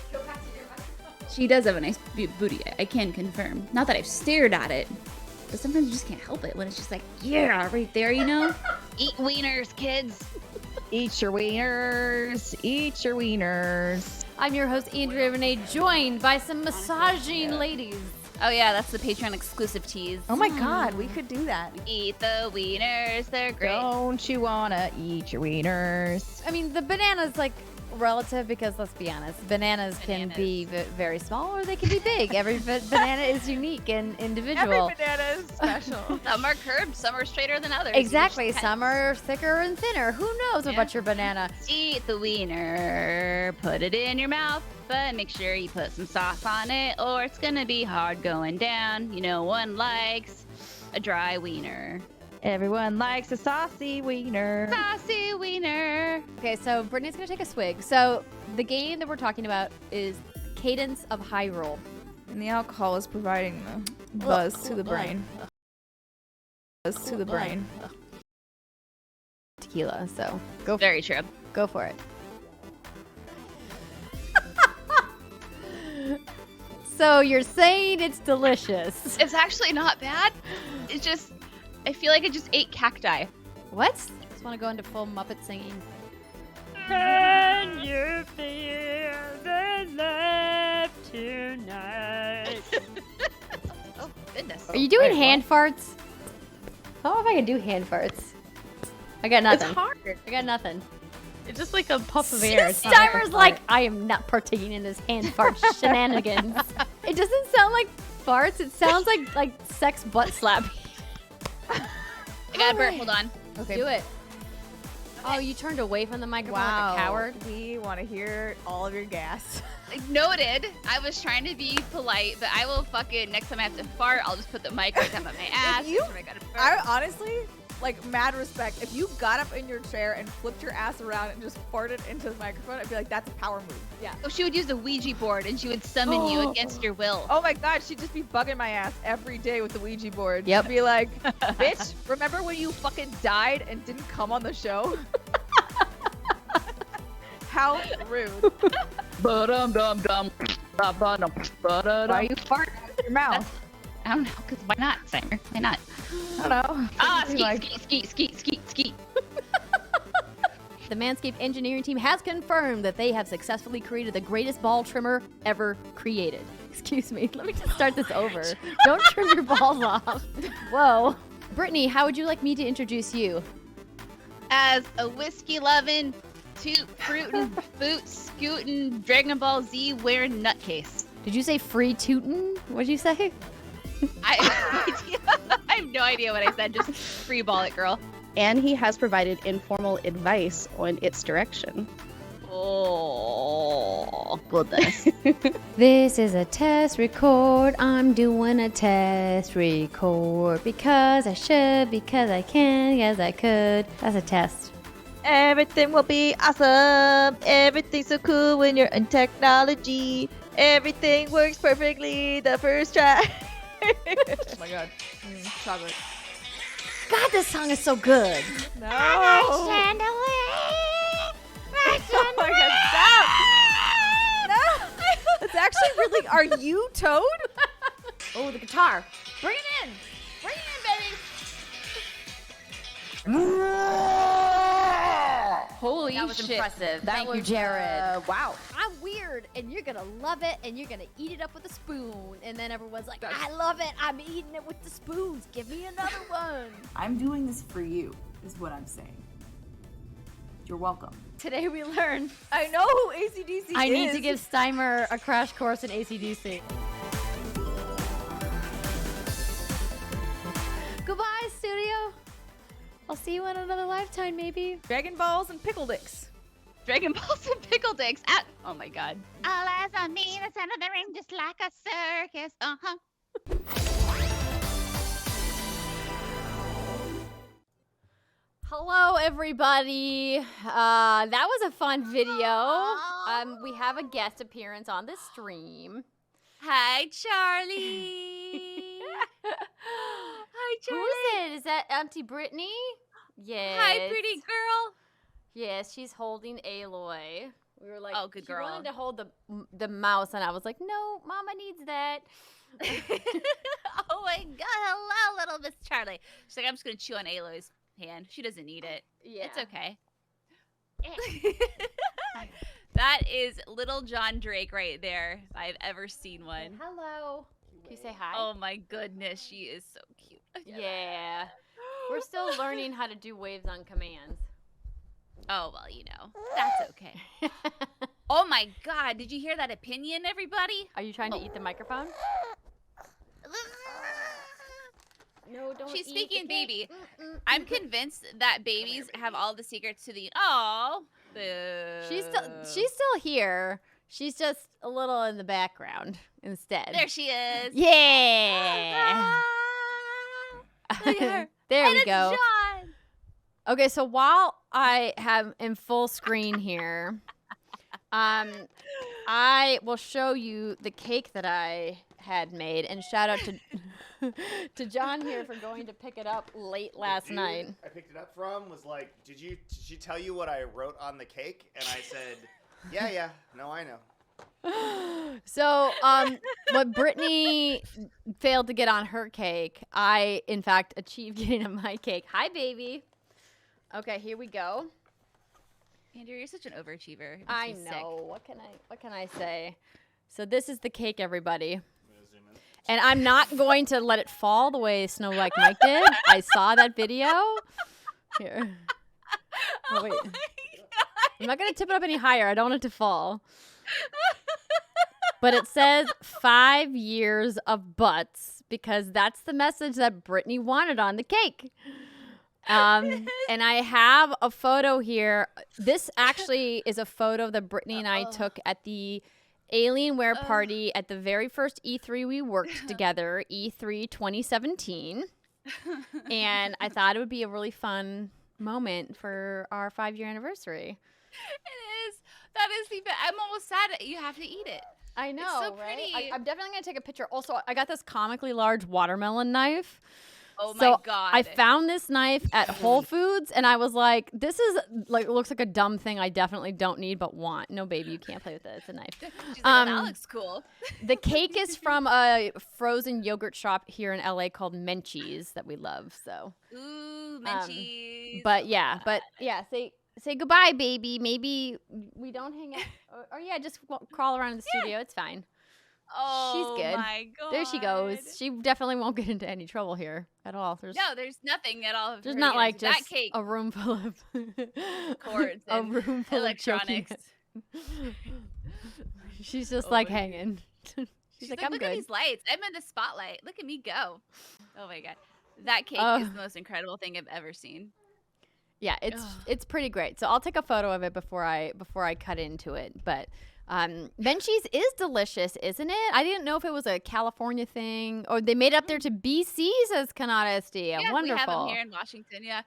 She does have a nice booty, I can confirm. Not that I've stared at it, but sometimes you just can't help it when it's just like, yeah, right there, you know? Eat wieners, kids. Eat your wieners. Eat your wieners. I'm your host, Andrea Renee, joined by some massaging ladies. Oh yeah, that's the Patreon exclusive tease. Oh my god, we could do that. Eat the wieners, they're great. Don't you wanna eat your wieners? I mean, the banana's like relative because let's be honest, bananas can be very small or they can be big. Every banana is unique and individual. Every banana is special. Some are curved, some are straighter than others. Exactly. Some are thicker and thinner. Who knows about your banana? Eat the wiener, put it in your mouth, but make sure you put some sauce on it or it's gonna be hard going down. You know, one likes a dry wiener. Everyone likes a saucy wiener. Saucy wiener. Okay, so Brittany's gonna take a swig. So the game that we're talking about is Cadence of Hyrule. And the alcohol is providing the buzz to the brain. Buzz to the brain. Tequila, so go. Very true. Go for it. So you're saying it's delicious? It's actually not bad. It's just, I feel like I just ate cacti. What? Just want to go into full Muppet singing. Can you feel the love tonight? Oh, goodness. Are you doing hand farts? I don't know if I can do hand farts. I got nothing. It's hard. I got nothing. It's just like a puff of air. Steimer's like, I am not partaking in this hand fart shenanigans. It doesn't sound like farts. It sounds like sex butt slapping. I got a burp. Hold on. Okay. Do it. Oh, you turned away from the microphone like a coward? We want to hear all of your gas. Noted. I was trying to be polite, but I will fucking, next time I have to fart, I'll just put the mic right down by my ass. I honestly, like, mad respect. If you got up in your chair and flipped your ass around and just farted into the microphone, I'd be like, that's a power move. Yeah. Oh, she would use the Ouija board and she would summon you against your will. Oh my god, she'd just be bugging my ass every day with the Ouija board. Yep. She'd be like, bitch, remember when you fucking died and didn't come on the show? How rude. Why are you farting out of your mouth? I don't know, because why not, Simon? Why not? I don't know. Ah, Be skeet, like- skeet. The Manscaped engineering team has confirmed that they have successfully created the greatest ball trimmer ever created. Excuse me, let me just start this over. Don't trim your balls off. Whoa. Brittany, how would you like me to introduce you? As a whiskey-loving, toot-fruitin', boot-scootin', Dragon Ball Z wearing nutcase. Did you say free tootin'? What'd you say? I have no idea what I said. Just free ball it, girl. And he has provided informal advice on its direction. Oh, goodness. This is a test record. I'm doing a test record because I should, because I can, yes I could. That's a test. Everything will be awesome. Everything's so cool when you're in technology. Everything works perfectly the first try. Oh my god. Chocolate. God, this song is so good. No. Oh my god, stop! No! It's actually really. Are you Toad? Oh, the guitar. Bring it in. Bring it in, baby. Holy That was shit. impressive. That Thank you, was, Jared. Wow. I'm weird, and you're gonna love it, and you're gonna eat it up with a spoon. And then everyone's like, I love it. I'm eating it with the spoons. Give me another one. I'm doing this for you, is what I'm saying. You're welcome. Today we learned I know who AC/DC is. I need to give Steimer a crash course in AC/DC. Goodbye, studio. I'll see you in another lifetime, maybe. Dragon Balls and Pickle Dicks. Dragon Balls and Pickle Dicks. Oh my god. All eyes on me, the center of the ring, just like a circus. Hello, everybody. That was a fun video. We have a guest appearance on the stream. Hi, Charlie. Hi, Charlie. Who is it? Is that Auntie Brittany? Yes. Hi, pretty girl. Yes, she's holding Aloy. We were like, Oh, good she girl. wanted to hold the mouse, and I was like, no, Mama needs that. Oh my god, hello, little Miss Charlie. She's like, I'm just gonna chew on Aloy's hand. She doesn't need it. Yeah. It's okay. That is little John Drake right there, if I've ever seen one. Hello. Can you say hi? Oh my goodness, she is so cute. Yeah. We're still learning how to do waves on commands. Oh, well, you know, that's okay. Oh my god, did you hear that opinion, everybody? Are you trying to eat the microphone? No, don't She's eat speaking the baby. cake. I'm convinced that babies have all the secrets to the. Oh, She's still here. She's just a little in the background instead. there she is. Yeah. Look at her. There And we it's go. John. Okay, so while I have in full screen here, I will show you the cake that I had made, and shout out to John here for going to pick it up late last night. I picked it up from was like, did she tell you what I wrote on the cake? And I said, yeah, no, I know. So, what Brittany failed to get on her cake, I in fact achieved getting on my cake. Hi, baby. Okay, here we go. Andrew, you're such an overachiever. It makes I me sick. know. What can I say? So this is the cake, everybody. And I'm not going to let it fall the way Snow Like Mike did. I saw that video. Here. Oh, wait. I'm not going to tip it up any higher. I don't want it to fall. But it says 5 years of butts because that's the message that Brittany wanted on the cake. And I have a photo here. This actually is a photo that Brittany and I took at the Alienware party at the very first E3 we worked together, E3 2017. And I thought it would be a really fun moment for our 5-year anniversary. It is. That is the best. I'm almost sad that you have to eat it. I know, It's so right? pretty. I'm definitely going to take a picture. Also, I got this comically large watermelon knife. Oh my So god. I found this knife at Whole Foods, and I was like, "This is like looks like a dumb thing I definitely don't need but want." No, baby, you can't play with it. It's a knife. She's like, well, that looks cool. The cake is from a frozen yogurt shop here in LA called Menchie's that we love. So, Ooh, Menchie's. but yeah, say goodbye, baby. Maybe we don't hang out, or yeah, just crawl around in the studio. It's fine. Oh, She's good. my god. There she goes. She definitely won't get into any trouble here at all. No, there's nothing at all. There's not like that just cake. a room full of Cords a and room full electronics. of choking. She's just like hanging. She's like, I'm look good. at these lights. I'm in the spotlight. Look at me go. Oh my god. That cake is the most incredible thing I've ever seen. Yeah, it's pretty great. So I'll take a photo of it before I cut into it. But Menchie's is delicious, isn't it? I didn't know if it was a California thing or they made it up there to BC, says Kanata SD. Yeah, Wonderful. we have them here in Washington. Yeah.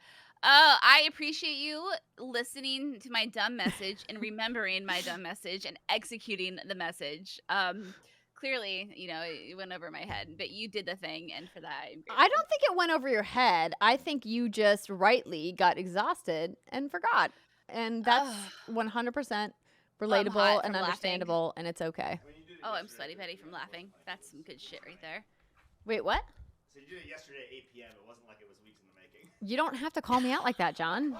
I appreciate you listening to my dumb message and remembering my dumb message and executing the message. Clearly, it went over my head, but you did the thing, and for that, I'm grateful. I don't think it went over your head. I think you just rightly got exhausted and forgot. And that's 100% relatable and understandable, and it's okay. Oh, I'm sweaty Betty from laughing. That's some good shit right there. Wait, what? So you did it yesterday at 8 p.m. It wasn't like it was weeks in the making. You don't have to call me out like that, John.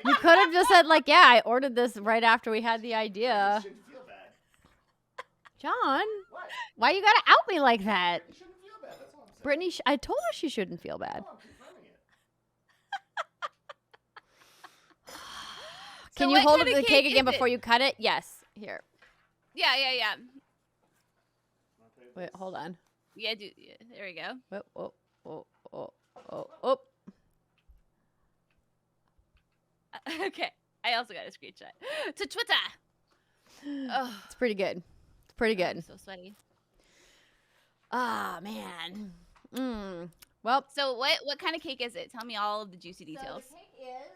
You could have just said, like, yeah, I ordered this right after we had the idea. You shouldn't feel bad. John, why you gotta out me like that? You shouldn't feel bad. That's all I'm saying. Brittany, I told her she shouldn't feel bad. Oh, I'm confirming it. Can So you what hold up kind the of cake cake again is before it? you cut it? Yes. Here. Yeah. Wait, hold on. Yeah, there we go. Oh. Okay. I also got a screenshot to Twitter. Oh, It's pretty good. It's pretty I'm good. so sweaty. Ah, man. Well, So what kind of cake is it? Tell me all of the juicy details. So the cake is.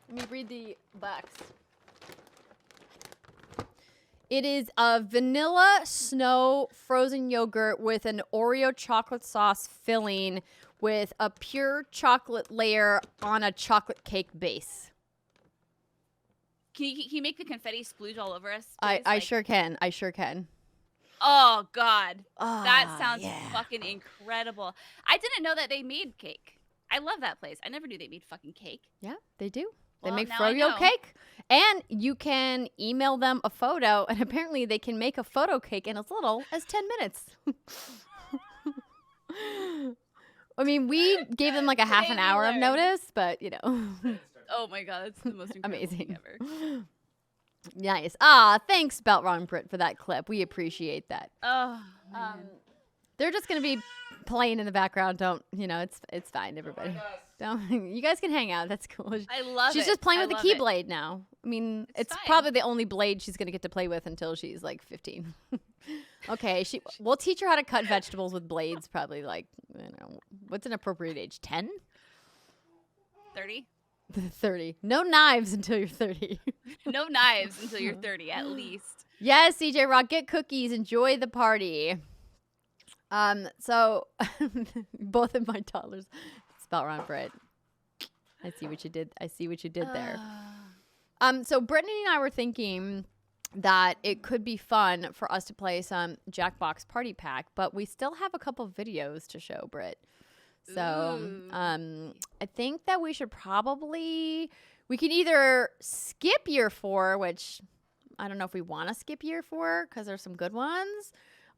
Let me read the box. It is a vanilla snow frozen yogurt with an Oreo chocolate sauce filling with a pure chocolate layer on a chocolate cake base. Can you make the confetti splooge all over us? I please? sure can. I sure can. Oh God, that Ah, sounds yeah. fucking incredible. I didn't know that they made cake. I love that place. I never knew they made fucking cake. Yeah, they do. They Well, make now I froyo know. cake, and you can email them a photo, and apparently they can make a photo cake in as little as 10 minutes. I mean, we gave them like a half an Today we hour of learned. notice, but Oh my God, that's the most incredible amazing. thing ever. Nice. Ah, thanks, Beltron Britt, for that clip. We appreciate that. Oh, man. They're just gonna be playing in the background. Don't it's fine, everybody. Don't you guys can hang out. That's cool. I love She's it. just playing I with the love it. Keyblade now. I mean, it's fine. probably the only blade she's gonna get to play with until she's like 15. Okay, we'll teach her how to cut vegetables with blades. Probably like what's an appropriate age? 10, 30? 30. No knives until you're 30. No knives until you're 30, at least. Yes, CJ Rock, get cookies. Enjoy the party. So both of my toddlers spell Ron Britt. I see what you did. I see what you did there. So Brittany and I were thinking that it could be fun for us to play some Jackbox Party Pack, but we still have a couple videos to show, Britt. So I think that we should we can either skip year 4, which I don't know if we want to skip year 4 because there's some good ones,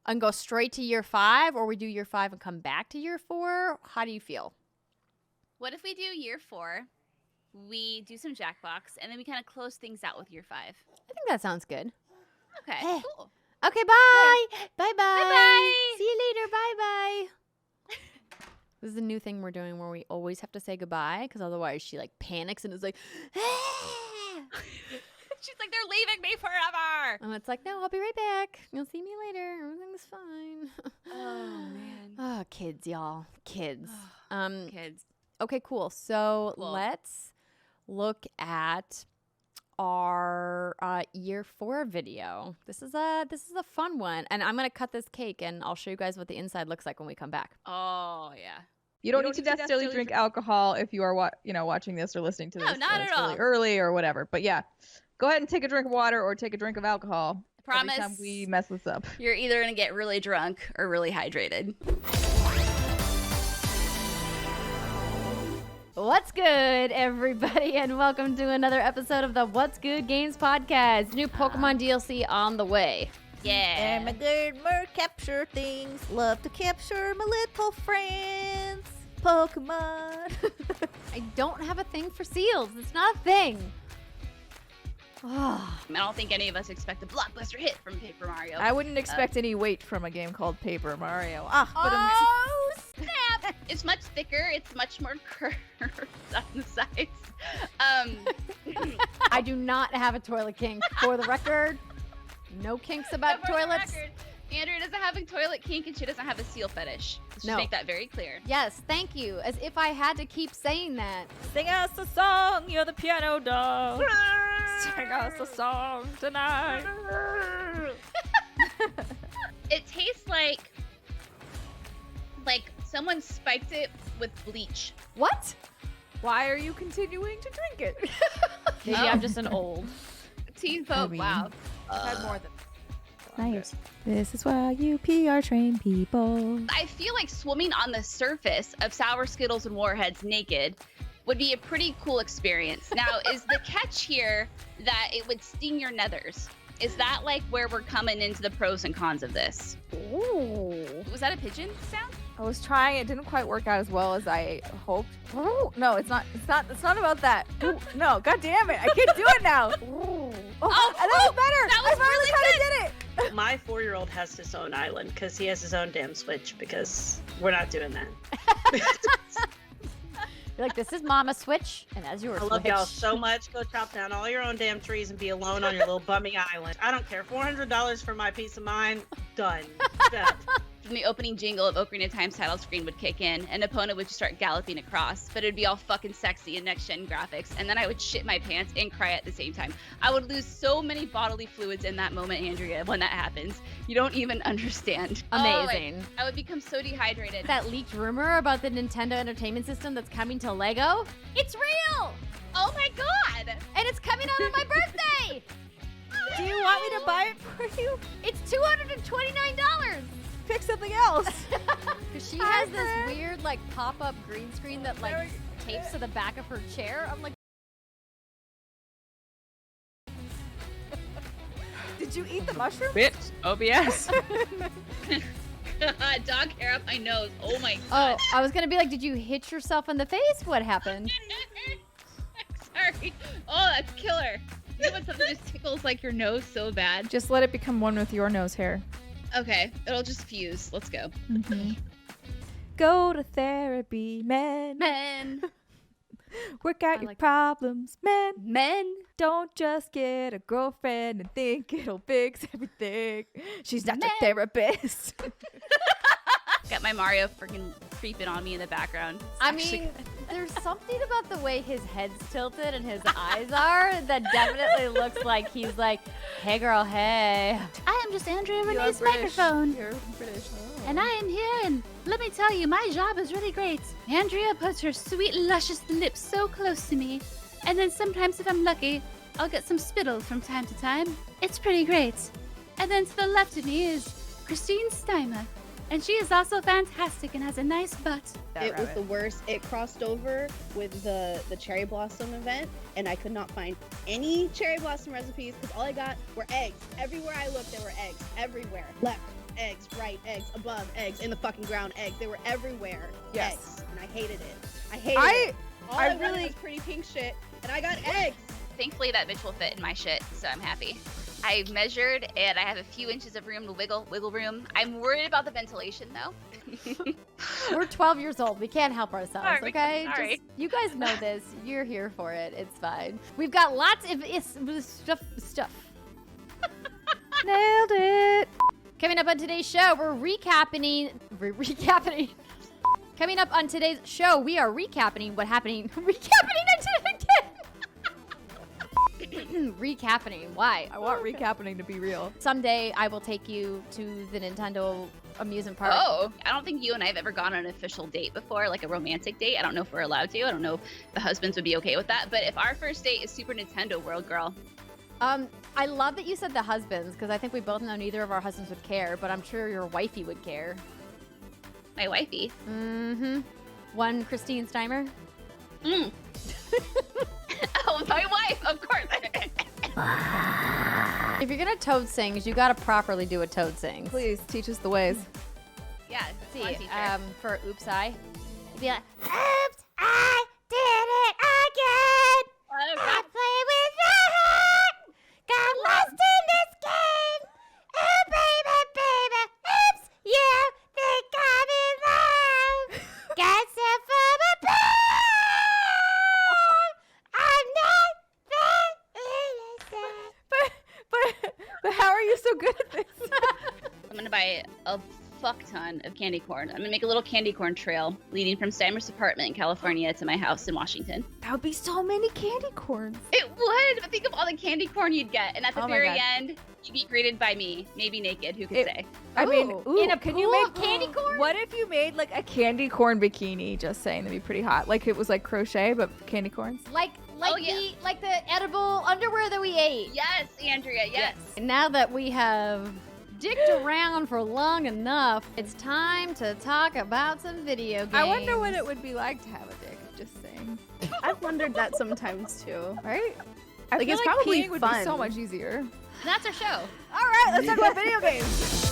and go straight to year 5, or we do year 5 and come back to year 4. How do you feel? What if we do year 4, we do some Jackbox, and then we kind of close things out with year 5? I think that sounds good. Okay, Hey. cool. Okay, bye. Bye-bye. Bye-bye. See you later. Bye-bye. This is a new thing we're doing where we always have to say goodbye because otherwise she like panics and is like, She's like, they're leaving me forever. and it's like, no, I'll be right back. You'll see me later. Everything's fine. Oh, man. Oh, kids, y'all. Kids. Kids. Okay, cool. So Cool. let's look at our year 4 video. This is a fun one, and I'm gonna cut this cake, and I'll show you guys what the inside looks like when we come back. Oh yeah. You don't need to necessarily drink alcohol if you are watching this or listening to this. No, not at really all. early or whatever. But yeah, go ahead and take a drink of water or take a drink of alcohol. Promise. Every time we mess this up. You're either gonna get really drunk or really hydrated. What's good, everybody, and welcome to another episode of the What's Good Games podcast. New Pokemon DLC on the way. Yeah. I'm a good bird, capture things. Love to capture my little friends. Pokemon. I don't have a thing for seals. It's not a thing. I don't think any of us expect a blockbuster hit from Paper Mario. I wouldn't expect any weight from a game called Paper Mario. Oh, snap! It's much thicker. It's much more curved on the sides. I do not have a toilet kink, for the record. No kinks about For the toilets. record, Andrea doesn't have a toilet kink and she doesn't have a seal fetish. Let's just make that very clear. Yes, thank you. As if I had to keep saying that. Sing us a song, you're the piano dog. Sing us a song tonight. It tastes like someone spiked it with bleach. What? Why are you continuing to drink it? Maybe I'm just an old. Teen Pope, wow. I've had more than Nice. This is why you PR train people. I feel like swimming on the surface of Sour Skittles and Warheads naked would be a pretty cool experience. Now, is the catch here that it would sting your nethers? Is that like where we're coming into the pros and cons of this? Ooh. Was that a pigeon sound? I was trying. It didn't quite work out as well as I hoped. Ooh. No, it's not. It's not about that. Ooh. No, god damn it! I can't do it now. Ooh. Oh, that was better. That was really good. Did it. My 4-year-old has his own island because he has his own damn Switch because we're not doing that. You're like, this is Mama Switch, and as your I love y'all so much. Go chop down all your own damn trees and be alone on your little bummy island. I don't care. $400 for my peace of mind. Done. Done. When the opening jingle of Ocarina of Time's title screen would kick in, an opponent would just start galloping across, but it'd be all fucking sexy and next-gen graphics, and then I would shit my pants and cry at the same time. I would lose so many bodily fluids in that moment, Andrea, when that happens. You don't even understand. Amazing. I would become so dehydrated. That leaked rumor about the Nintendo Entertainment System that's coming to Lego? It's real! Oh my god! And it's coming out on my birthday! Do you want me to buy it for you? It's $229! Pick something else. Because she has this weird, like, pop-up green screen that, like, tapes to the back of her chair. I'm like... Did you eat the mushroom? Bitch. OBS. Dog hair up my nose. Oh my god. Oh, I was gonna be like, did you hit yourself in the face? What happened? Sorry. Oh, that's killer. You know when something just tickles, like, your nose so bad? Just let it become one with your nose hair. Okay, it'll just fuse. Let's go. Mm-hmm. Go to therapy, men. Men. Work out your problems, men. Men. Don't just get a girlfriend and think it'll fix everything. She's not a therapist. Got my Mario freaking creeping on me in the background. I mean, there's something about the way his head's tilted and his eyes are that definitely looks like he's like, hey girl, hey. I am just Andrea Renee's microphone. You're British. And I am here, and let me tell you, my job is really great. Andrea puts her sweet, luscious lips so close to me, and then sometimes, if I'm lucky, I'll get some spittle from time to time. It's pretty great. And then to the left of me is Christine Steimer, and she is also fantastic and has a nice butt. It was the worst. It crossed over with the cherry blossom event, and I could not find any cherry blossom recipes because all I got were eggs. Everywhere I looked, there were eggs. Everywhere. Left, eggs. Right, eggs. Above, eggs. In the fucking ground, eggs. They were everywhere. Yes. Eggs. And I hated it. I hated it. All I wanted was pretty pink shit, and I got eggs. Thankfully, that bitch will fit in my shit, so I'm happy. I measured, and I have a few inches of room to wiggle room. I'm worried about the ventilation, though. We're 12 years old. We can't help ourselves, Sorry, okay? sorry. Just, you guys know this. You're here for it. It's fine. We've got lots of stuff. Nailed it. Coming up on today's show, we're recapping. Coming up on today's show, we are recapping what happened. Recapping it again. Recappening. Why? I want recappening to be real. Someday I will take you to the Nintendo amusement park. Oh, I don't think you and I have ever gone on an official date before, like a romantic date. I don't know if we're allowed to. I don't know if the husbands would be okay with that. But if our first date is Super Nintendo World, girl. I love that you said the husbands, because I think we both know neither of our husbands would care, but I'm sure your wifey would care. My wifey? Mm-hmm. One Christine Steimer? Oh, my wife, of course. If you're gonna toad sings, you gotta properly do a toad sings. Please teach us the ways. Yeah, see, come on, teacher. for Oops I, you'd be like, Oops, I did it again. I play with your heart. Got lost in this game. Oh, baby, baby. Oops, you think I'm in love. Got some from above. I'm not that innocent. But how are you so good at this? I'm going to buy a fuck ton of candy corn. I'm going to make a little candy corn trail leading from Steimer's apartment in California to my house in Washington. That would be so many candy corns. It would, but think of all the candy corn you'd get. And at the Oh my very God. end, you'd be greeted by me, maybe naked, who could say? I mean, in a can you pool make of candy corn? What if you made like a candy corn bikini? Just saying, that'd be pretty hot. Like it was like crochet, but candy corns. like the edible underwear that we ate. Yes, Andrea, yes. And now that we have dicked around for long enough, it's time to talk about some video games. I wonder what it would be like to have a dick. Just saying. I've wondered that sometimes too. Right? I Like, feel it's like probably peeing would fun. be so much easier. And that's our show. All right, let's talk about video games.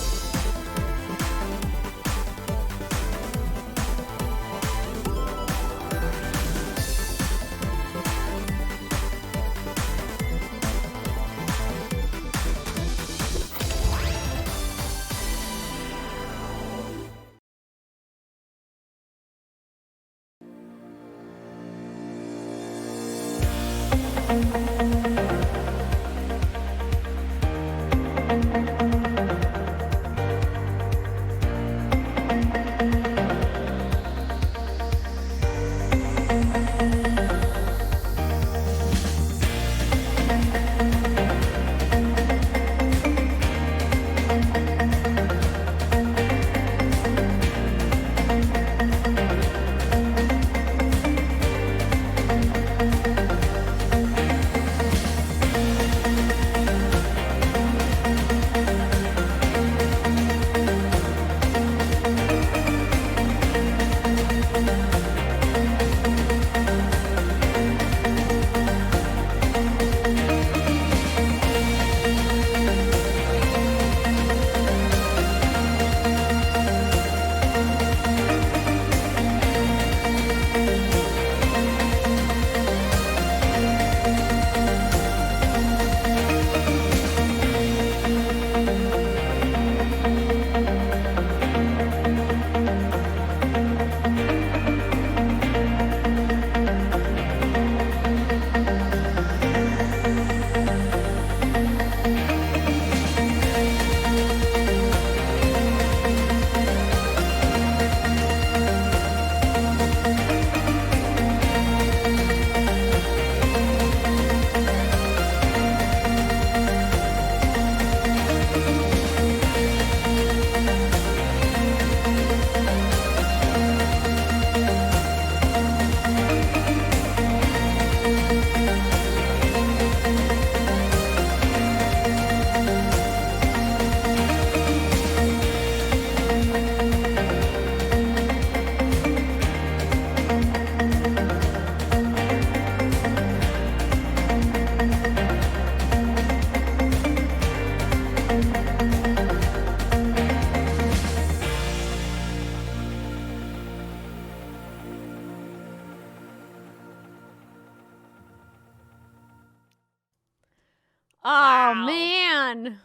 Oh, man.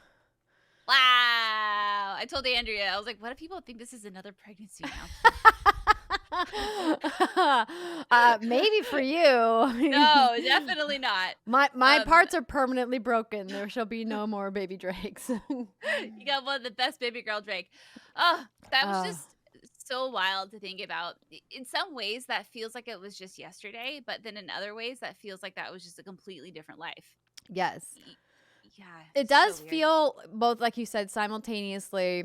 Wow. I told Andrea, I was like, what if people think this is another pregnancy now? Maybe for you. No, definitely not. My parts are permanently broken. There shall be no more baby Drakes. You got one of the best baby girl Drake. Oh, that was just so wild to think about. In some ways, that feels like it was just yesterday, but then in other ways, that feels like that was just a completely different life. Yes. Yeah. It does feel both, like you said, simultaneously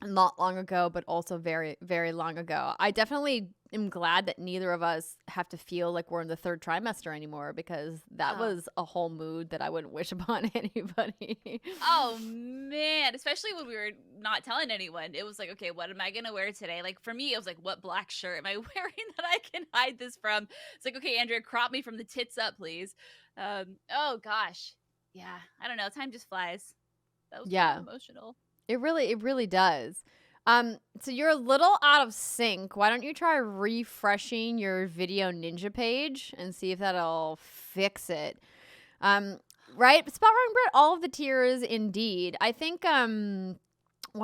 not long ago, but also very, very long ago. I definitely am glad that neither of us have to feel like we're in the third trimester anymore, because that was a whole mood that I wouldn't wish upon anybody. Oh man, especially when we were not telling anyone. It was like, okay, what am I gonna wear today? Like for me, it was like, what black shirt am I wearing that I can hide this from? It's like, okay, Andrea, crop me from the tits up, please. Oh gosh, yeah, I don't know. Time just flies. That was kind of emotional. It really does. So you're a little out of sync. Why don't you try refreshing your Video Ninja page and see if that'll fix it? Right? Spot wrong, Britt, all of the tiers, indeed. I think one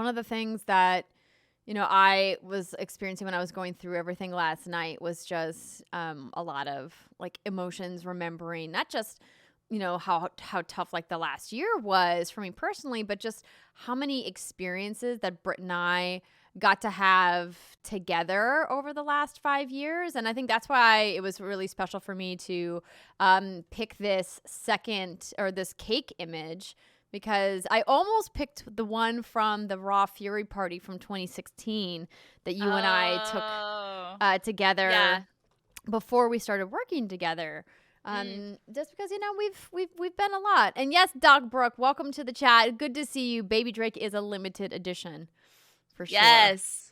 of the things that I was experiencing when I was going through everything last night was just a lot of like emotions, remembering not just how tough like the last year was for me personally, but just how many experiences that Britt and I got to have together over the last 5 years. And I think that's why it was really special for me to pick this this cake image, because I almost picked the one from the Raw Fury party from 2016 that you and I took together before we started working together. Just because we've been a lot. And yes, Doc Brooke, welcome to the chat. Good to see you. Baby Drake is a limited edition for sure. Yes.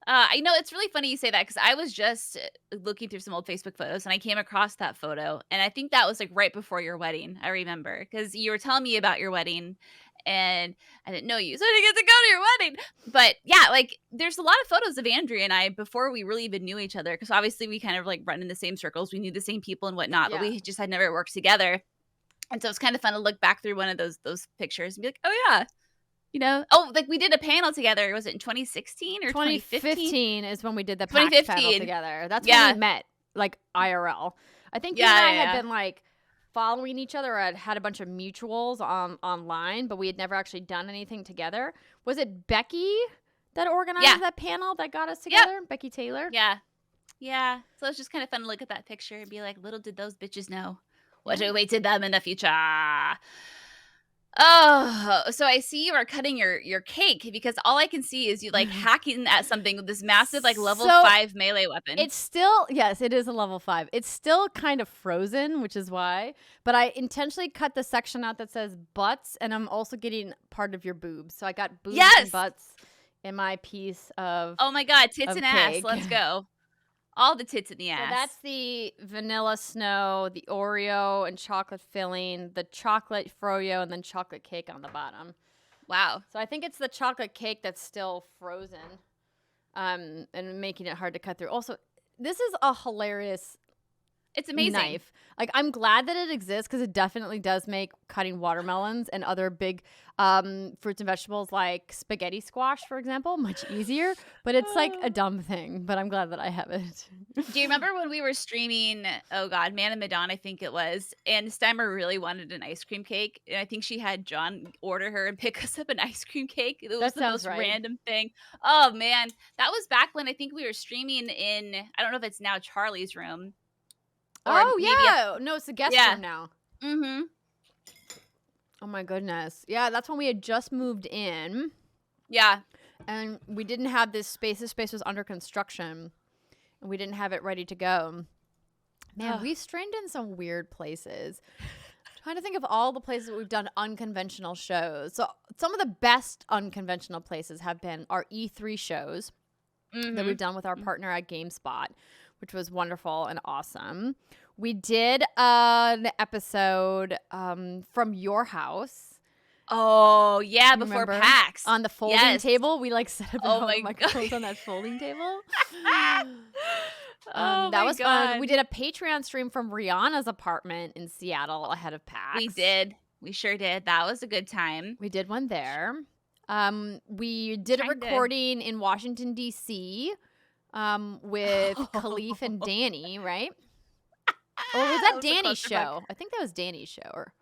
I know it's really funny you say that, because I was just looking through some old Facebook photos and I came across that photo, and I think that was like right before your wedding. I remember because you were telling me about your wedding and I didn't know you, so I didn't get to go to your wedding. But yeah, like there's a lot of photos of Andrea and I before we really even knew each other, because obviously we kind of like run in the same circles. We knew the same people and whatnot, but we just had never worked together. And so it's kind of fun to look back through one of those pictures and be like, oh yeah. Like we did a panel together. Was it in 2016 or 2015 is when we did the PAX panel together. That's when we met, like IRL. I think you and I had been like following each other. I had a bunch of mutuals online, but we had never actually done anything together. Was it Becky that organized that panel that got us together? Becky Taylor? Yeah. Yeah. So it's just kind of fun to look at that picture and be like, little did those bitches know what awaited them in the future. Oh, so I see you are cutting your cake, because all I can see is you like hacking at something with this massive like level 5 melee weapon. It's still, yes, it is a level 5. It's still kind of frozen, which is why. But I intentionally cut the section out that says butts, and I'm also getting part of your boobs. So I got boobs and butts in my piece of Oh my god, tits and ass. cake. Let's go. All the tits in the ass. So that's the vanilla snow, the Oreo and chocolate filling, the chocolate froyo, and then chocolate cake on the bottom. Wow. So I think it's the chocolate cake that's still frozen, and making it hard to cut through. Also, this is a hilarious It's amazing. knife. Like, I'm glad that it exists, because it definitely does make cutting watermelons and other big fruits and vegetables like spaghetti squash, for example, much easier. But it's like a dumb thing, but I'm glad that I have it. Do you remember when we were streaming, oh God, Man and Madon, I think it was, and Steimer really wanted an ice cream cake, and I think she had John order her and pick us up an ice cream cake. It was That the sounds most right. random thing. Oh man, that was back when I think we were streaming in, I don't know if it's now Charlie's room. Oh, yeah. No, it's the guest room now. Mm-hmm. Oh, my goodness. Yeah, that's when we had just moved in. Yeah. And we didn't have this space. This space was under construction. And we didn't have it ready to go. Man, we streamed in some weird places. Trying to think of all the places that we've done unconventional shows. So some of the best unconventional places have been our E3 shows that we've done with our partner at GameSpot, which was wonderful and awesome. We did an episode from your house. Oh, yeah, before Remember? PAX. On the folding table. We like set up Oh all my the microphones on that folding table. Oh that my was God. fun. We did a Patreon stream from Rihanna's apartment in Seattle ahead of PAX. We did. We sure did. That was a good time. We did one there. We did a recording in Washington, D.C. With Khalif and Danny, right? Or was that was a Danny's clusterfuck. show? I think that was Danny's show. Or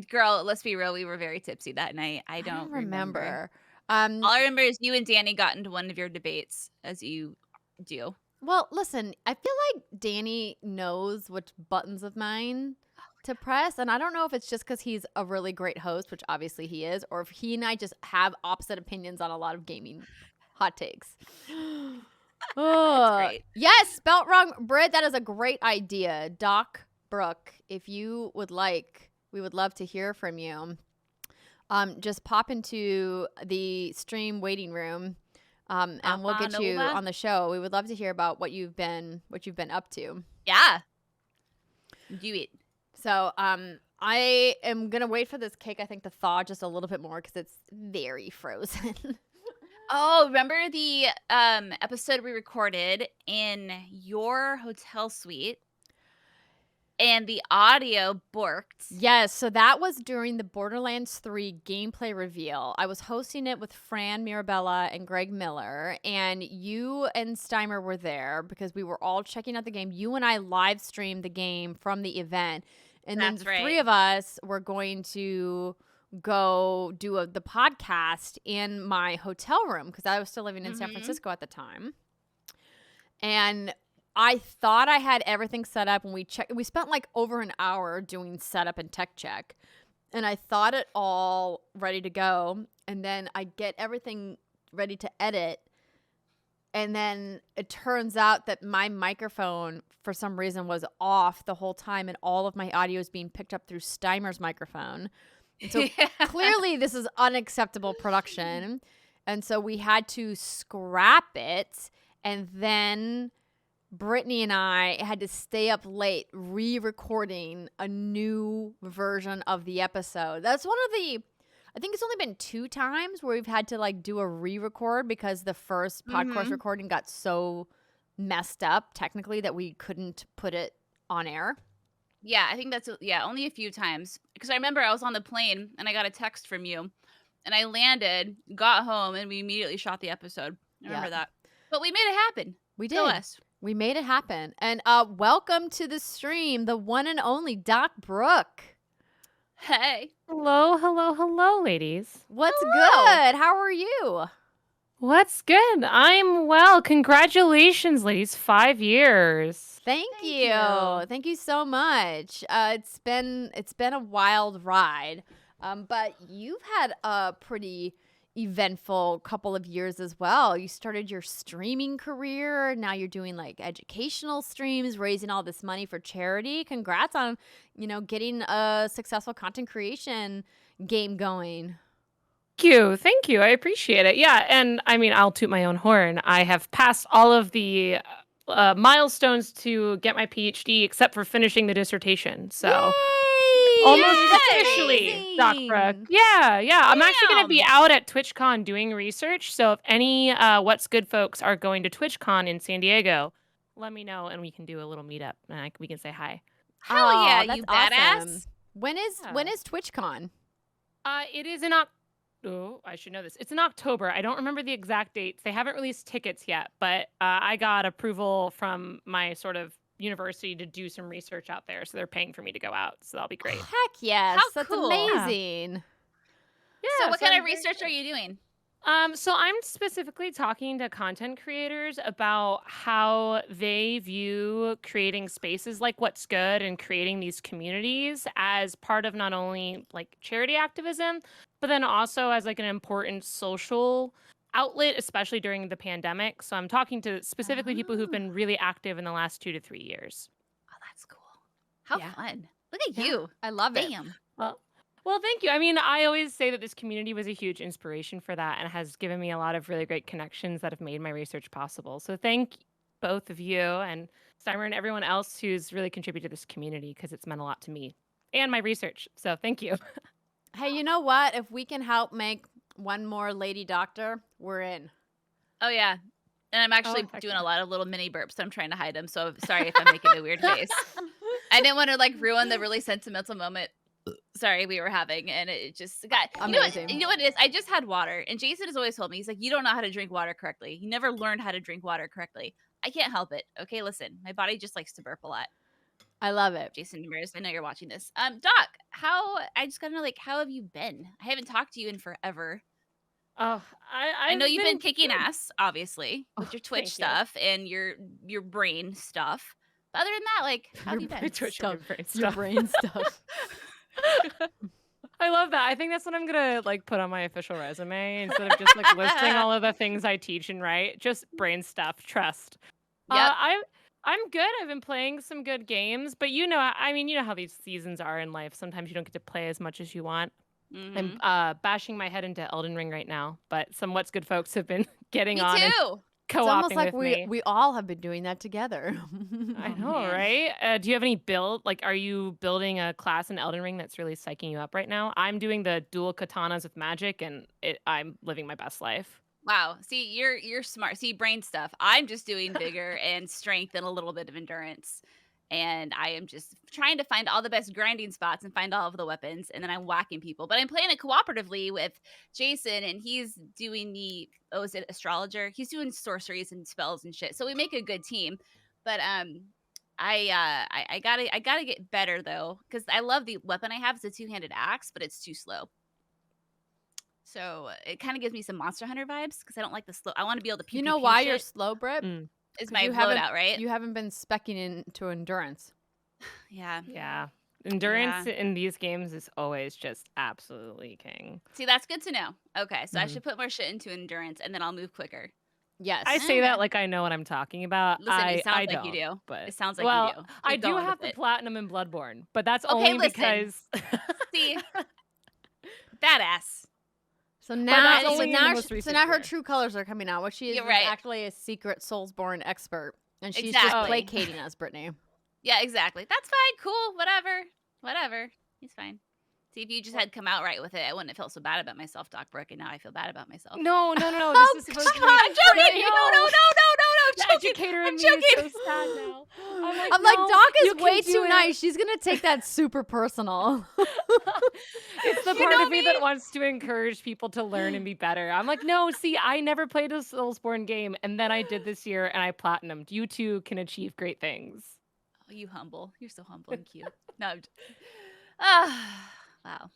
Girl, let's be real. We were very tipsy that night. I don't remember. All I remember is you and Danny got into one of your debates, as you do. Well, listen, I feel like Danny knows which buttons of mine to press, and I don't know if it's just because he's a really great host, which obviously he is, or if he and I just have opposite opinions on a lot of gaming hot takes. Oh, great. yes, spelt wrong, Britt. That is a great idea, Doc Brooke. If you would like, we would love to hear from you. Just pop into the stream waiting room, and we'll get you on the show. We would love to hear about what you've been up to. Yeah. Do it. So, I am gonna wait for this cake, I think, to thaw just a little bit more because it's very frozen. Oh, remember the episode we recorded in your hotel suite? And the audio borked. Yes, so that was during the Borderlands 3 gameplay reveal. I was hosting it with Fran Mirabella and Greg Miller, and you and Steimer were there because we were all checking out the game. You and I live streamed the game from the event, and then the three of us were going to go do the podcast in my hotel room because I was still living in San Francisco at the time. And I thought I had everything set up when we checked. We spent like over an hour doing setup and tech check. And I thought it all ready to go. And then I get everything ready to edit. And then it turns out that my microphone, for some reason, was off the whole time. And all of my audio is being picked up through Steimer's microphone. And so clearly this is unacceptable production. And so we had to scrap it. And then Brittany and I had to stay up late re-recording a new version of the episode. That's one of the, I think it's only been 2 times where we've had to like do a re-record because the first podcast recording got so messed up technically that we couldn't put it on air. Yeah, I think that's, only a few times. Because I remember I was on the plane and I got a text from you. And I landed, got home, and we immediately shot the episode. I remember that. But we made it happen. We did. We made it happen. And welcome to the stream, the one and only Doc Brooke. Hey. Hello, hello, hello, ladies. What's good? How are you? What's good? I'm well. Congratulations, ladies. 5 years. Thank you. Thank you so much. It's been a wild ride. But you've had a pretty eventful couple of years as well. You started your streaming career. Now you're doing like educational streams, raising all this money for charity. Congrats on, getting a successful content creation game going. Thank you. I appreciate it. Yeah, and I mean, I'll toot my own horn. I have passed all of the milestones to get my PhD, except for finishing the dissertation. So. Yay! Almost officially, Doc Brooke. Yeah. I'm actually going to be out at TwitchCon doing research. So if any What's Good folks are going to TwitchCon in San Diego, let me know and we can do a little meetup and we can say hi. Hell yeah, that's you badass. awesome. When is TwitchCon? It is in Oh, I should know this. It's in October. I don't remember the exact dates. They haven't released tickets yet, but I got approval from my sort of university to do some research out there, so they're paying for me to go out, so that'll be great. Heck yes. That's cool. amazing. Yeah. So what kind of research are you doing? So I'm specifically talking to content creators about how they view creating spaces like What's Good and creating these communities as part of not only like charity activism, but then also as like an important social outlet, especially during the pandemic. So I'm talking to specifically people who've been really active in the last 2 to 3 years. Oh, that's cool. How fun. Look at you. I love it. Damn. Well, thank you. I mean, I always say that this community was a huge inspiration for that and has given me a lot of really great connections that have made my research possible. So thank both of you and Steimer and everyone else who's really contributed to this community because it's meant a lot to me and my research. So thank you. Hey, you know what? If we can help make one more lady doctor, we're in. Oh, yeah. And I'm actually doing a lot of little mini burps. I'm trying to hide them. So sorry if I'm making a weird face. I didn't want to like ruin the really sentimental moment. Sorry, we were having, and it just got amazing. You know what it is? I just had water, and Jason has always told me, he's like, you don't know how to drink water correctly. You never learned how to drink water correctly. I can't help it. Okay, listen, my body just likes to burp a lot. I love it. Jason Demers, I know you're watching this. Doc, I just gotta know, like, how have you been? I haven't talked to you in forever. Oh, I know you've been kicking ass, obviously, with your Twitch stuff and your brain stuff. But other than that, like, how have you been? Your brain stuff. I love that. I think that's what I'm gonna like put on my official resume instead of just like listing all of the things I teach and write. Just brain stuff. Trust. Yep. I'm good. I've been playing some good games, but you know, I mean, you know how these seasons are in life. Sometimes you don't get to play as much as you want. Mhm. I'm bashing my head into Elden Ring right now, but some What's Good folks have been getting Me on and too. It's almost co-oping like with me. we all have been doing that together. I know, right? Do you have any build? Like, are you building a class in Elden Ring that's really psyching you up right now? I'm doing the dual katanas with magic, and I'm living my best life. Wow. See, you're smart. See, brain stuff. I'm just doing vigor and strength and a little bit of endurance. And I am just trying to find all the best grinding spots and find all of the weapons. And then I'm whacking people. But I'm playing it cooperatively with Jason, and he's doing is it astrologer? He's doing sorceries and spells and shit. So we make a good team. But I gotta get better though, because I love the weapon I have. It's a two-handed axe, but it's too slow. So it kind of gives me some Monster Hunter vibes because I don't like the slow. I want to be able to pew. You know why you're slow, Britt? Is 'Cause my you haven't- loadout, right? You haven't been specking into endurance. Yeah. Endurance in these games is always just absolutely king. See, that's good to know. Okay, so I should put more shit into endurance, and then I'll move quicker. Yes. I say that like I know what I'm talking about. Listen, it sounds I like don't, you do. But It sounds like well, you do. I Keep do going have with the it. platinum in Bloodborne, but that's Okay, only listen. because See, badass. So that's now, only in the most so recent now her year. true colors are coming out. What she is, You're is right. actually a secret Soulsborne expert, and she's Exactly. just placating us, Brittany. Yeah, exactly. That's fine. Cool. Whatever. He's fine. See, if you just had come out right with it, I wouldn't have felt so bad about myself, Doc Brooke, and now I feel bad about myself. No. This is supposed to be. I'm joking. No. The Joking. educator in I'm me joking. is so sad now. I'm like, no, Doc you is way can do too it. nice. She's gonna take that super personal. It's the You part know of me me. that wants to encourage people to learn and be better. I'm like, no, see, I never played a Soulsborne game, and then I did this year, and I platinumed. You too can achieve great things. Oh, you humble. You're so humble and cute. No. Wow.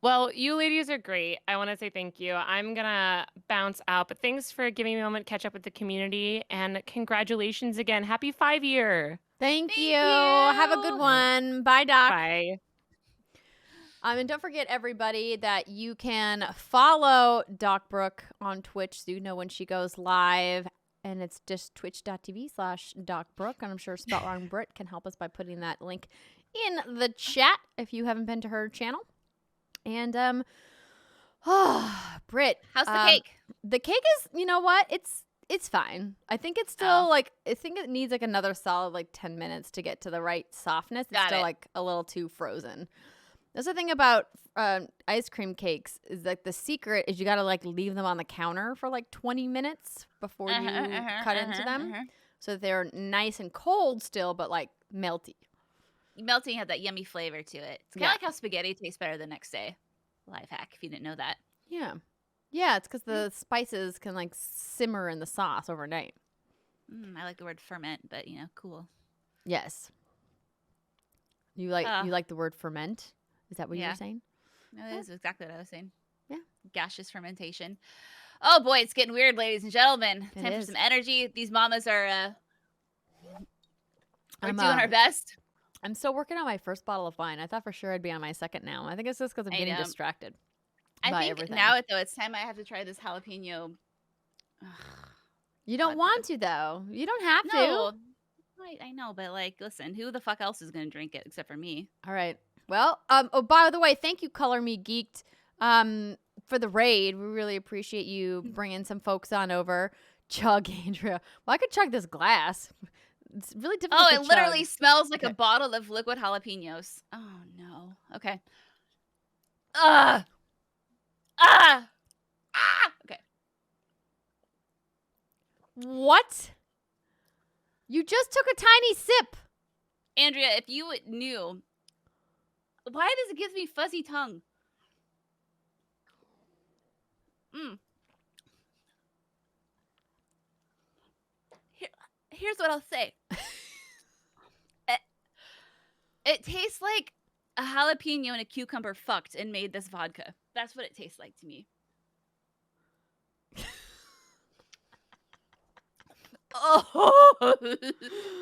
Well, you ladies are great. I want to say thank you. I'm going to bounce out, but thanks for giving me a moment to catch up with the community, and congratulations again. Happy 5-year. Thank you. Have a good one. Bye, Doc. Bye. And don't forget, everybody, that you can follow Doc Brooke on Twitch so you know when she goes live. And it's just twitch.tv/DocBrooke. And I'm sure Spelt Wrong Britt can help us by putting that link in the chat if you haven't been to her channel. And, Britt. How's the cake? The cake is, you know what? It's fine. I think it's still I think it needs like another solid 10 minutes to get to the right softness. It's Got still it. like a little too frozen. That's the thing about ice cream cakes is that the secret is you got to leave them on the counter for 20 minutes before you cut into them. So they're nice and cold still, but melty. Melting had that yummy flavor to it. It's kind of like how spaghetti tastes better the next day. Life hack, if you didn't know that. Yeah. Yeah, it's because the spices can simmer in the sauce overnight. I like the word ferment, but cool. Yes. You like the word ferment? Is that what you were saying? No, that is exactly what I was saying. Yeah. Gaseous fermentation. Oh boy, it's getting weird, ladies and gentlemen. It Time is. for some energy. These mamas are I'm, doing our best. I'm still working on my first bottle of wine. I thought for sure I'd be on my second now. I think it's just because I'm I getting know. distracted I by think everything. now, it's time I have to try this jalapeno. You don't want to, though. You don't have No, to. I know, but listen, who the fuck else is gonna drink it except for me? All right. Well, oh, by the way, thank you, Color Me Geeked, for the raid. We really appreciate you bringing some folks on over. Chug, Andrea. Well, I could chug this glass. It's really difficult Oh, to it literally chug. smells like Okay. a bottle of liquid jalapenos. Oh no. Okay. Ah. Okay. What? You just took a tiny sip. Andrea, if you knew, why does it give me fuzzy tongue? Here's what I'll say. It tastes like a jalapeno and a cucumber fucked and made this vodka. That's what it tastes like to me. Oh,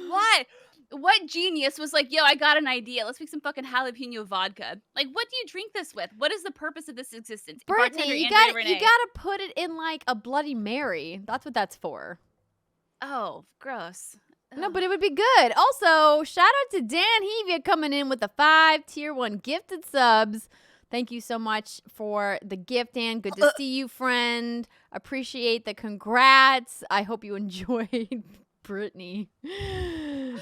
why? what genius was like, yo, I got an idea. Let's make some fucking jalapeno vodka. Like, what do you drink this with? What is the purpose of this existence? Bartender Brittany, you Andrea gotta Renee. put it in like a Bloody Mary. That's what that's for. Oh, gross. No, but it would be good. Also, shout out to Dan Hevia coming in with the 5 tier 1 gifted subs. Thank you so much for the gift, Dan. Good to see you, friend. Appreciate the congrats. I hope you enjoyed Brittany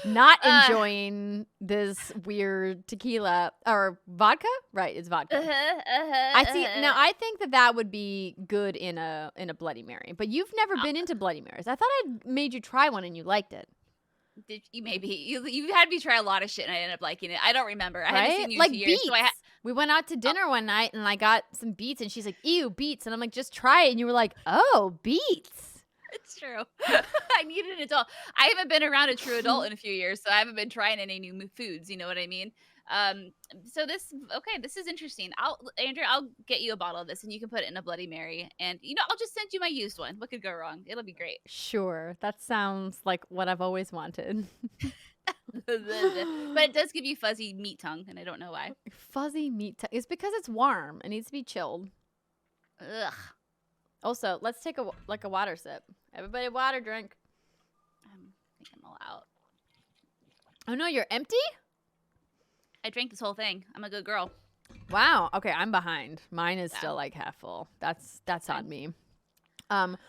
not enjoying this weird tequila or vodka. Right, it's vodka. I see. Now, I think that would be good in a Bloody Mary. But you've never been into Bloody Marys. I thought I made you try one and you liked it. Did you maybe you had me try a lot of shit and I ended up liking it. I don't remember. I haven't seen you like in 2 years, beets. so We went out to dinner one night and I got some beets and she's like, "Ew, beets," and I'm like, "Just try it." And you were like, "Oh, beets." It's true. I need an adult. I haven't been around a true adult in a few years, so I haven't been trying any new foods. You know what I mean? So this is interesting. Andrea, I'll get you a bottle of this and you can put it in a Bloody Mary. And I'll just send you my used one. What could go wrong? It'll be great. Sure. That sounds like what I've always wanted. But it does give you fuzzy meat tongue, and I don't know why. Fuzzy meat tongue. It's because it's warm. It needs to be chilled. Ugh. Also, let's take a water sip. Everybody water drink. I think I'm all out. Oh no, you're empty? I drank this whole thing. I'm a good girl. Wow. Okay, I'm behind. Mine is still like half full. That's on me. If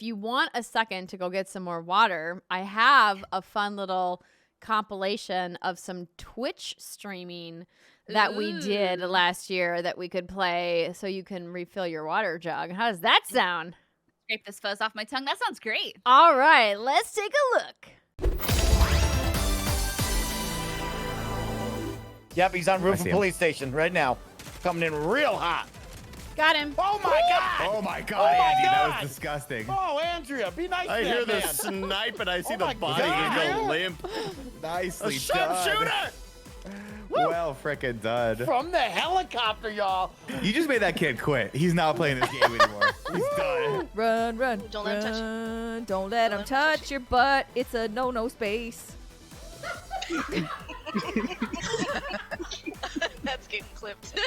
you want a second to go get some more water, I have a fun little compilation of some Twitch streaming that we did last year that we could play so you can refill your water jug. How does that sound? Scrape this fuzz off my tongue. That sounds great. All right, let's take a look. Yep, he's on roof of police station right now. Coming in real hot. Got him. Oh my God! Oh my God, Andy, that was disgusting. Oh, Andrea, be nice to I hear that the man. snipe and I see Oh the my body God. just go limp. Nicely A sharpshooter! done. Well frickin' done. From the helicopter, y'all. You just made that kid quit. He's not playing this game anymore. He's done. Run, run, Don't let him touch run. Don't let him touch your butt. It's a no-no space. That's getting clipped.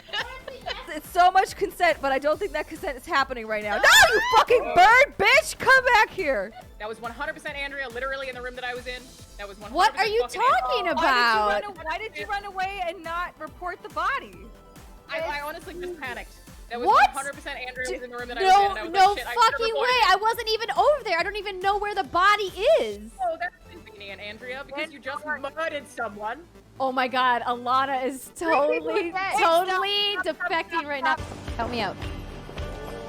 It's so much consent, but I don't think that consent is happening right now. No, you fucking bird, bitch! Come back here. That was 100% Andrea, literally in the room that I was in. That was 100% What are you fucking talking Andrea. about? Why did you run away and not report the body? I honestly just panicked. That was What? 100% Andrea was in the room that I was in. And I was No like, shit, I should've fucking reported way. it. I wasn't even over there. I don't even know where the body is. Oh, that's convenient, Andrea, because you just murdered someone. Oh my God, Alana is totally defecting right now. Help me out.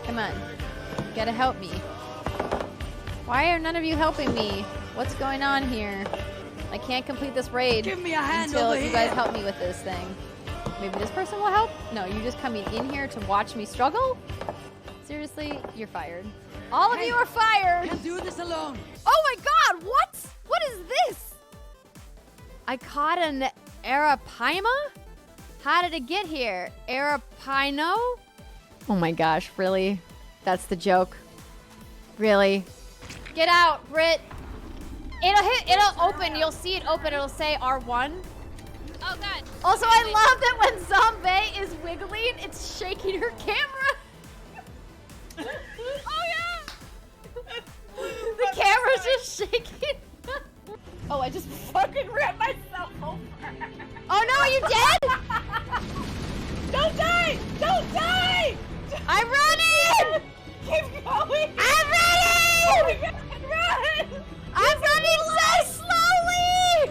Come on. You gotta help me. Why are none of you helping me? What's going on here? I can't complete this raid. Give me a hand until over you guys here. help me with this thing. Maybe this person will help? No, you're just coming in here to watch me struggle? Seriously, you're fired. All of you are fired. Can't do this alone. Oh my God, what? What is this? I caught an arapaima? How did it get here? Arapino? Oh my gosh, really? That's the joke? Really? Get out, Britt. It'll open. You'll see it open. It'll say R1. Oh God. Also, I love that when Zombie is wiggling, it's shaking her camera. Oh yeah. The camera's just shaking. Oh, I just fucking ran myself over. Oh no, you dead? Don't die! Don't die! I'm running! Keep going! I'm running! Run! I'm running so slowly!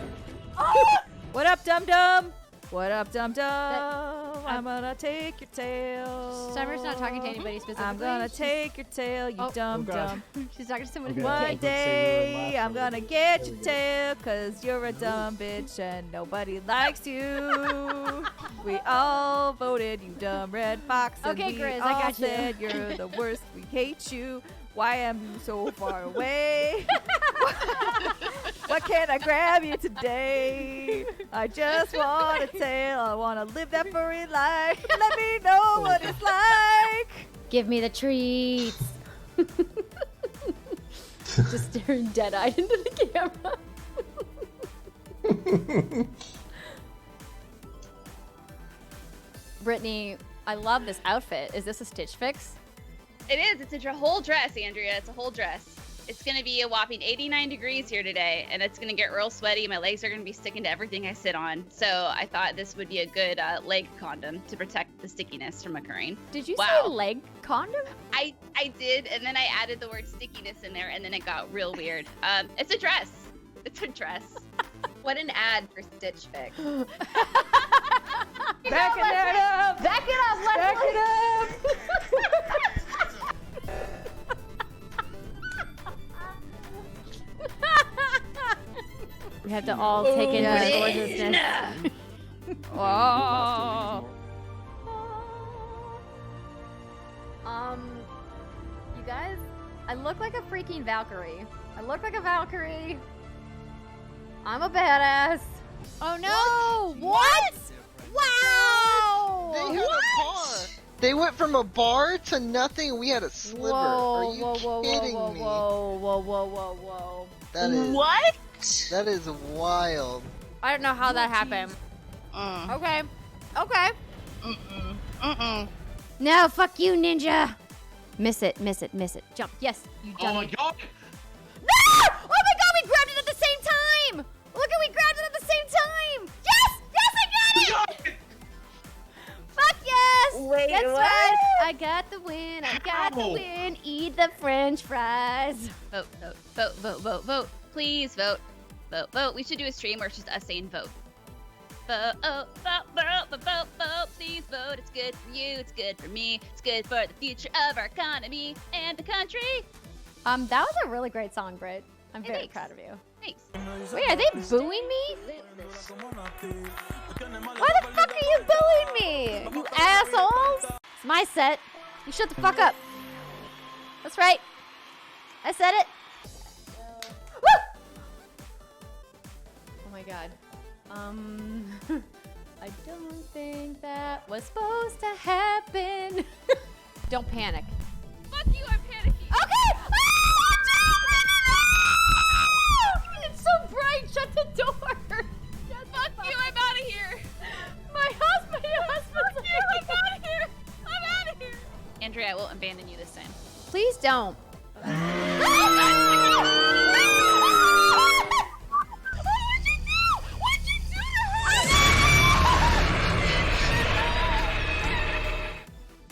Oh! What up, dum-dum? What up, dum-dum? I'm gonna take your tail. Summer's not talking to anybody specifically. I'm gonna take your tail, you dum-dum. She's talking to someone who One day, I'm gonna get your tail, cause you're a dumb bitch and nobody likes you. We all voted you dumb red fox, and Okay, we Grizz, all I got you. said you're the worst, we hate you. Why am you so far away? Why can't I grab you today? I just want a tail. I want to live that furry life. Let me know what it's like. Give me the treats. Just staring dead-eyed into the camera. Brittany, I love this outfit. Is this a Stitch Fix? It is. It's a whole dress, Andrea. It's a whole dress. It's going to be a whopping 89 degrees here today, and it's going to get real sweaty. My legs are going to be sticking to everything I sit on. So I thought this would be a good leg condom to protect the stickiness from occurring. Did you say leg condom? I did, and then I added the word stickiness in there, and then it got real weird. It's a dress. It's a dress. What an ad for Stitch Fix. Back it up! Back it up, Back it up! We have to all take in her gorgeousness. Oh. You guys, I look like a freaking Valkyrie. I look like a Valkyrie. I'm a badass. Oh no! What? Wow! They had a bar. They went from a bar to nothing. We had a sliver. Are you kidding me? Whoa. That is what? That is wild. I don't know how that happened. Okay. No, fuck you, ninja. Miss it. Jump. Yes, you dummy. Oh my god. No! Oh my god, we grabbed it at the same time! Look at we grabbed it at the same time! Yes! Yes, I got it! Fuck yes! Wait, That's what? right. I got the win. The win. Eat the French fries. Vote. Please vote. Vote. We should do a stream where it's just us saying vote. Vote. Please vote. It's good for you. It's good for me. It's good for the future of our economy and the country. That was a really great song, Britt. I'm very thanks. proud of you. Thanks. Wait, are they booing me? Why the fuck are you booing me? You assholes! It's my set. You shut the fuck up. That's right. I said it. Woo! Oh my god. I don't think that was supposed to happen. Don't panic. Fuck you, I'm panicking. Okay! It's so bright. Shut the door. Fuck you, I'm out of here. My husband. Fuck you, I'm out of here. I'm out of here. Andrea, I won't abandon you this time. Please don't.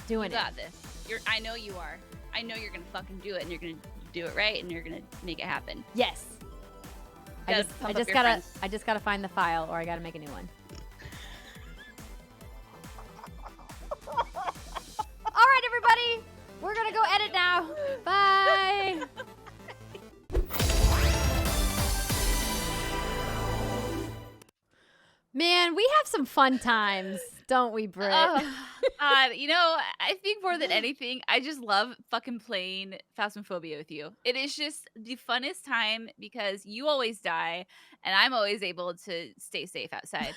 Doing You got this. I know you are. I know you're gonna fucking do it, and you're gonna do it right, and you're gonna make it happen. Yes. I just gotta find the file, or I gotta make a new one. All right, everybody, we're gonna go edit now. Bye. Man, we have some fun times, don't we, Britt? You know, I think more than anything, I just love fucking playing Phasmophobia with you. It is just the funnest time because you always die, and I'm always able to stay safe outside.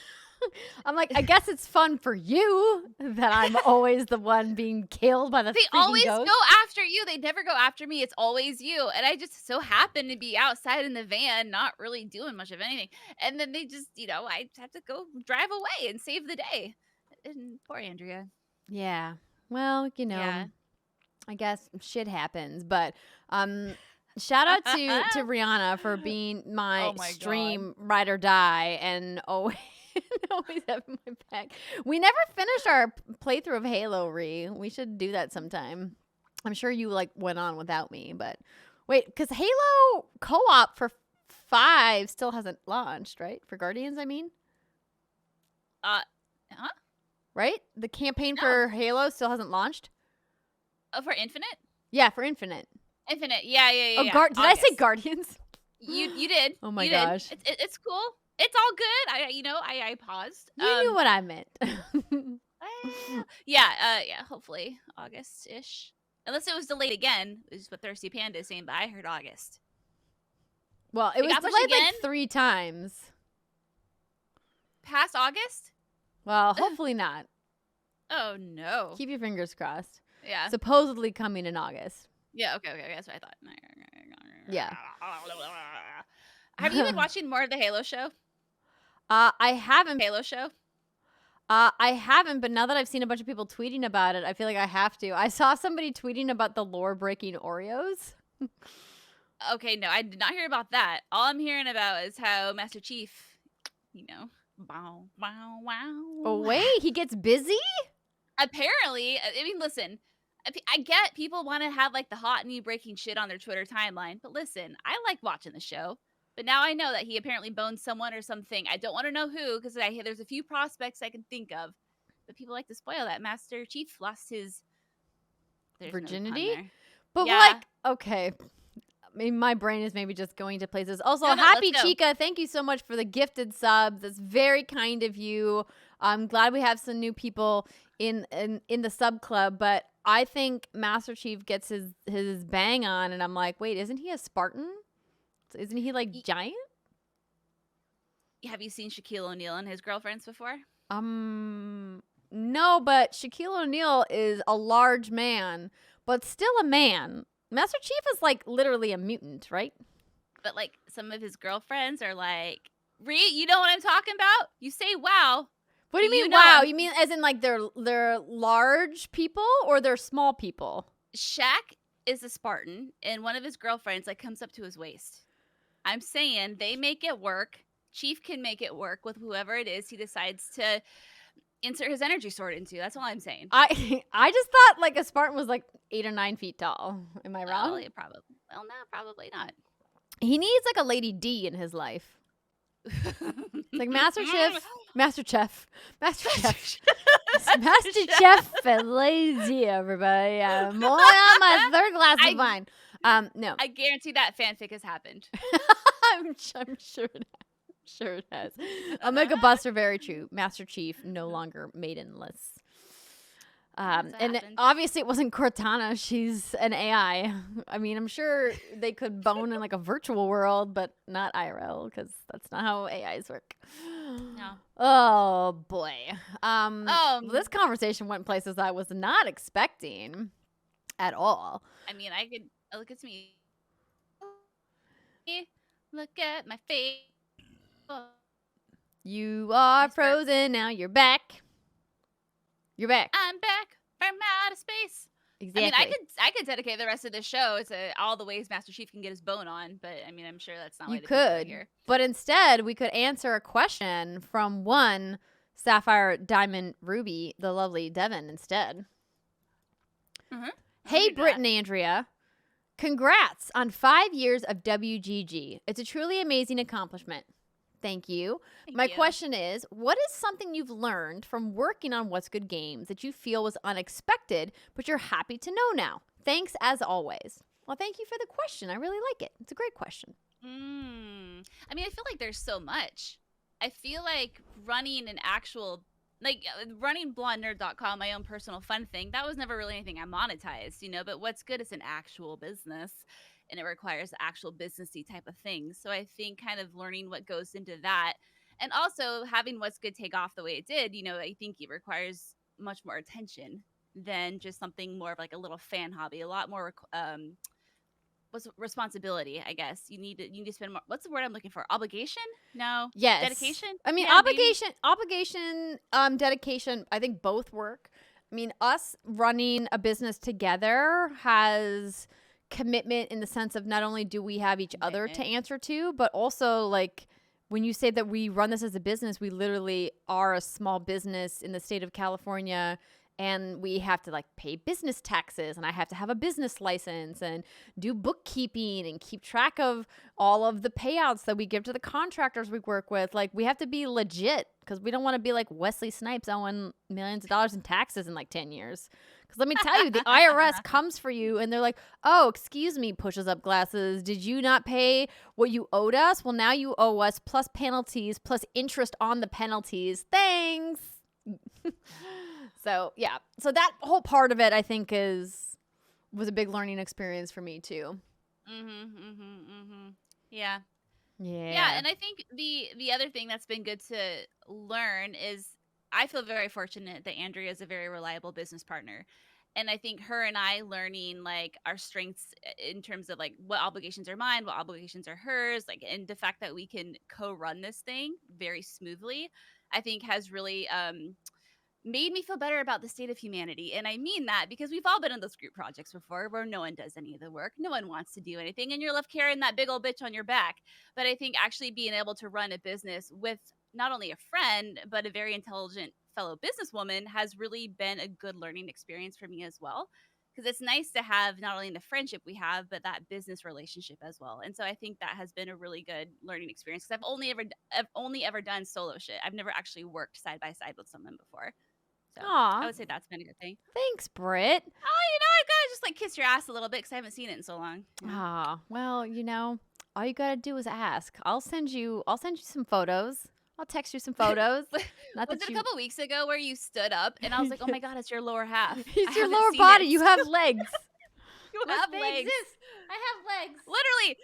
I'm like, I guess it's fun for you that I'm always the one being killed by the They freaking always ghost. go after you. They never go after me. It's always you. And I just so happen to be outside in the van, not really doing much of anything. And then they just, I have to go drive away and save the day. And poor Andrea. Yeah. Well, Yeah. I guess shit happens, but shout out to Rihanna for being my, stream ride or die and always having my back. We never finished our playthrough of Halo, We should do that sometime. I'm sure you went on without me, but wait, because Halo co-op for 5 still hasn't launched, right? For Guardians, I mean. Huh? Right? The campaign for Halo still hasn't launched? Oh, for Infinite? Yeah, for Infinite. Infinite. Yeah. Oh, did I say Guardians? You did. Oh my You gosh. did. It's cool. It's all good. I paused. You knew what I meant. Yeah. Hopefully August-ish. Unless it was delayed again, is what Thirsty Panda is saying, but I heard August. Well, it was got pushed delayed again? 3 times. Past August? Well, hopefully not. Oh no. Keep your fingers crossed. Yeah. Supposedly coming in August. Yeah, okay, that's what I thought. Yeah. Have you been watching more of the Halo show? I haven't. Halo show? I haven't, but now that I've seen a bunch of people tweeting about it, I feel like I have to. I saw somebody tweeting about the lore-breaking Oreos. Okay, no, I did not hear about that. All I'm hearing about is how Master Chief, wow, wow, wow. Oh, wait, he gets busy? Apparently, I mean, listen, I get people want to have like the hot new breaking shit on their Twitter timeline, but listen, I like watching the show. But now I know that he apparently boned someone or something. I don't want to know who because there's a few prospects I can think of. But people like to spoil that. Master Chief lost his virginity? But yeah. like, okay. I mean, my brain is maybe just going to places. Also, happy let's go. Chica. Thank you so much for the gifted subs. That's very kind of you. I'm glad we have some new people in the sub club. But I think Master Chief gets his bang on. And I'm like, wait, isn't he a Spartan? Isn't he like giant? Have you seen Shaquille O'Neal and his girlfriends before? No, but Shaquille O'Neal is a large man, but still a man. Master Chief is like literally a mutant, right? But like some of his girlfriends are like, you know what I'm talking about? You say wow. What do you mean wow? You mean as in like they're large people or they're small people? Shaq is a Spartan, and one of his girlfriends like comes up to his waist. I'm saying they make it work. Chief can make it work with whoever it is he decides to insert his energy sword into. That's all I'm saying. I just thought like a Spartan was like 8 or 9 feet tall. Am I wrong? Well, no, probably not. He needs like a Lady D in his life. It's like Master Chef, and lazy everybody. More on my third glass of wine. No, I guarantee that fanfic has happened. I'm sure it has. Sure it has. Omega Buster, very true. Master Chief no longer maidenless. And obviously it wasn't Cortana. She's an AI. I mean, I'm sure they could bone in like a virtual world, but not IRL because that's not how AIs work. No. Oh boy. This conversation went places I was not expecting at all. I mean, I could look at me. Look at my face. You are frozen. Now you're back. You're back. I'm back from outer space. Exactly. I mean, I could dedicate the rest of this show to all the ways Master Chief can get his bone on, but I mean, I'm sure that's not. You could, but instead we could answer a question from one Sapphire, Diamond, Ruby, the lovely Devin instead. Mm-hmm. Hey, Britt and Andrea. Congrats on 5 years of WGG. It's a truly amazing accomplishment. Thank you. My question is, what is something you've learned from working on What's Good Games that you feel was unexpected, but you're happy to know now? Thanks as always. Well, thank you for the question. I really like it. It's a great question. I mean, I feel like there's so much. I feel like running an actual, running blondnerd.com, my own personal fun thing, that was never really anything I monetized, but What's Good is an actual business. And it requires actual businessy type of things. So I think kind of learning what goes into that, and also having What's Good take off the way it did, I think it requires much more attention than just something more of like a little fan hobby. A lot more responsibility, I guess. You need to spend more. What's the word I'm looking for? Obligation? No. Yes. Dedication? I mean, yeah, obligation, dedication. I think both work. I mean, us running a business together has commitment in the sense of not only do we have each other to answer to, but also like when you say that we run this as a business, we literally are a small business in the state of California, and we have to like pay business taxes, and I have to have a business license and do bookkeeping and keep track of all of the payouts that we give to the contractors we work with. Like we have to be legit because we don't want to be like Wesley Snipes owing millions of dollars in taxes in like 10 years. Because let me tell you, the IRS comes for you and they're like, oh, excuse me, pushes up glasses. Did you not pay what you owed us? Well, now you owe us plus penalties plus interest on the penalties. Thanks. So, yeah. So that whole part of it, I think, was a big learning experience for me, too. Yeah. Yeah. Yeah, and I think the other thing that's been good to learn is I feel very fortunate that Andrea is a very reliable business partner. And I think her and I learning like our strengths in terms of like what obligations are mine, what obligations are hers, like, and the fact that we can co-run this thing very smoothly, I think has really made me feel better about the state of humanity. And I mean that because we've all been in those group projects before where no one does any of the work. No one wants to do anything. And you're left carrying that big old bitch on your back. But I think actually being able to run a business with not only a friend, but a very intelligent fellow businesswoman has really been a good learning experience for me as well. Because it's nice to have not only the friendship we have, but that business relationship as well. And so I think that has been a really good learning experience because I've only ever done solo shit. I've never actually worked side by side with someone before. So Aw. I would say that's been a good thing. Thanks, Britt. Oh, I gotta just like kiss your ass a little bit because I haven't seen it in so long. Ah, well, all you gotta do is ask. I'll send you some photos. I'll text you some photos. Not Was that it a couple weeks ago where you stood up and I was like, oh my God, it's your lower half. It's I your haven't lower seen body. it. You have legs. You have They legs. exist. I have legs. Literally,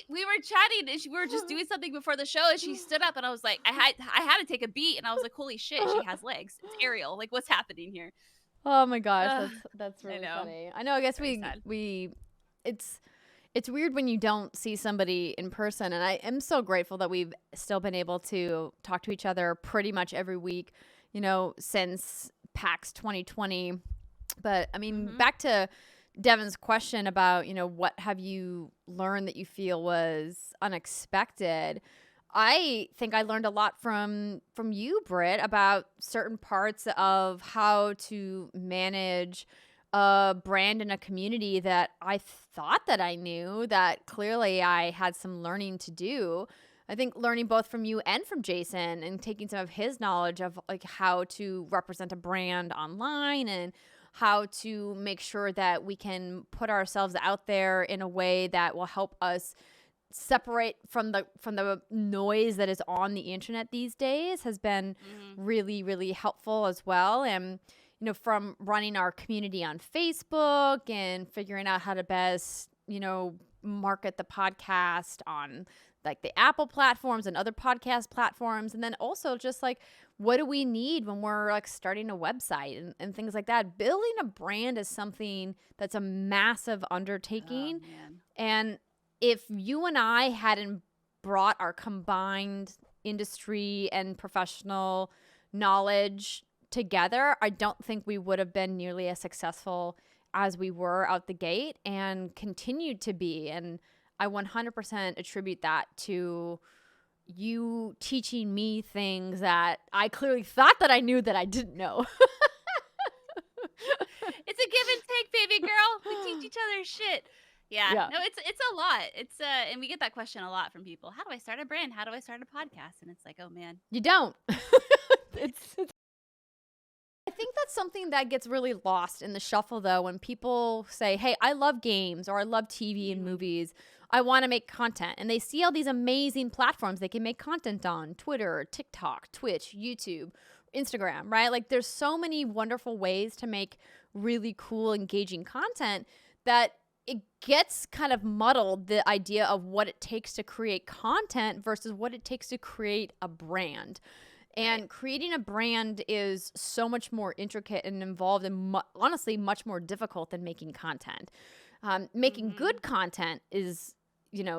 we were chatting and we were just doing something before the show and she stood up and I was like, I had to take a beat and I was like, holy shit, she has legs. It's Ariel. Like, what's happening here? Oh my gosh, that's I really know. funny. I know. I guess Very sad. it's weird when you don't see somebody in person, and I am so grateful that we've still been able to talk to each other pretty much every week, since PAX 2020. But I mean, back to Devin's question about, what have you learned that you feel was unexpected? I think I learned a lot from you, Britt, about certain parts of how to manage a brand and a community that I thought that I knew, that clearly I had some learning to do. I think learning both from you and from Jason and taking some of his knowledge of like how to represent a brand online and how to make sure that we can put ourselves out there in a way that will help us separate from the noise that is on the internet these days has been really, really helpful as well. And from running our community on Facebook and figuring out how to best market the podcast on like the Apple platforms and other podcast platforms, and then also just like what do we need when we're like starting a website and things like that. Building a brand is something that's a massive undertaking. And if you and I hadn't brought our combined industry and professional knowledge together, I don't think we would have been nearly as successful as we were out the gate and continued to be. And I 100% attribute that to you teaching me things that I clearly thought that I knew that I didn't know. It's a give and take, baby girl. We teach each other shit. Yeah. No, it's a lot. It's and we get that question a lot from people. How do I start a brand? How do I start a podcast? And it's like, oh man, you don't. I think that's something that gets really lost in the shuffle, though, when people say, hey, I love games or I love TV and movies. I want to make content. And they see all these amazing platforms they can make content on: Twitter, TikTok, Twitch, YouTube, Instagram, right? Like there's so many wonderful ways to make really cool, engaging content that it gets kind of muddled, the idea of what it takes to create content versus what it takes to create a brand. And creating a brand is so much more intricate and involved and honestly much more difficult than making content. Making good content is,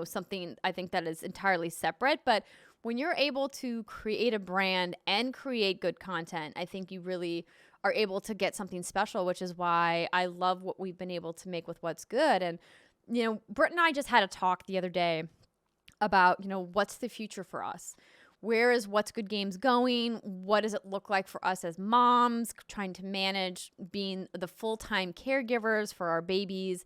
something I think that is entirely separate. But when you're able to create a brand and create good content, I think you really are able to get something special, which is why I love what we've been able to make with What's Good. And, Britt and I just had a talk the other day about, what's the future for us? Where is What's Good Games going? What does it look like for us as moms trying to manage being the full-time caregivers for our babies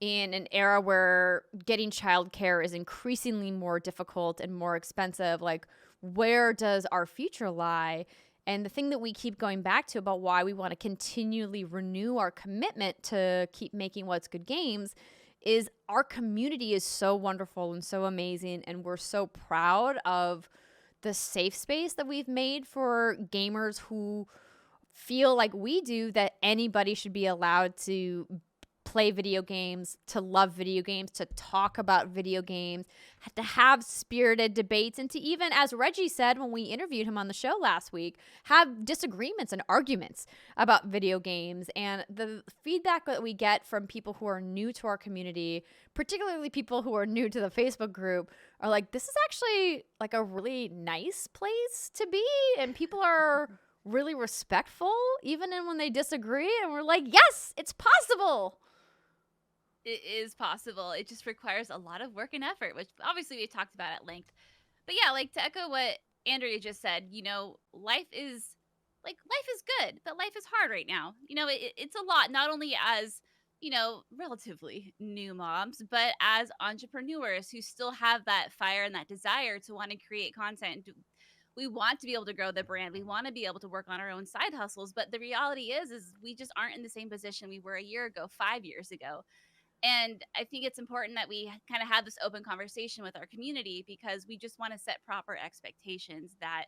in an era where getting childcare is increasingly more difficult and more expensive? Like, where does our future lie? And the thing that we keep going back to about why we want to continually renew our commitment to keep making What's Good Games is our community is so wonderful and so amazing, and we're so proud of the safe space that we've made for gamers who feel like we do, that anybody should be allowed to play video games, to love video games, to talk about video games, to have spirited debates, and to even, as Reggie said when we interviewed him on the show last week, have disagreements and arguments about video games. And the feedback that we get from people who are new to our community, particularly people who are new to the Facebook group, are like, this is actually like a really nice place to be, and people are really respectful even when they disagree, and we're like, yes, it's possible. It is possible. It just requires a lot of work and effort, which obviously we talked about at length. But yeah, like to echo what Andrea just said, you know, life is good, but life is hard right now. You know, it's a lot, not only as, you know, relatively new moms, but as entrepreneurs who still have that fire and that desire to want to create content. We want to be able to grow the brand. We want to be able to work on our own side hustles. But the reality is we just aren't in the same position we were a year ago, 5 years ago. And I think it's important that we kind of have this open conversation with our community, because we just want to set proper expectations that,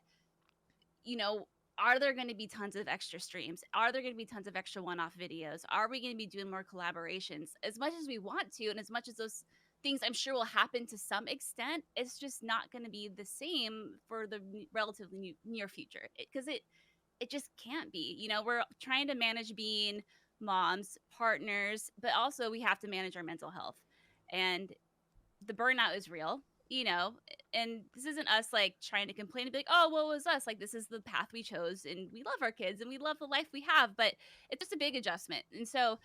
you know, are there going to be tons of extra streams? Are there going to be tons of extra one-off videos? Are we going to be doing more collaborations? As much as we want to, and as much as those things I'm sure will happen to some extent, it's just not going to be the same for the relatively near future, because it just can't be. You know, we're trying to manage being moms, partners, but also we have to manage our mental health, and the burnout is real, you know. And this isn't us like trying to complain and be like, oh, what was us? Like, this is the path we chose, and we love our kids and we love the life we have, but it's just a big adjustment. And so,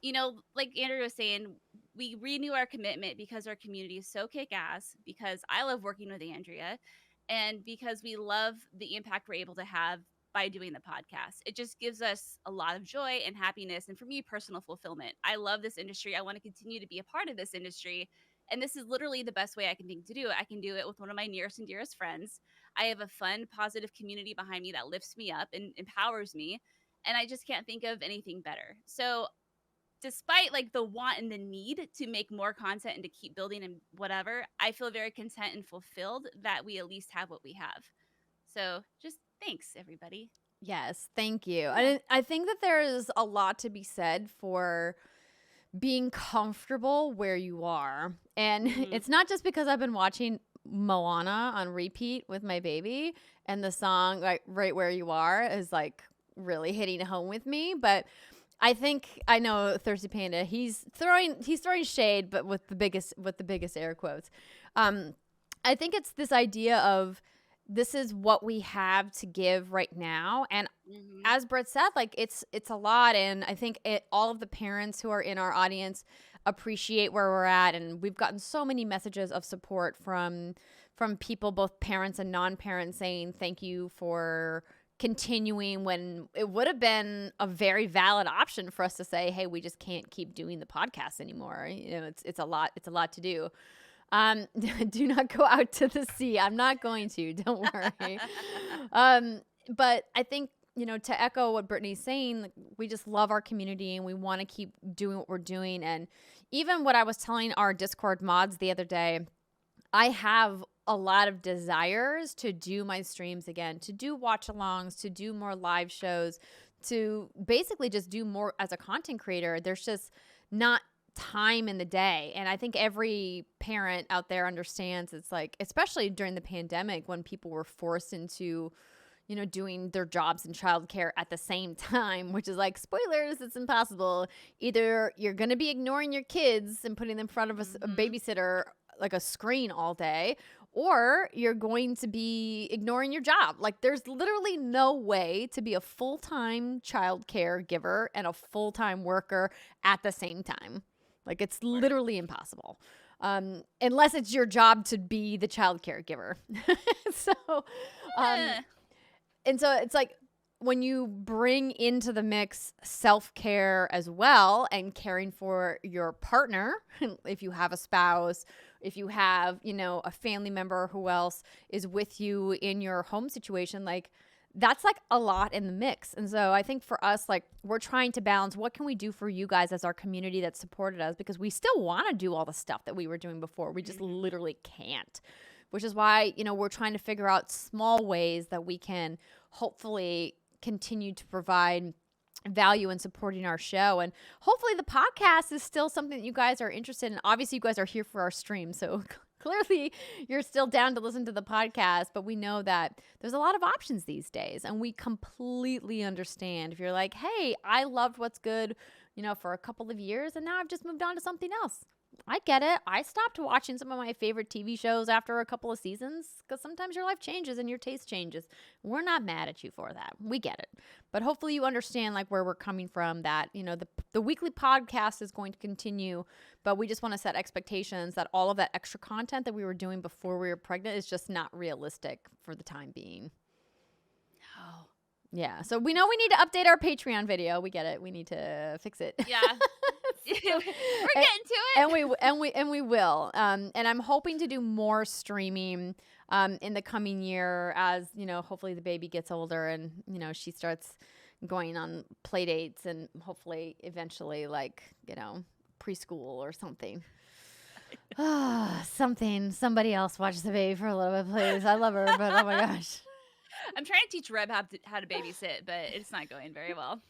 you know, like Andrew was saying, we renew our commitment because our community is so kick-ass, because I love working with Andrea, and because we love the impact we're able to have by doing the podcast. It just gives us a lot of joy and happiness, and for me, personal fulfillment. I love this industry. I want to continue to be a part of this industry, and this is literally the best way I can think to do it. I can do it with one of my nearest and dearest friends. I have a fun, positive community behind me that lifts me up and empowers me, and I just can't think of anything better. So despite like the want and the need to make more content and to keep building and whatever, I feel very content and fulfilled that we at least have what we have. So just thanks, everybody. Yes, thank you. I think that there's a lot to be said for being comfortable where you are. And it's not just because I've been watching Moana on repeat with my baby, and the song like Right Where You Are is like really hitting home with me, but I know Thirsty Panda, he's throwing shade, but with the biggest air quotes. I think it's this idea of this is what we have to give right now. And as Britt said, like it's a lot. And I think all of the parents who are in our audience appreciate where we're at. And we've gotten so many messages of support from people, both parents and non-parents, saying thank you for continuing when it would have been a very valid option for us to say, hey, we just can't keep doing the podcast anymore. You know, it's a lot to do. Do not go out to the sea. I'm not going to, don't worry. But I think, you know, to echo what Brittany's saying, like, we just love our community and we want to keep doing what we're doing. And even what I was telling our Discord mods the other day, I have a lot of desires to do my streams again, to do watch-alongs, to do more live shows, to basically just do more as a content creator. There's just not time in the day. And I think every parent out there understands it's like, especially during the pandemic when people were forced into, you know, doing their jobs in childcare at the same time, which is like, spoilers, it's impossible. Either you're going to be ignoring your kids and putting them in front of a babysitter, like a screen all day, or you're going to be ignoring your job. Like, there's literally no way to be a full-time child caregiver and a full-time worker at the same time. Like, it's literally impossible. Unless it's your job to be the child caregiver. And so it's like, when you bring into the mix self-care as well and caring for your partner, if you have a spouse, if you have, you know, a family member who else is with you in your home situation, like that's like a lot in the mix. And so I think for us, like, we're trying to balance what can we do for you guys as our community that supported us, because we still want to do all the stuff that we were doing before. We just literally can't, which is why, you know, we're trying to figure out small ways that we can hopefully continue to provide value in supporting our show. And hopefully the podcast is still something that you guys are interested in. Obviously, you guys are here for our stream, so clearly you're still down to listen to the podcast, but we know that there's a lot of options these days, and we completely understand if you're like, hey, I loved What's Good, for a couple of years, and now I've just moved on to something else. I get it. I stopped watching some of my favorite TV shows after a couple of seasons because sometimes your life changes and your taste changes. We're not mad at you for that. We get it. But hopefully you understand like where we're coming from, that, the weekly podcast is going to continue, but we just want to set expectations that all of that extra content that we were doing before we were pregnant is just not realistic for the time being. Oh. Yeah. So we know we need to update our Patreon video. We get it. We need to fix it. Yeah. We're getting to it. And we will. And I'm hoping to do more streaming in the coming year as, hopefully the baby gets older and, she starts going on play dates and hopefully eventually preschool or something. Somebody else watch the baby for a little bit, please. I love her, but oh my gosh. I'm trying to teach Reb how to babysit, but it's not going very well.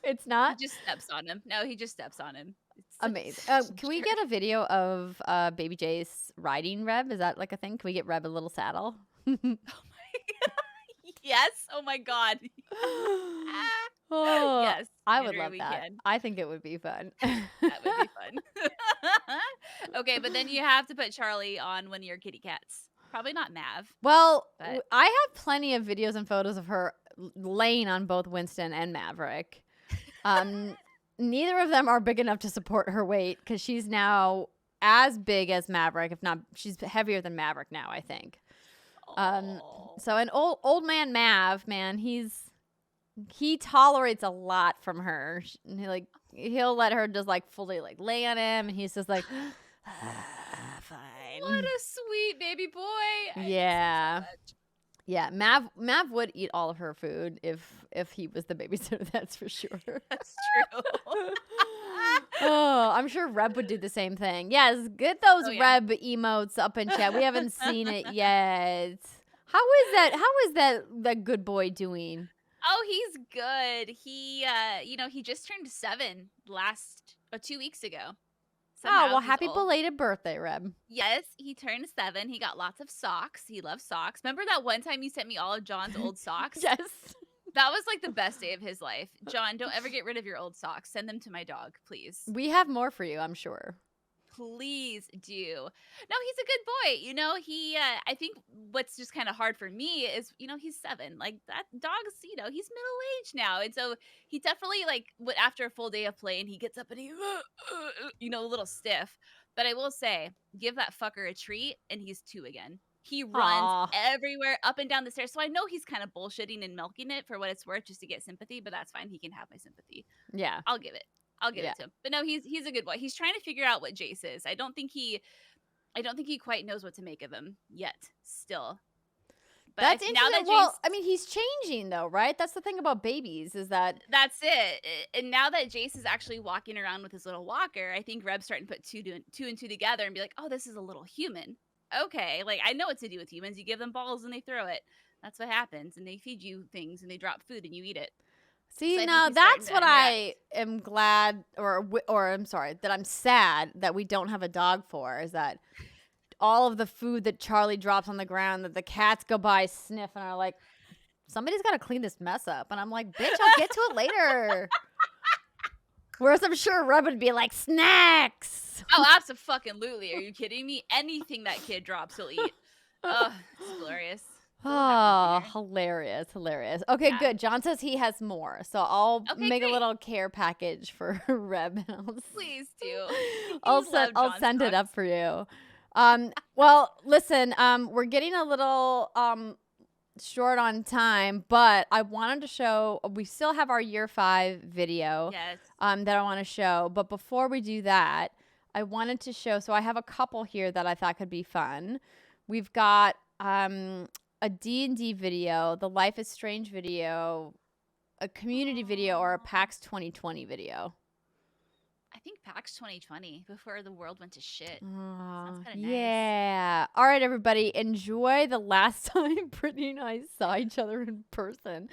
It's not? He just steps on him. No, he just steps on him. It's amazing. Can we get a video of Baby Jace riding Reb? Is that like a thing? Can we get Reb a little saddle? Yes. Oh my God. Oh, yes. I would Andrea, love we that. can. I think it would be fun. That would be fun. Okay, but then you have to put Charlie on one of your kitty cats. Probably not Mav. Well, but I have plenty of videos and photos of her laying on both Winston and Maverick. Neither of them are big enough to support her weight because she's now as big as Maverick, if not, she's heavier than Maverick now, I think. So an old man Mav, man, he tolerates a lot from her. He'll let her just fully lay on him, and he's just like, fine. What a sweet baby boy. Yeah. Yeah, Mav would eat all of her food if he was the babysitter, that's for sure. That's true. Oh, I'm sure Reb would do the same thing. Yes, get those Reb emotes up in chat. We haven't seen it yet. How is that good boy doing? Oh, he's good. He he just turned 7 2 weeks ago. Oh, well, happy belated birthday, Reb. Yes, he turned 7. He got lots of socks. He loves socks. Remember that one time you sent me all of John's old socks? Yes. That was the best day of his life. John, don't ever get rid of your old socks. Send them to my dog, please. We have more for you, I'm sure. Please do. No, he's a good boy. He, I think what's just kind of hard for me is, he's 7. That dog's, he's middle-aged now. And so he definitely, after a full day of play and he gets up and he, a little stiff. But I will say, give that fucker a treat and he's 2 again. He runs everywhere, up and down the stairs. So I know he's kind of bullshitting and milking it for what it's worth just to get sympathy, but that's fine. He can have my sympathy. Yeah. I'll give it to him. But no, he's a good boy. He's trying to figure out what Jace is. I don't think he quite knows what to make of him yet still. But that's now that Jace, he's changing though, right? That's the thing about babies is that that's it. And now that Jace is actually walking around with his little walker, I think Reb's starting to put two and two together and be like, oh, this is a little human. Okay, I know what to do with humans. You give them balls and they throw it. That's what happens. And they feed you things and they drop food and you eat it. See, So now that's what I am glad, or I'm sorry, that I'm sad that we don't have a dog for, is that all of the food that Charlie drops on the ground, that the cats go by, sniff, and are like, somebody's got to clean this mess up. And I'm like, bitch, I'll get to it later. Whereas I'm sure Reb would be like, snacks. Oh, absolutely. Are you kidding me? Anything that kid drops, he'll eat. Oh, it's glorious. Oh, hilarious. Okay, good. John says he has more, so I'll make a little care package for Reb. Please do. I'll send it up for you. Well, listen, we're getting a little short on time, but I wanted to show, we still have our year 5 video that I want to show. But before we do that, I wanted to show, so I have a couple here that I thought could be fun. We've got a D&D video, the Life is Strange video, a community video, or a PAX 2020 video. I think PAX 2020, before the world went to shit. Sounds kind of nice. Yeah. All right, everybody. Enjoy the last time Brittany and I saw each other in person.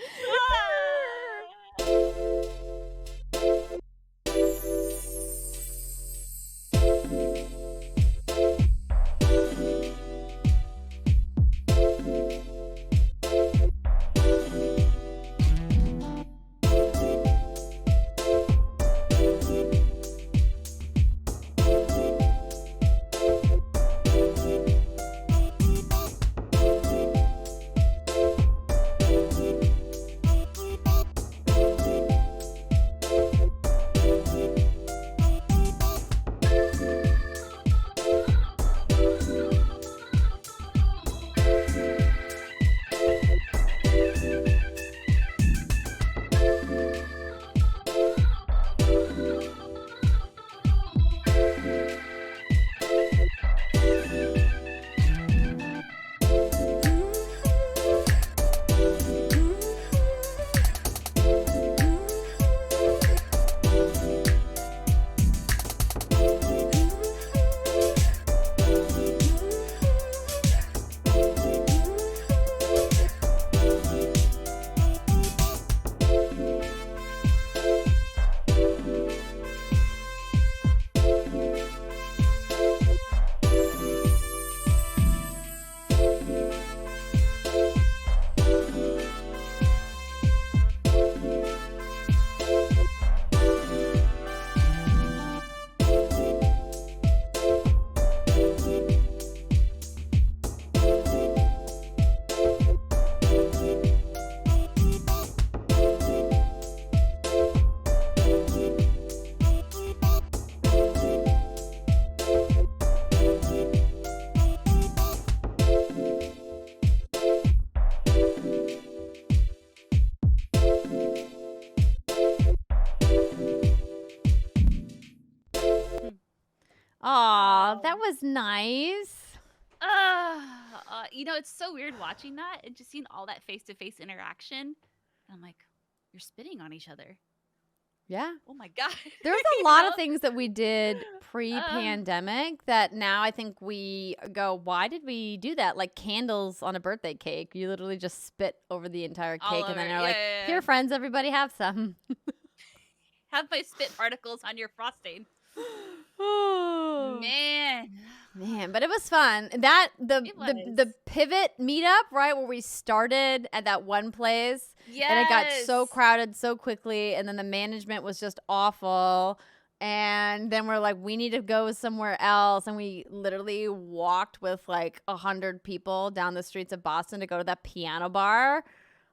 Aw, that was nice. It's so weird watching that and just seeing all that face-to-face interaction. And I'm like, you're spitting on each other. Yeah. Oh my God. There's a lot of things that we did pre-pandemic that now I think we go, why did we do that? Like candles on a birthday cake. You literally just spit over the entire cake and then you're like, here, friends, everybody have some. Have my spit particles on your frosting. Man, but it was fun. The pivot meetup, right, where we started at that one place. Yes. And it got so crowded so quickly, and then the management was just awful. And then we're like, we need to go somewhere else. And we literally walked with like 100 people down the streets of Boston to go to that piano bar.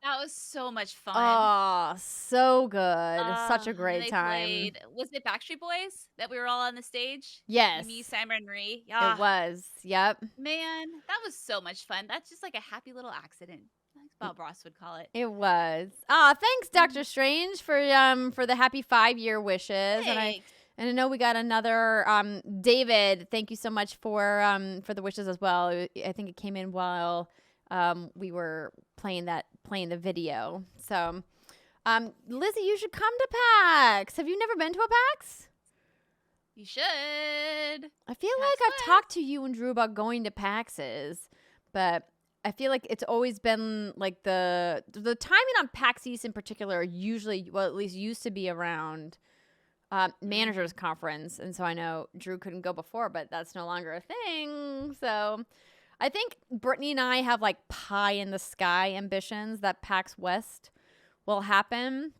That was so much fun. Oh, so good. Such a great time. Was it Backstreet Boys that we were all on the stage? Yes. Me, Simon, and Marie. It was. Yep. Man, that was so much fun. That's just like a happy little accident. Like Bob Ross would call it. It was. Thanks, Dr. Strange, for the happy 5-year wishes. Thanks. And I know we got another David. Thank you so much for the wishes as well. I think it came in while we were playing the video. So, Lizzie, you should come to PAX. Have you never been to a PAX? You should. I feel like I've talked to you and Drew about going to PAXs, but I feel like it's always been like the timing on PAX East in particular usually, well, at least used to be around managers conference. And so I know Drew couldn't go before, but that's no longer a thing. So I think Brittany and I have like pie in the sky ambitions that PAX West will happen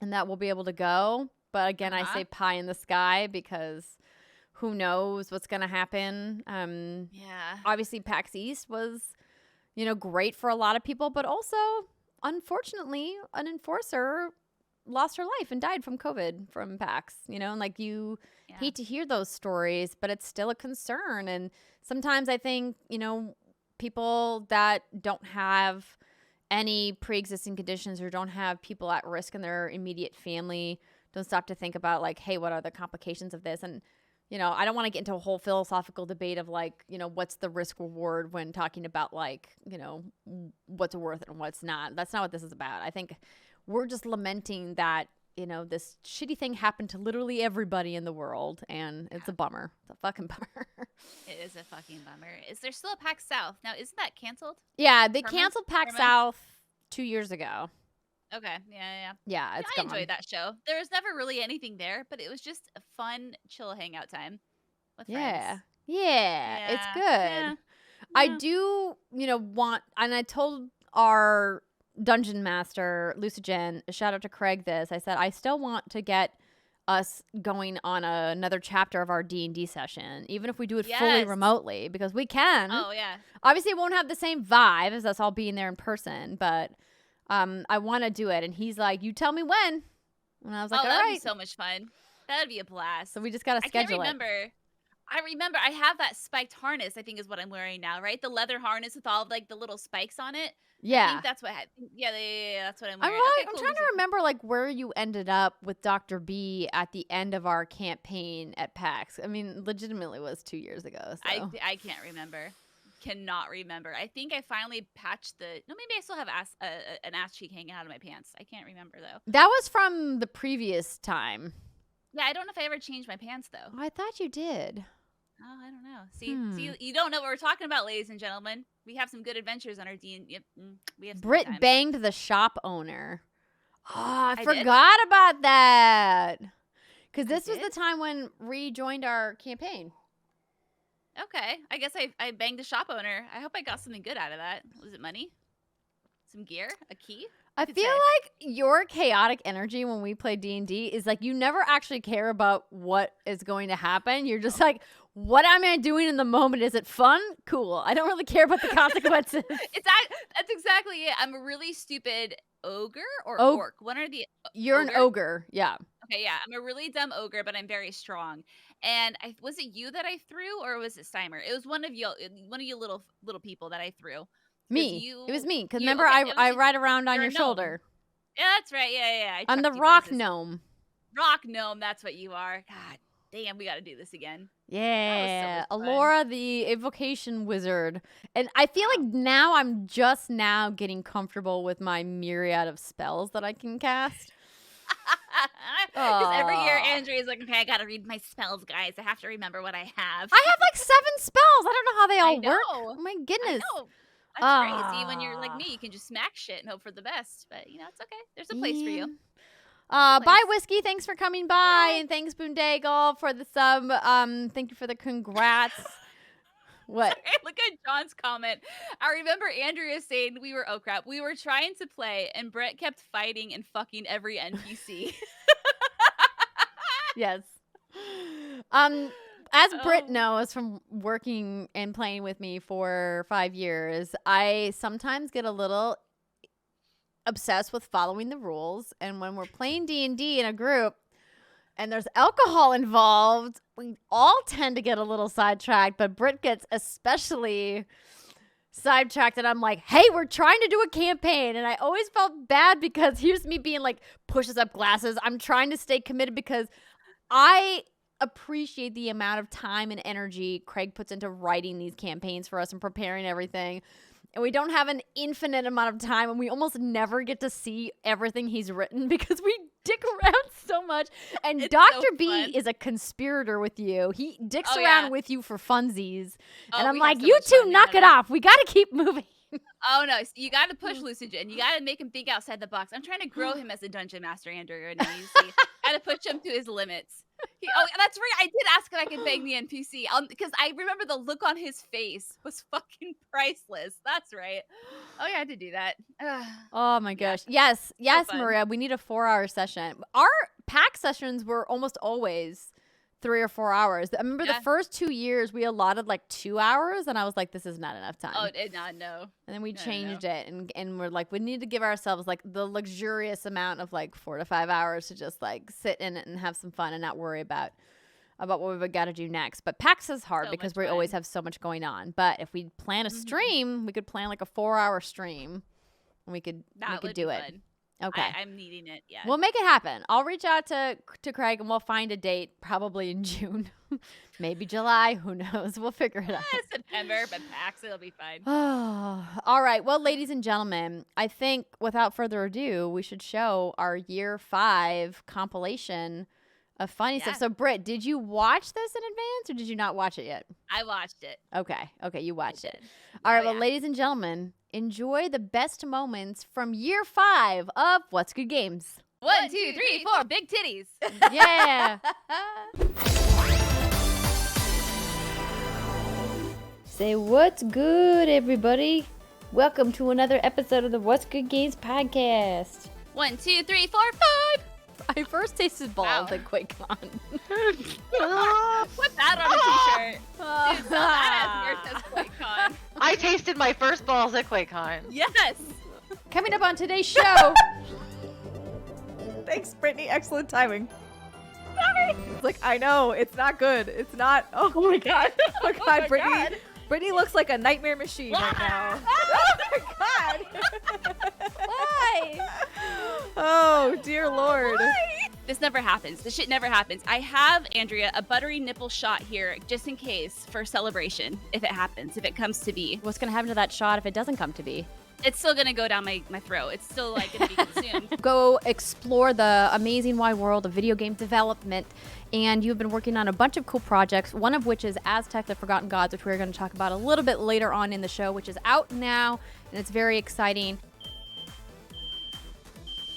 and that we'll be able to go. But again, I say pie in the sky because who knows what's going to happen. Yeah. Obviously, PAX East was, great for a lot of people, but also, unfortunately, an enforcer lost her life and died from COVID from PAX, and like you hate to hear those stories, but it's still a concern. And sometimes I think, people that don't have any pre-existing conditions or don't have people at risk in their immediate family don't stop to think about like, hey, what are the complications of this? And, I don't want to get into a whole philosophical debate of like, what's the risk reward when talking about like, what's worth it and what's not. That's not what this is about. I think we're just lamenting that, this shitty thing happened to literally everybody in the world, and it's a bummer. It's a fucking bummer. It is a fucking bummer. Is there still a PAX South? Now, isn't that canceled? Yeah, they canceled PAX South 2 years ago. Okay. Yeah. Yeah, it's I gone. enjoyed that show. There was never really anything there, but it was just a fun, chill hangout time with friends. Yeah, it's Yeah. good. Yeah. I do, want, and I told our dungeon master, Lucigen, shout out to Craig this. I said, I still want to get us going on another chapter of our D&D session, even if we do it fully Yes. remotely, because we can. Oh yeah. Obviously, it won't have the same vibe as us all being there in person, but I want to do it. And he's like, you tell me when. And I was like, all that'd right. be so much fun. That'd be a blast. So we just got to schedule I remember I have that spiked harness, I think is what I'm wearing now, right? The leather harness with all like the little spikes on it. Yeah. I think that's what yeah, that's what I'm I'm, wearing. really, Okay, I'm cool. trying to remember like where you ended up with Dr. B at the end of our campaign at PAX. I mean, legitimately was 2 years ago. So. I can't remember. Cannot remember. I think I finally patched maybe I still have an ass cheek hanging out of my pants. I can't remember though. That was from the previous time. Yeah, I don't know if I ever changed my pants though. I thought you did. Oh, I don't know. See, you don't know what we're talking about, ladies and gentlemen. We have some good adventures on our D&D. Yep, we have some Britt good times. banged the shop owner. Oh, I did? forgot about that. Because this was the time when Ree joined our campaign. Okay, I guess I banged the shop owner. I hope I got something good out of that. Was it money? Some gear? A key? I feel like your chaotic energy when we play D&D is like you never actually care about what is going to happen. You're just like, what am I doing in the moment? Is it fun? Cool. I don't really care about the consequences. That's exactly it. I'm a really stupid ogre or orc. One or the You're an ogre. Yeah. Okay, yeah. I'm a really dumb ogre, but I'm very strong. And was it you that I threw or was it Steimer? It was one of you little people that I threw. Me. It was me. Because remember, okay, I ride around on your shoulder. Yeah, that's right. Yeah. I'm the rock gnome. Rock gnome, that's what you are. God damn, we got to do this again. Yeah. Alora, the evocation wizard. And I feel like now I'm just now getting comfortable with my myriad of spells that I can cast. Because every year Andrea's like, okay, I gotta read my spells, guys. I have to remember what I have. I have like 7 spells. I don't know how they all work. Oh my goodness. I know. That's crazy. When you're like me, you can just smack shit and hope for the best. But it's okay. There's a place for you. Bye, Whiskey. Thanks for coming by. And thanks, Boondagel, for the sub. Thank you for the congrats. What? Sorry, look at John's comment. I remember Andrea saying we were trying to play and Britt kept fighting and fucking every NPC. Yes. As Britt knows from working and playing with me for 5 years, I sometimes get a little obsessed with following the rules. And when we're playing D&D in a group and there's alcohol involved, we all tend to get a little sidetracked, but Britt gets especially sidetracked. And I'm like, hey, we're trying to do a campaign. And I always felt bad because here's me being like, pushes up glasses. I'm trying to stay committed because I appreciate the amount of time and energy Craig puts into writing these campaigns for us and preparing everything. And we don't have an infinite amount of time, and we almost never get to see everything he's written because we dick around so much. And It's Dr. so B fun. is a conspirator with you. He dicks Oh, around yeah. with you for funsies. Oh, and I'm we like, have so you much two fun knock it together. off. We got to keep moving. Oh no, you got to push Lucigen. You got to make him think outside the box. I'm trying to grow him as a dungeon master, Andrew. And you see, got to push him to his limits. That's right. I did ask if I could bang the NPC because I remember the look on his face was fucking priceless. That's right. Oh yeah, I had to do that. Oh my gosh. Yes, fun. Maria. We need a 4-hour session. Our pack sessions were almost always 3 or 4 hours. I remember the first 2 years we allotted like 2 hours, and I was like, this is not enough time. Oh, no. And then we No, no, changed no. it, and we're like, we need to give ourselves like the luxurious amount of like 4 to 5 hours to just like sit in it and have some fun and not worry about what we've got to do next. But PAX is hard So because much we always fun. have so much going on. But if we plan a stream, we could plan like a 4-hour stream, and we could Would do be it. fun. Okay. I'm needing it. Yeah. We'll make it happen. I'll reach out to Craig and we'll find a date probably in June. Maybe July. Who knows? We'll figure it out. September, but PAX, it'll be fine. Oh, all right. Well, ladies and gentlemen, I think without further ado, we should show our year 5 compilation of funny stuff. So, Britt, did you watch this in advance or did you not watch it yet? I watched it. Okay, you watched it. All right, well, ladies and gentlemen, enjoy the best moments from year 5 of What's Good Games. 1, 2, 3, 4, big titties. Yeah. Say what's good, everybody. Welcome to another episode of the What's Good Games podcast. 1, 2, 3, 4, 5. I first tasted balls at QuakeCon. Put that on a t-shirt. Dude, sell that as weird as QuakeCon. I tasted my first balls at QuakeCon. Yes. Coming up on today's show. Thanks, Brittany. Excellent timing. Sorry. It's like, I know, it's not good. It's not. Oh my god. Oh my god, Brittany. God. Brittany looks like a nightmare machine right now. Oh my god. Why? Oh, dear Lord. Why? This never happens. This shit never happens. I have, Andrea, a buttery nipple shot here just in case for celebration if it happens, if it comes to be. What's going to happen to that shot if it doesn't come to be? It's still going to go down my throat. It's still like going to be consumed. Go explore the amazing wide world of video game development. And you've been working on a bunch of cool projects, one of which is Aztec the Forgotten Gods, which we're going to talk about a little bit later on in the show, which is out now, and it's very exciting.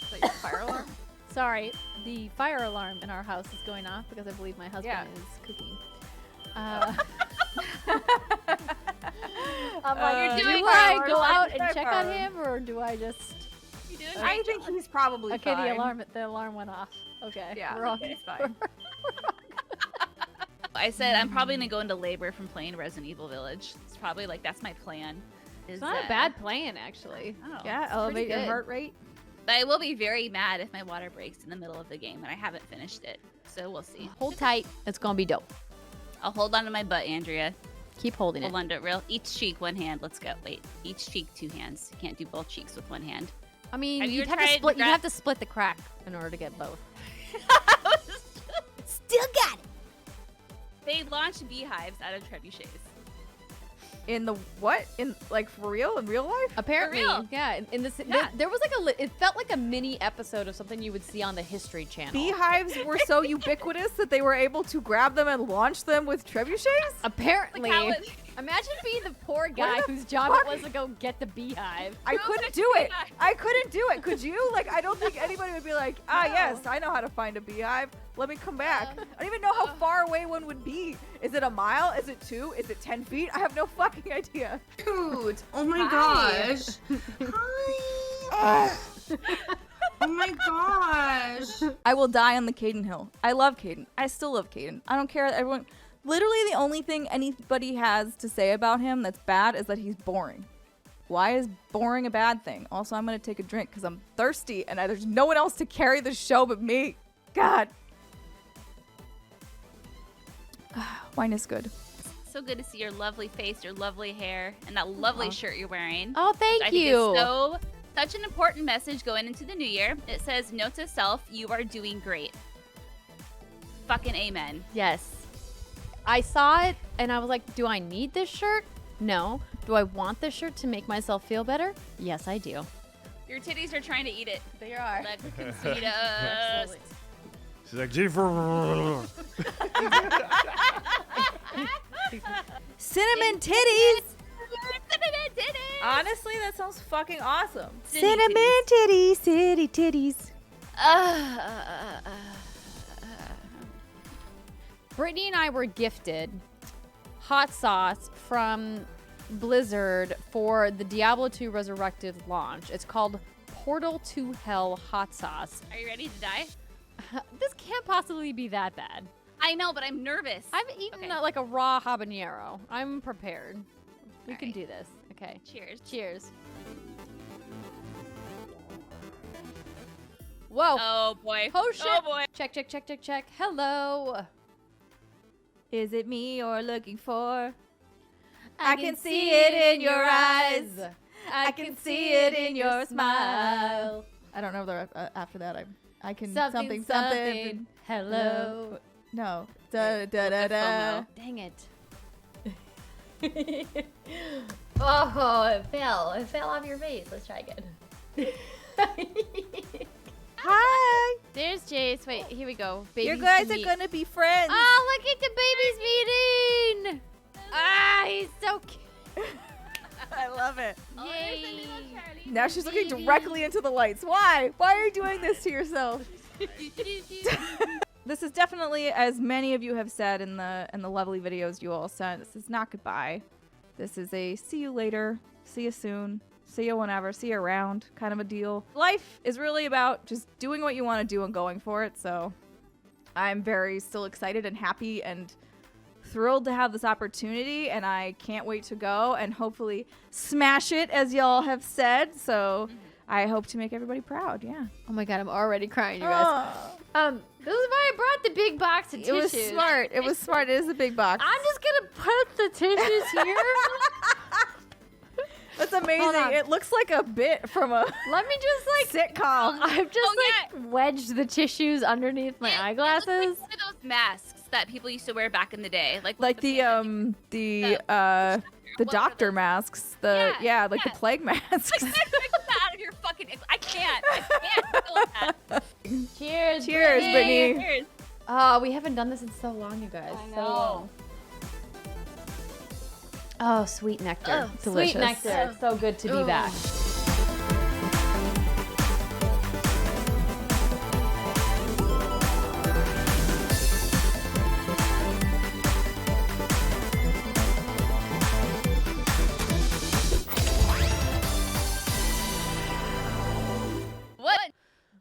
Is that your fire alarm? Sorry, the fire alarm in our house is going off because I believe my husband is cooking. I'm like, do I go out and check on him, or do I just... I think he's probably okay, fine. the alarm went off. Okay. Yeah, we're all he's fine. I said I'm probably going to go into labor from playing Resident Evil Village. It's probably like, that's my plan. It's not a bad plan, actually. Oh, yeah, elevate your heart rate. But I will be very mad if my water breaks in the middle of the game and I haven't finished it. So we'll see. Hold tight. It's going to be dope. I'll hold on to my butt, Andrea. Keep holding it. Hold on to it real. Each cheek, one hand. Let's go. Wait. Each cheek, 2 hands. You can't do both cheeks with one hand. I mean, you'd have to split the crack in order to get both. Still got it. They launched beehives out of trebuchets. In the what? In like for real? In real life? Apparently, For real. yeah. In this, there was like it felt like a mini episode of something you would see on the History Channel. Beehives were so ubiquitous that they were able to grab them and launch them with trebuchets? Apparently. Imagine being the poor guy whose job it was to go get the beehive. I couldn't do it. I couldn't do it. Could you? Like, I don't think anybody would be like, yes, I know how to find a beehive. Let me come back. I don't even know how far away one would be. Is it a mile? Is it 2? Is it 10 feet? I have no fucking idea. Dude, oh my gosh. Hi. Oh my gosh. I will die on the Caden Hill. I love Caden. I still love Caden. I don't care. Everyone. Literally, the only thing anybody has to say about him that's bad is that he's boring. Why is boring a bad thing? Also, I'm going to take a drink because I'm thirsty and there's no one else to carry the show but me. God. Wine is good. So good to see your lovely face, your lovely hair, and that lovely shirt you're wearing. Oh, thank you. It's such an important message going into the new year. It says, note to self, you are doing great. Fucking amen. Yes. I saw it and I was like, do I need this shirt? No. Do I want this shirt to make myself feel better? Yes, I do. Your titties are trying to eat it. They are. Let them eat us. She's like, Jennifer. Cinnamon titties. Cinnamon titties. Honestly, that sounds fucking awesome. Cinnamon titties, city titties. Brittany and I were gifted hot sauce from Blizzard for the Diablo 2 Resurrected launch. It's called Portal to Hell hot sauce. Are you ready to die? This can't possibly be that bad. I know, but I'm nervous. I've eaten like a raw habanero. I'm prepared. We can do this. Okay. Cheers. Cheers. Whoa. Oh, boy. Oh, shit. Oh, boy. Check, check, check, check, check. Hello. Is it me you're looking for? I can see it in your eyes. I can see it in your smile. I don't know the after that. I can something. Hello. No. Da da da da. Dang it. Oh, it fell. It fell off your face. Let's try again. Hi. There's Jace. Wait, here we go. You Babies guys to are meet. gonna be friends. Oh, look at the babies meeting. Ah, he's so cute. I love it. Yay. Now she's looking directly into the lights. Why? Why are you doing this to yourself? This is definitely, as many of you have said in the lovely videos you all sent, this is not goodbye. This is a see you later, see you soon, see you whenever, see you around kind of a deal. Life is really about just doing what you want to do and going for it, so I'm very still excited and happy and thrilled to have this opportunity, and I can't wait to go and hopefully smash it, as y'all have said, so I hope to make everybody proud, yeah. Oh my god, I'm already crying, you guys. This is why I brought the big box of It tissues. was smart. It was smart. It is a big box. I'm just gonna put the tissues here. That's amazing. It looks like a bit from a Let me just sitcom. I've just wedged the tissues underneath my eyeglasses. It looks like one of those masks that people used to wear back in the day, like the doctor masks. The plague masks. Like, get that out of your fucking. I can't feel that. Cheers, Cheers, Brittany. Cheers. Oh, we haven't done this in so long, you guys. I So know. long. Oh, sweet nectar. Oh, Delicious. sweet nectar. It's so good to be back. What?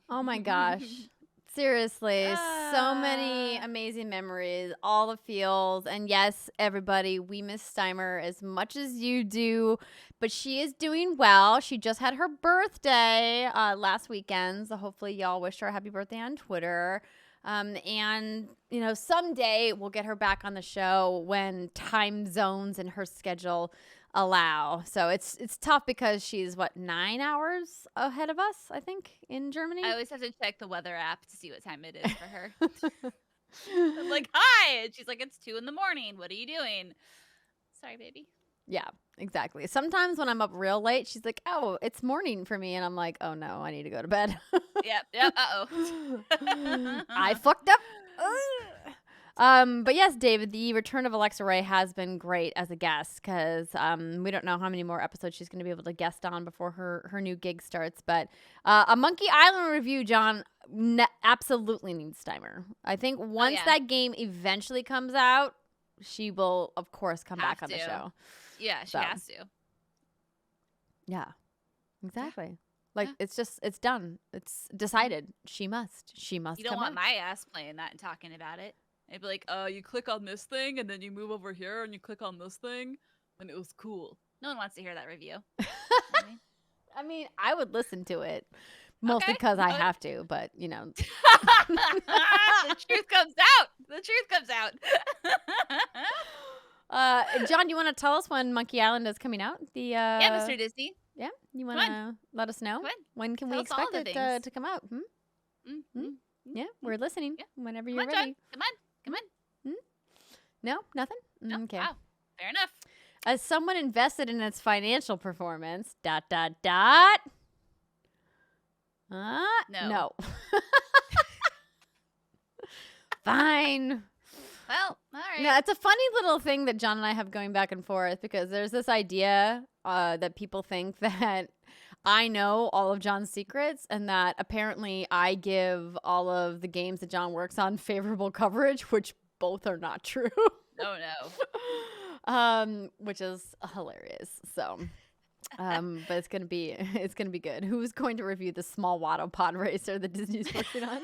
Oh my gosh. Seriously, so many amazing memories, all the feels. And yes, everybody, we miss Steimer as much as you do, but she is doing well. She just had her birthday last weekend, so hopefully y'all wished her a happy birthday on Twitter. And, you know, someday we'll get her back on the show when time zones and her schedule allow. So it's tough because she's 9 hours ahead of us, I think, in Germany. I always have to check the weather app to see what time it is for her. I'm like, hi, and she's like, it's 2 a.m. What are you doing? Sorry, baby. Yeah, exactly. Sometimes when I'm up real late, she's like, oh, it's morning for me. And I'm like, oh no, I need to go to bed. Yep. Uh-oh. I fucked up. But yes, David, the return of Alexa Ray has been great as a guest because we don't know how many more episodes she's going to be able to guest on before her new gig starts. But a Monkey Island review, John, absolutely needs Steimer. I think once that game eventually comes out, she will, of course, come back on the show. Yeah, she has to. Yeah, exactly. Like, it's done. It's decided. She must You don't come want back. my ass playing that and talking about it. I'd be like, you click on this thing, and then you move over here, and you click on this thing, and it was cool. No one wants to hear that review. I mean, I would listen to it. Mostly because I have to, but, you know. The truth comes out. The truth comes out. John, you want to tell us when Monkey Island is coming out? Yeah, Mr. Disney. Yeah, you want to let us know? When can we Tell us all expect the it things. to come out? Yeah, we're listening whenever you're Come on, ready. John. Come on. No, nothing? No? Okay. Wow. Fair enough. As someone invested in its financial performance, ... No. Fine. Well, all right. No, it's a funny little thing that John and I have going back and forth because there's this idea that people think that I know all of John's secrets and that apparently I give all of the games that John works on favorable coverage, which both are not true. Oh, no. Which is hilarious. So, but it's gonna be good. Who's going to review the small Watto pod racer that Disney's working on?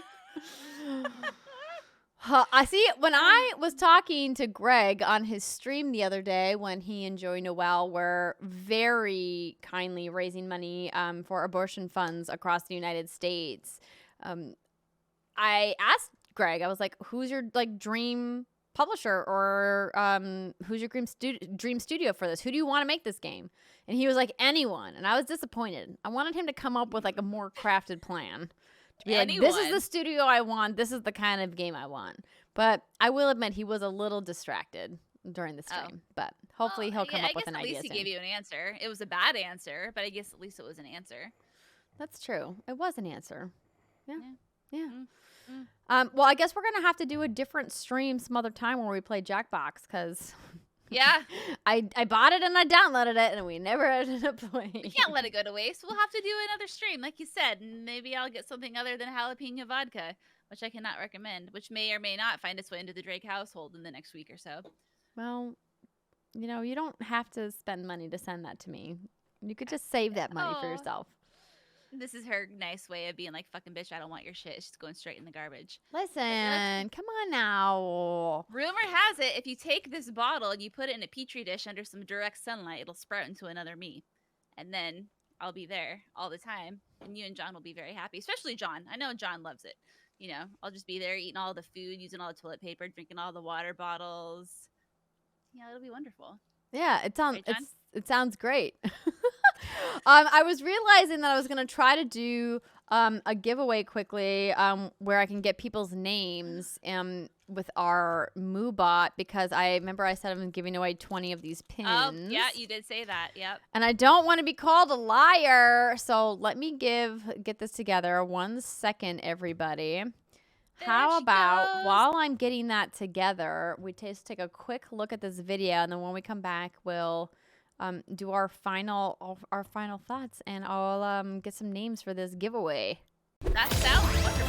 I see. When I was talking to Greg on his stream the other day, when he and Joey Noel were very kindly raising money for abortion funds across the United States, I asked Greg, I was like, "Who's your dream publisher or who's your dream studio for this? Who do you want to make this game?" And he was like, "Anyone." And I was disappointed. I wanted him to come up with a more crafted plan. To be like, this is the studio I want. This is the kind of game I want. But I will admit he was a little distracted during the stream. But hopefully he'll come up with an idea. At least he gave you an answer. It was a bad answer, but I guess at least it was an answer. That's true. It was an answer. Yeah. Yeah. Well, I guess we're gonna have to do a different stream some other time where we play Jackbox because Yeah. I bought it and I downloaded it and we never ended up playing. We can't let it go to waste. We'll have to do another stream, like you said. And maybe I'll get something other than jalapeno vodka, which I cannot recommend, which may or may not find its way into the Drake household in the next week or so. Well, you don't have to spend money to send that to me. You could just save that money for yourself. This is her nice way of being like, fucking bitch, I don't want your shit. It's just going straight in the garbage. Listen, come on now. Rumor has it, if you take this bottle and you put it in a petri dish under some direct sunlight, it'll sprout into another me. And then I'll be there all the time. And you and John will be very happy, especially John. I know John loves it. I'll just be there eating all the food, using all the toilet paper, drinking all the water bottles. Yeah, it'll be wonderful. Yeah, it sounds Right, John? it sounds great. I was realizing that I was gonna try to do a giveaway quickly where I can get people's names with our MooBot because I remember I said I'm giving away 20 of these pins. Oh, yeah, you did say that. Yep. And I don't want to be called a liar, so let me get this together. 1 second, everybody. How about while I'm getting that together, we just take a quick look at this video, and then when we come back, we'll do our final thoughts, and I'll get some names for this giveaway. That sounds wonderful.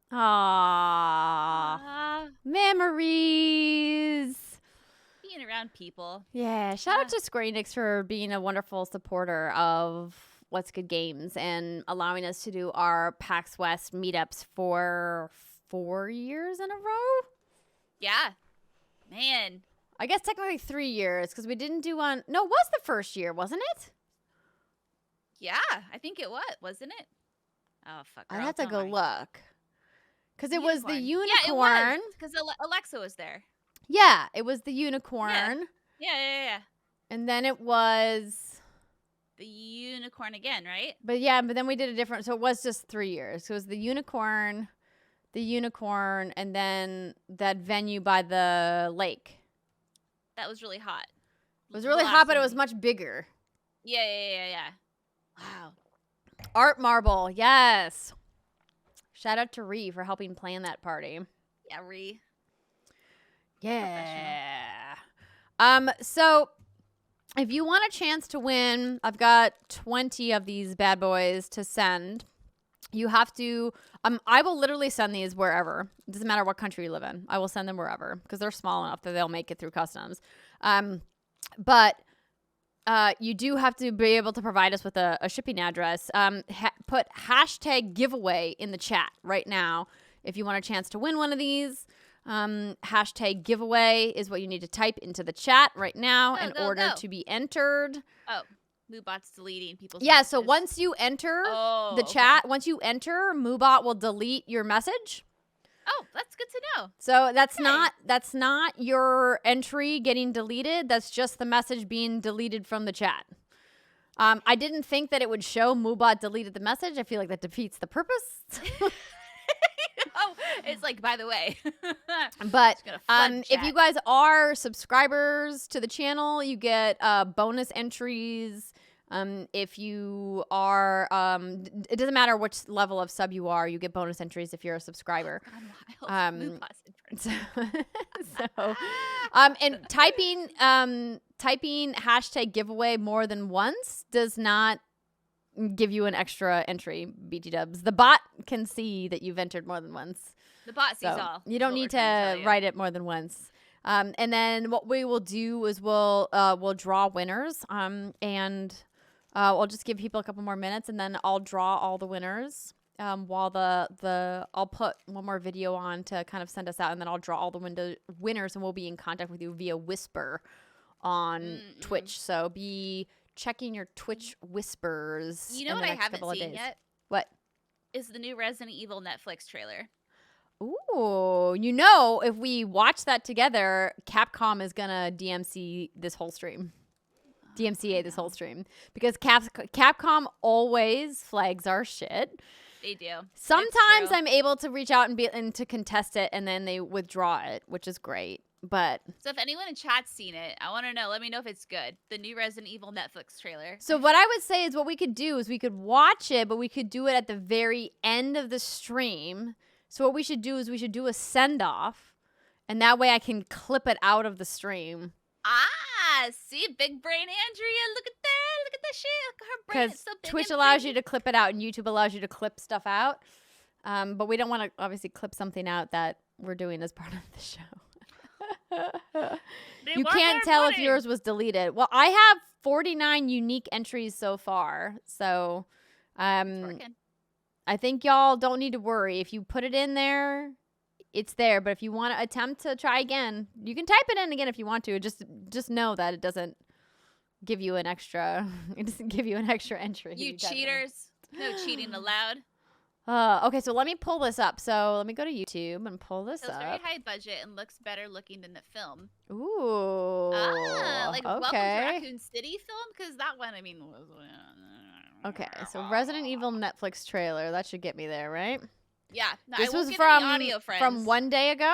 Aww. Memories. Being around people. Yeah, shout out to Square Enix for being a wonderful supporter of What's Good Games and allowing us to do our PAX West meetups for 4 years in a row. Yeah. Man. I guess technically 3 years because we didn't do one. No, it was the first year, wasn't it? Yeah, I think it was, wasn't it? Oh, fuck. I'd girl, have to don't go worry. look. Because it was the unicorn. Yeah, it was. Because Alexa was there. Yeah, it was the unicorn. Yeah. And then it was... The unicorn again, right? But then we did a different... So it was just 3 years. So it was the unicorn, the unicorn, and then that venue by the lake. That was really hot. It was really hot, but it was much bigger. Yeah. Wow. Art Marble, yes. Shout out to Ree for helping plan that party. Yeah, Ree. Yeah. So if you want a chance to win, I've got 20 of these bad boys to send. You have to, I will literally send these wherever. It doesn't matter what country you live in. I will send them wherever because they're small enough that they'll make it through customs. But you do have to be able to provide us with a shipping address. Put hashtag giveaway in the chat right now if you want a chance to win one of these. Hashtag giveaway is what you need to type into the chat right now in order to be entered. Oh, Moobot's deleting people's messages. So messages. once you enter the chat, once you enter, Moobot will delete your message. Oh, that's good to know. So that's not your entry getting deleted. That's just the message being deleted from the chat. I didn't think that it would show Moobot deleted the message. I feel like that defeats the purpose. Oh, it's like, by the way. But if you guys are subscribers to the channel, you get bonus entries. If you are, it doesn't matter which level of sub you are, you get bonus entries if you're a subscriber. And typing hashtag giveaway more than once does not give you an extra entry, BT dubs. The bot can see that you've entered more than once. The bot sees all. You don't need to write it more than once. And then what we will do is we'll draw winners. And I'll just give people a couple more minutes, and then I'll draw all the winners. While I'll put one more video on to kind of send us out, and then I'll draw all the winners, and we'll be in contact with you via Whisper on Twitch. So be checking your Twitch whispers. You know what I haven't seen yet? What? Is the new Resident Evil Netflix trailer. Ooh, if we watch that together, Capcom is gonna DMCA this whole stream. Because Capcom always flags our shit. They do. Sometimes I'm able to reach out and to contest it, and then they withdraw it, which is great. But so if anyone in chat's seen it, I want to know. Let me know if it's good. The new Resident Evil Netflix trailer. So what I would say is what we could do is we could watch it, but we could do it at the very end of the stream. So what we should do is we should do a send-off, and that way I can clip it out of the stream. See, big brain Andrea. Look at that. Look at that shit. Her brain is so big. Twitch allows you to clip it out, and YouTube allows you to clip stuff out. But we don't want to obviously clip something out that we're doing as part of the show. You can't tell if yours was deleted. Well, I have 49 unique entries so far. So I think y'all don't need to worry. If you put it in there, it's there. But if you want to attempt to try again, you can type it in again if you want to. Just know that it doesn't give you an extra. It doesn't give you an extra entry. You cheaters! No cheating allowed. Okay, so let me pull this up. So let me go to YouTube and pull this so it's up. very high budget and looks better looking than the film. Ooh. Like Welcome to Raccoon City film? Because that one, I mean, was... Okay, so Resident Evil Netflix trailer. That should get me there, right? Yeah. No, this I was get from any audio, friends. From 1 day ago?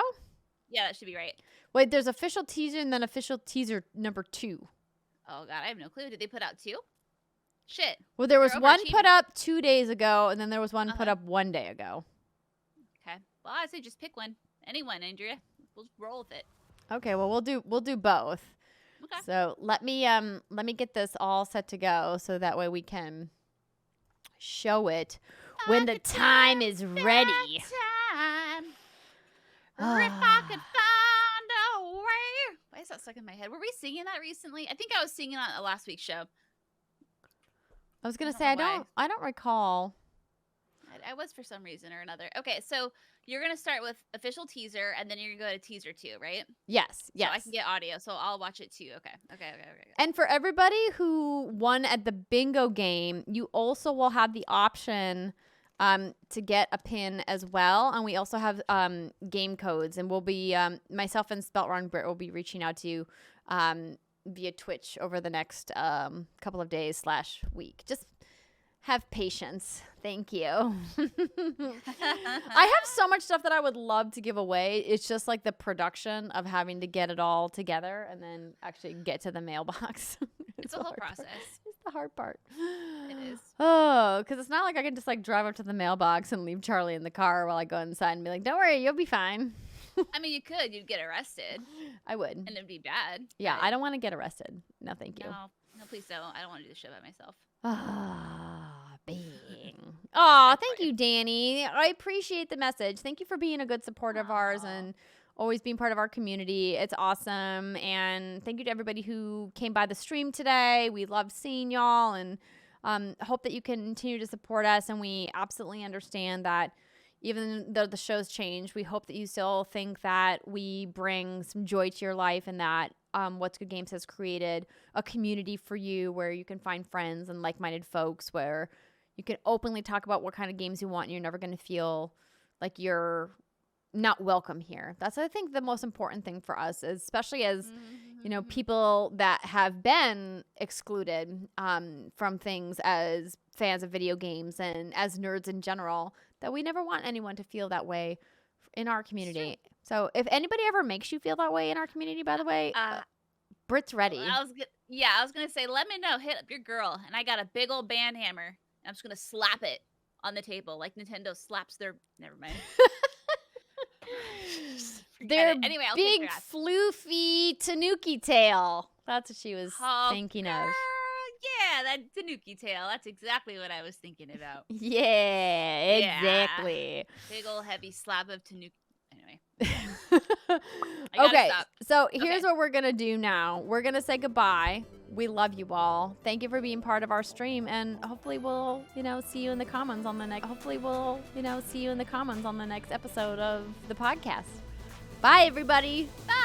Yeah, that should be right. Wait, there's official teaser and then official teaser number 2. Oh, God, I have no clue. Did they put out 2? Shit. Well, there was one put up 2 days ago, and then there was one put up 1 day ago. Okay. Well, I'd say just pick one. Anyone, Andrea. We'll roll with it. Okay. Well, we'll do both. Okay. So let me get this all set to go, so that way we can show it when the time is ready. If I could find a way. Why is that stuck in my head? Were we singing that recently? I think I was singing on last week's show. I was gonna say I don't recall. I was for some reason or another. Okay, so you're gonna start with official teaser, and then you're gonna go to teaser 2, right? Yes. So I can get audio, so I'll watch it too. Okay. And for everybody who won at the bingo game, you also will have the option to get a pin as well, and we also have game codes, and we'll be myself and Spelt Wrong Britt will be reaching out to you via Twitch over the next couple of days /week. Just have patience. Thank you. I have so much stuff that I would love to give away. It's just like the production of having to get it all together and then actually get to the mailbox. It's a whole process. It's the hard part. It is. Oh, because it's not like I can just like drive up to the mailbox and leave Charlie in the car while I go inside and be like, don't worry, you'll be fine. I mean, you could. You'd get arrested. I would. And it'd be bad. Yeah, I don't want to get arrested. No, thank you. No, please don't. I don't want to do the show by myself. Bing. Oh, thank you, Danny. I appreciate the message. Thank you for being a good supporter of ours and always being part of our community. It's awesome. And thank you to everybody who came by the stream today. We loved seeing y'all and hope that you continue to support us. And we absolutely understand that even though the show's changed, we hope that you still think that we bring some joy to your life and that What's Good Games has created a community for you where you can find friends and like-minded folks where you can openly talk about what kind of games you want and you're never going to feel like you're not welcome here. That's, I think, the most important thing for us, especially as, you know, people that have been excluded from things as fans of video games and as nerds in general, that we never want anyone to feel that way in our community. So if anybody ever makes you feel that way in our community, by the way, Britt's ready. I was gonna say, let me know. Hit up your girl, and I got a big old band hammer. I'm just gonna slap it on the table like Nintendo slaps their. Never mind. Their anyway, I'll big floofy tanuki tail. That's what she was thinking of. Yeah, that tanuki tail. That's exactly what I was thinking about. Yeah, exactly. Big old heavy slab of tanuki. Anyway. Okay, so here's what we're going to do now. We're going to say goodbye. We love you all. Thank you for being part of our stream, and hopefully we'll, see you in the comments on the next episode of the podcast. Bye, everybody. Bye.